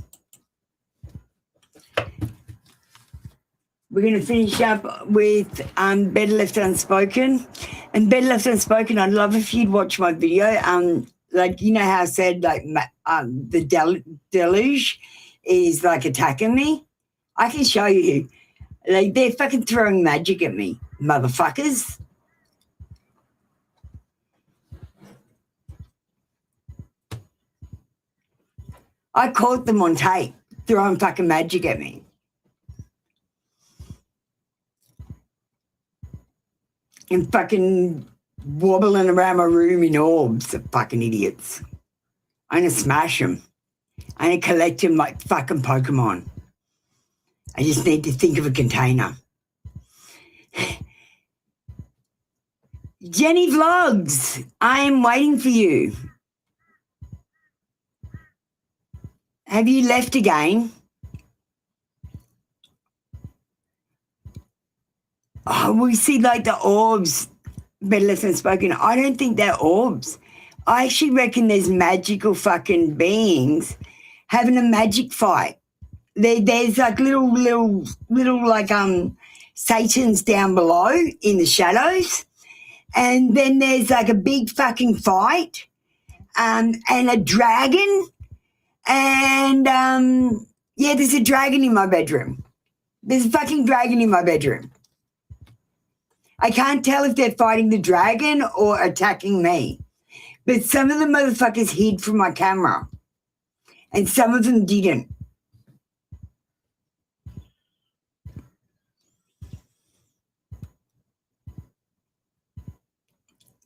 We're going to finish up with Better Left Unspoken. And Better Left Unspoken, I'd love if you'd watch my video. Like, you know how I said, like, the deluge is, like, attacking me? I can show you. Like, they're fucking throwing magic at me, motherfuckers. I caught them on tape throwing fucking magic at me. And fucking wobbling around my room in orbs of fucking idiots. I'm going to smash them. I'm going to collect them like fucking Pokemon. I just need to think of a container. Jenny Vlogs, I am waiting for you. Have you left again? Oh, we see like the orbs, Better Left Unspoken. I don't think they're orbs. I actually reckon there's magical fucking beings having a magic fight. There's like little like Satans down below in the shadows. And then there's like a big fucking fight and a dragon And yeah, there's a dragon in my bedroom. There's a fucking dragon in my bedroom. I can't tell if they're fighting the dragon or attacking me. But some of the motherfuckers hid from my camera. And some of them didn't.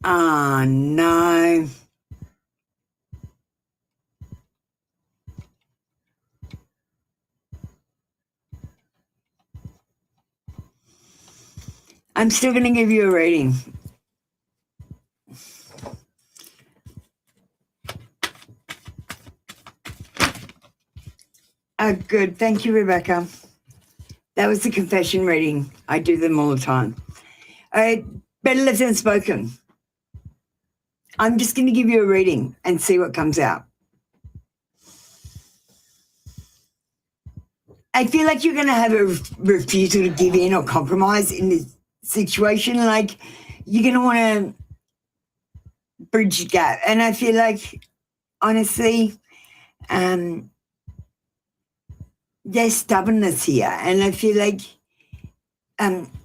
Oh, no. I'm still going to give you a reading. Oh, good. Thank you, Rebecca. That was the confession reading. I do them all the time. Better left than spoken. I'm just going to give you a reading and see what comes out. I feel like you're going to have a refusal to give in or compromise in this situation. Like, you're going to want to bridge the gap. And I feel like, honestly, there's stubbornness here. And I feel like,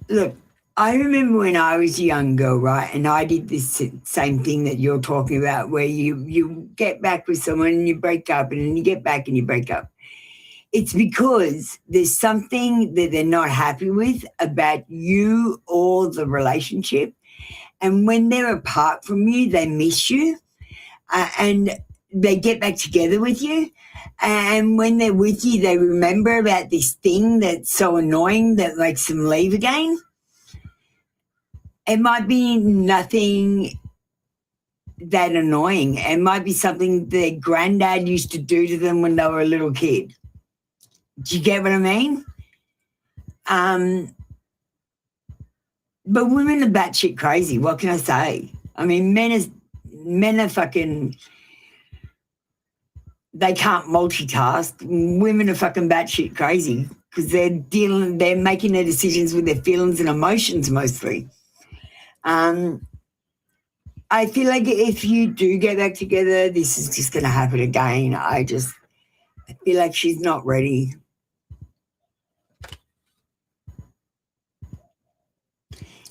look, I remember when I was a young girl, right, and I did this same thing that you're talking about, where you get back with someone and you break up, and then you get back and you break up. It's because there's something that they're not happy with about you or the relationship. And when they're apart from you, they miss you, and they get back together with you. And when they're with you, they remember about this thing that's so annoying that makes them leave again. It might be nothing that annoying. It might be something their granddad used to do to them when they were a little kid. Do you get what I mean? But women are batshit crazy. What can I say? I mean, men are fucking, they can't multitask. Women are fucking batshit crazy because they're making their decisions with their feelings and emotions mostly. I feel like if you do get back together, this is just going to happen again. I feel like she's not ready.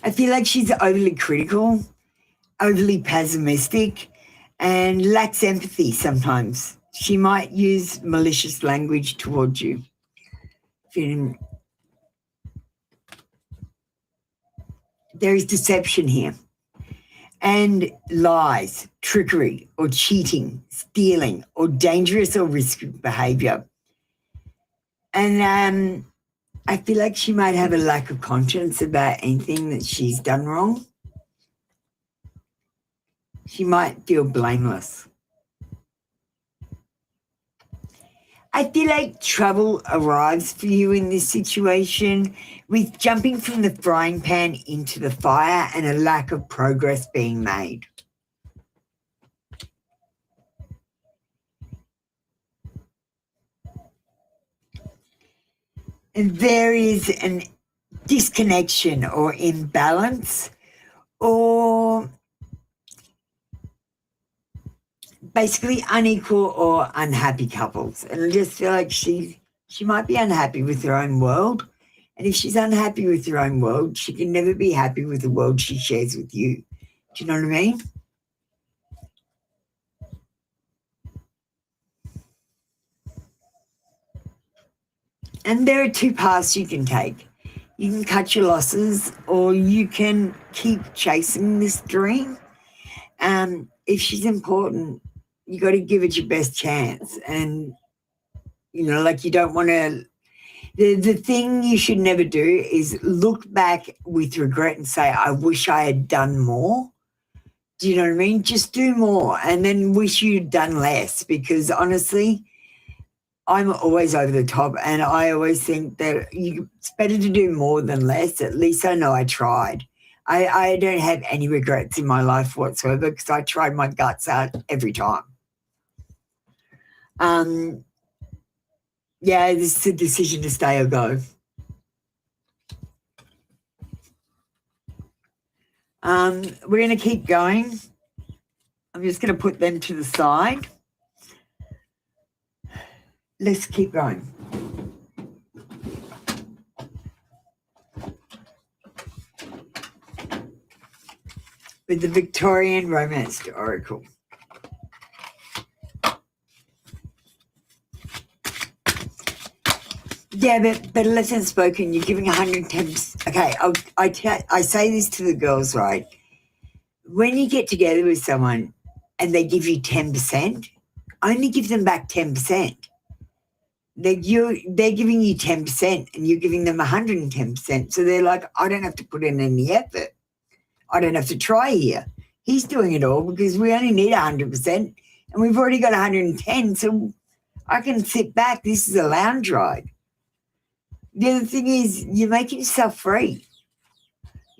I feel like she's overly critical, overly pessimistic, and lacks empathy sometimes. She might use malicious language towards you. There is deception here, and lies, trickery, or cheating, stealing, or dangerous or risky behavior. And I feel like she might have a lack of conscience about anything that she's done wrong. She might feel blameless. I feel like trouble arrives for you in this situation with jumping from the frying pan into the fire and a lack of progress being made. And there is an disconnection or imbalance or basically unequal or unhappy couples. And I just feel like she might be unhappy with her own world. And if she's unhappy with her own world, she can never be happy with the world she shares with you. Do you know what I mean? And there are two paths you can take. You can cut your losses or you can keep chasing this dream. If she's important, you got to give it your best chance. And, like you don't want to, the thing you should never do is look back with regret and say, I wish I had done more. Do you know what I mean? Just do more and then wish you'd done less, because honestly, I'm always over the top and I always think that it's better to do more than less. At least I know I tried. I don't have any regrets in my life whatsoever because I tried my guts out every time. Yeah, this is a decision to stay or go. We're going to keep going. I'm just going to put them to the side. let's keep going. With the Victorian Romance Oracle. Yeah, but less unspoken, you're giving 110%. Okay, I say this to the girls, right? When you get together with someone and they give you 10%, only give them back 10%. They're giving you 10% and you're giving them 110%. So they're like, I don't have to put in any effort. I don't have to try here. He's doing it all because we only need 100% and we've already got 110. So I can sit back. This is a lounge ride. The other thing is you're making yourself free.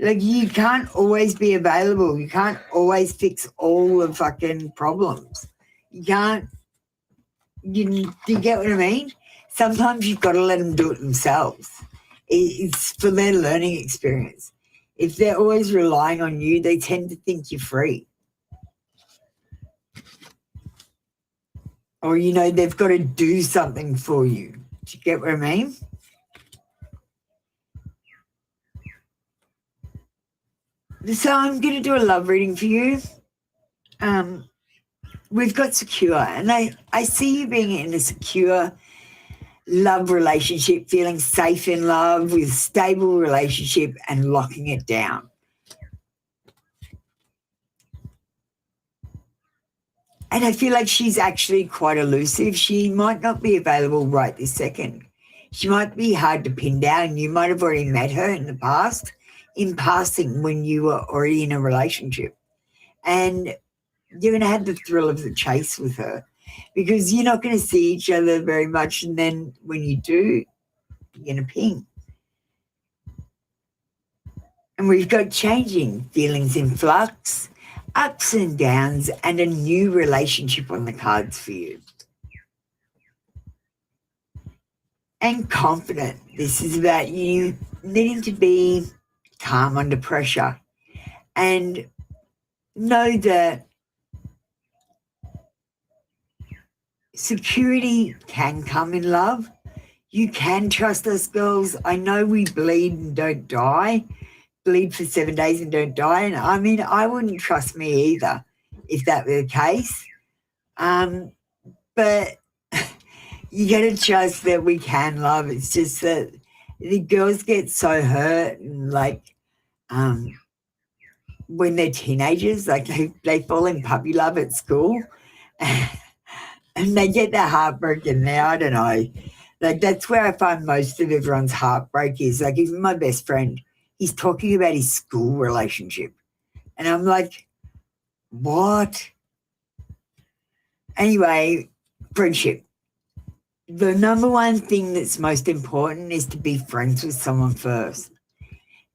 Like, you can't always be available. You can't always fix all the fucking problems. You can't, you get what I mean? Sometimes you've got to let them do it themselves. It's for their learning experience. If they're always relying on you, they tend to think you're free. Or, you know, they've got to do something for you. Do you get what I mean? So I'm going to do a love reading for you. We've got secure, and I see you being in a secure love relationship, feeling safe in love with stable relationship and locking it down. And I feel like she's actually quite elusive. She might not be available right this second. She might be hard to pin down. You might have already met her in the past, in passing when you were already in a relationship. And you're going to have the thrill of the chase with her because you're not going to see each other very much. And then when you do, you're going to ping. And we've got changing feelings in flux, ups and downs, and a new relationship on the cards for you. And confident. This is about you needing to be calm under pressure and know that security can come in love. You can trust us, girls. I know we bleed and don't die, bleed for 7 days and don't die. And I mean, I wouldn't trust me either if that were the case. But you got to trust that we can love. It's just that the girls get so hurt and like when they're teenagers, like they fall in puppy love at school and they get their heart broken there. I don't know. Like, that's where I find most of everyone's heartbreak is. Like, even my best friend, he's talking about his school relationship. And I'm like, what? Anyway, friendship. The number one thing that's most important is to be friends with someone first.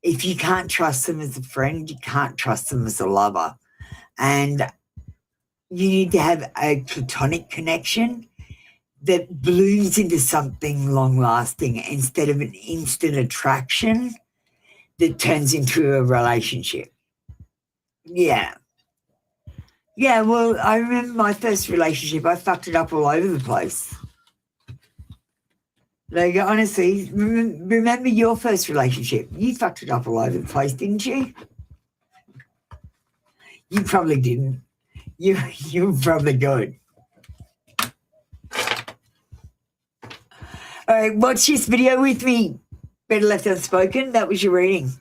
If you can't trust them as a friend, you can't trust them as a lover. And you need to have a platonic connection that blooms into something long-lasting instead of an instant attraction that turns into a relationship. Yeah. Yeah, well, I remember my first relationship, I fucked it up all over the place. Like, honestly, remember your first relationship? You fucked it up all over the place, didn't you? You probably didn't. You were probably good. All right, watch this video with me. Better left unspoken. That was your reading.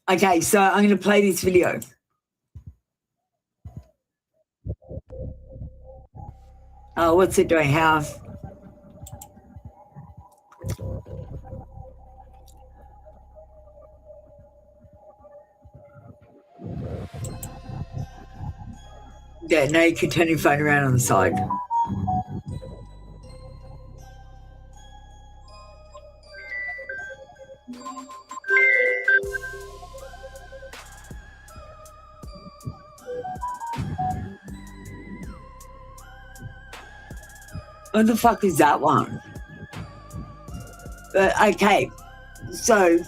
Okay, so I'm going to play this video. Oh, what's it doing? How? Yeah, now you can turn your phone around on the side. What the fuck is that one? Okay, so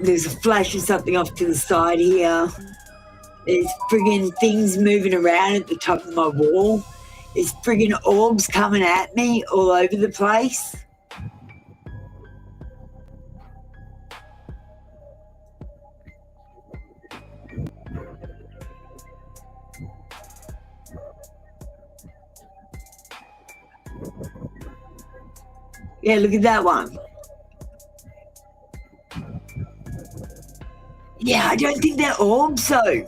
there's a flash of something off to the side here. There's friggin' things moving around at the top of my wall. There's friggin' orbs coming at me all over the place. Yeah, look at that one. Yeah, I don't think they're orbs though.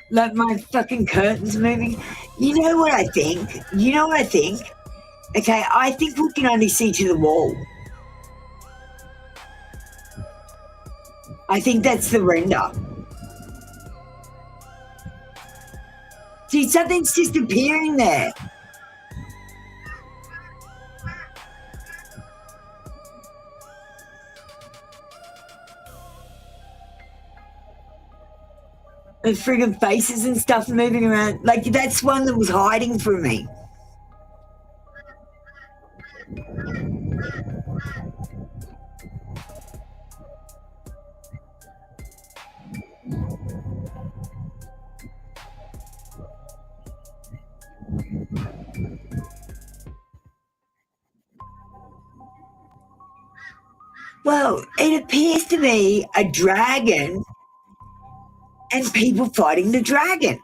Like my fucking curtains moving. You know what I think? Okay, I think we can only see to the wall. I think that's the render. See, something's just appearing there. The friggin' faces and stuff moving around. Like, that's one that was hiding from me. Well, it appears to be a dragon and people fighting the dragon.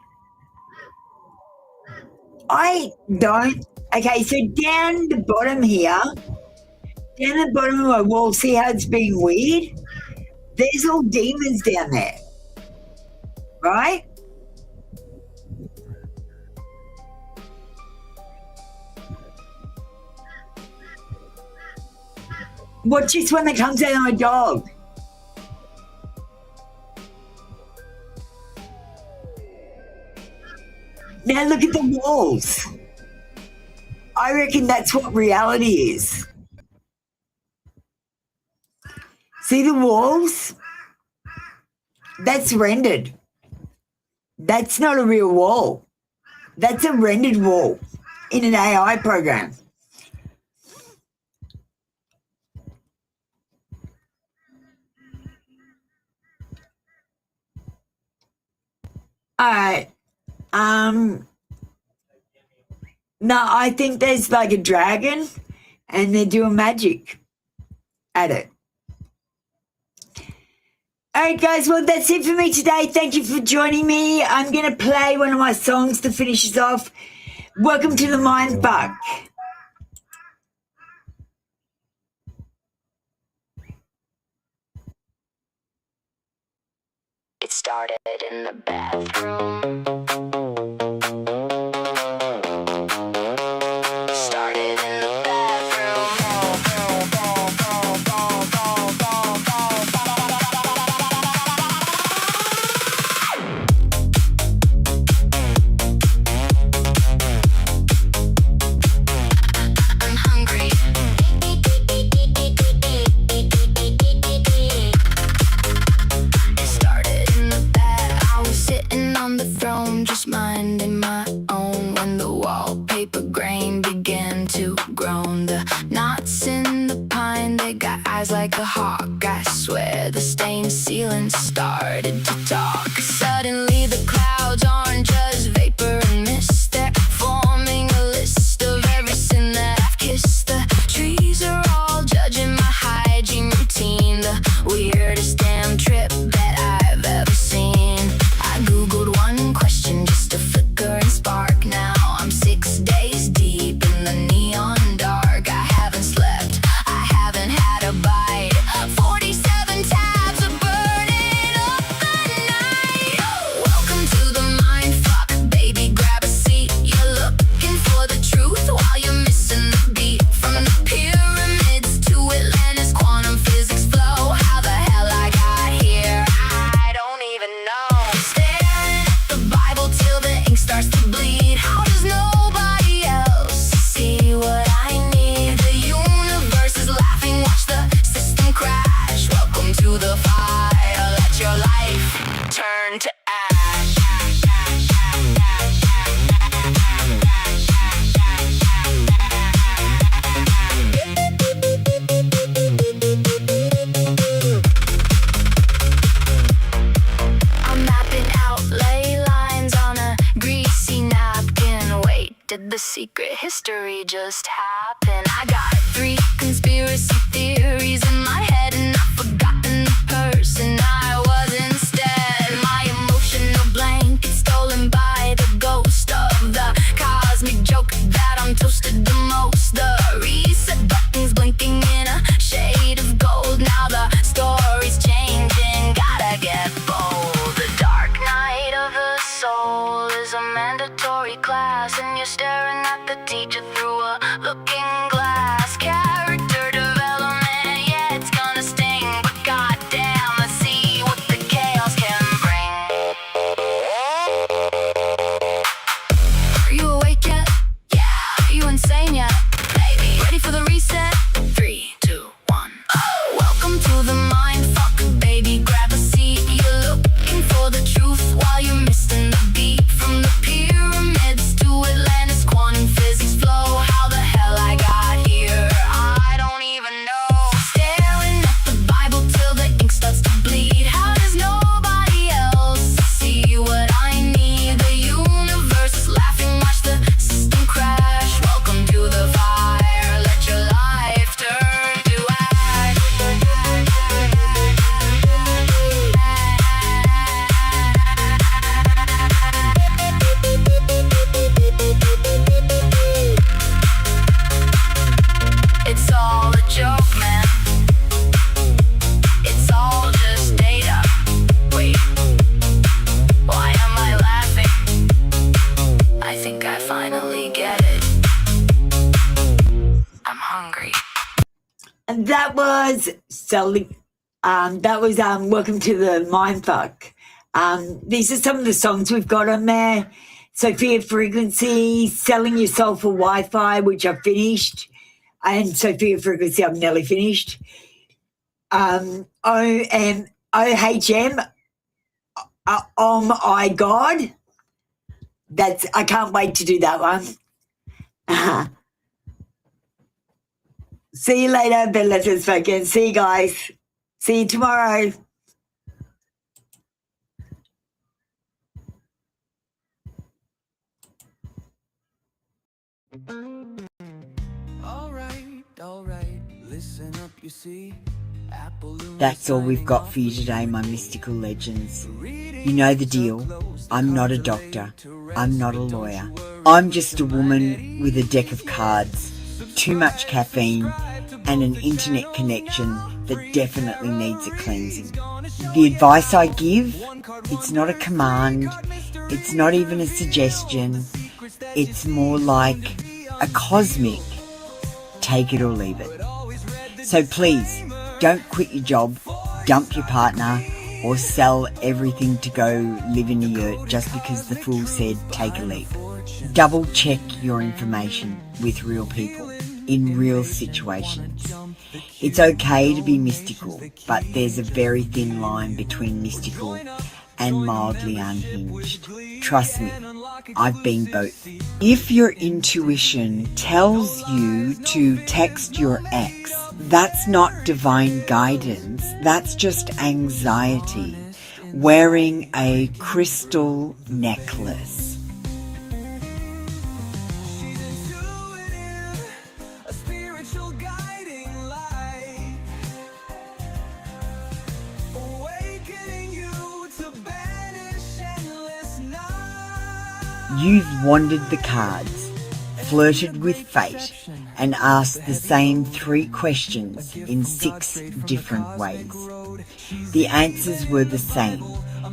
I don't. Okay, so down the bottom here, down the bottom of my wall, see how it's being weird? There's all demons down there, right? Watch this one that comes out of my dog. Now look at the walls. I reckon that's what reality is. See the walls? That's rendered. That's not a real wall. That's a rendered wall in an AI program. All right. No, I think there's like a dragon and they're doing magic at it. All right, guys, well, that's it for me today. Thank you for joining me. I'm going to play one of my songs to finish us off. Welcome to the Mindfuck. It started in the bathroom. Started in the I'm hungry. It started in the bed. I was sitting on the throne, just minding my own, when the wallpaper grain began to groan. The knots in the pine, they got eyes like a hawk. I swear the stained ceiling started to talk. Suddenly the clouds aren't just vapor and mist. They're forming a list of every sin that I've kissed. The trees are all judging my hygiene routine. The weirdest damn trip that I've ever seen. I googled one question just to flicker and spark. Now I'm 6 days deep in the neon dark. I haven't slept, I haven't had a bite. 47 tabs are burning up the night. the secret history just happened. I got 3 conspiracy theories in my head, and I've forgotten the person I was instead. My emotional blanket stolen by the ghost of the cosmic joke that I'm toasted the most. The reset button's blinking in a shade of gold. Now the story's changing, gotta get bold. The dark night of the soul is a mandatory class, and you're staring at the teacher through a looking glass. Character development, yeah, it's gonna sting, but goddamn, let's see what the chaos can bring. Are you awake yet? Yeah. Are you insane yet? Maybe. Ready for the reset? 3, 2, 1. Oh, welcome to the mind fuck, baby. Grab a seat. You're looking for the truth while you're missing the beat. From the pyramids to Atlantis, quantum physics flow. How the hell I got here, I don't even know. Staring at the Bible till the ink starts to bleed. How does nobody else see what I need? The universe is laughing, watch the system crash. Welcome to the fire, let your life turn to ash. It's all a joke, man. It's all just data. Wait, why am I laughing? I think I finally get it. I'm hungry. And that was Welcome to the Mindfuck. These are some of the songs we've got on there. Sophia Frequency, Selling Yourself for Wi-Fi, which I've finished. And Sophia Frequency, I've nearly finished. OHM, Oh My God. I can't wait to do that one. See you later, Bella Spoken. See you guys. See you tomorrow. All right, listen up, you see. That's all we've got for you today, my mystical legends. You know the deal. I'm not a doctor. I'm not a lawyer. I'm just a woman with a deck of cards, too much caffeine, and an internet connection that definitely needs a cleansing. The advice I give, it's not a command, it's not even a suggestion, it's more like a cosmic take it or leave it. So please, don't quit your job, dump your partner, or sell everything to go live in a yurt just because the fool said take a leap. Double check your information with real people in real situations. It's okay to be mystical, but there's a very thin line between mystical and mildly unhinged. Trust me, I've been both. If your intuition tells you to text your ex, that's not divine guidance, that's just anxiety wearing a crystal necklace. You've wandered the cards, flirted with fate, and asked the same 3 questions in 6 different ways. The answers were the same.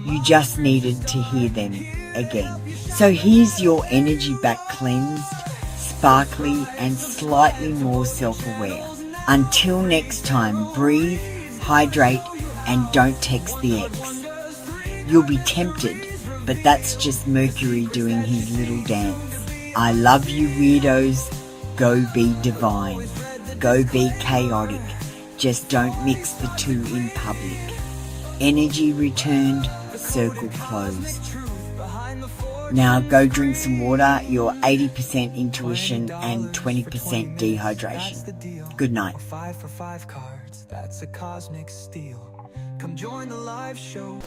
You just needed to hear them again. So here's your energy back cleansed, sparkly, and slightly more self-aware. Until next time, breathe, hydrate, and don't text the ex. You'll be tempted, but that's just Mercury doing his little dance. I love you, weirdos. Go be divine. Go be chaotic. Just don't mix the two in public. Energy returned, circle closed. Now go drink some water, your 80% intuition and 20% dehydration. Good night. 5 for 5 cards, that's a cosmic steal. Come join the live show.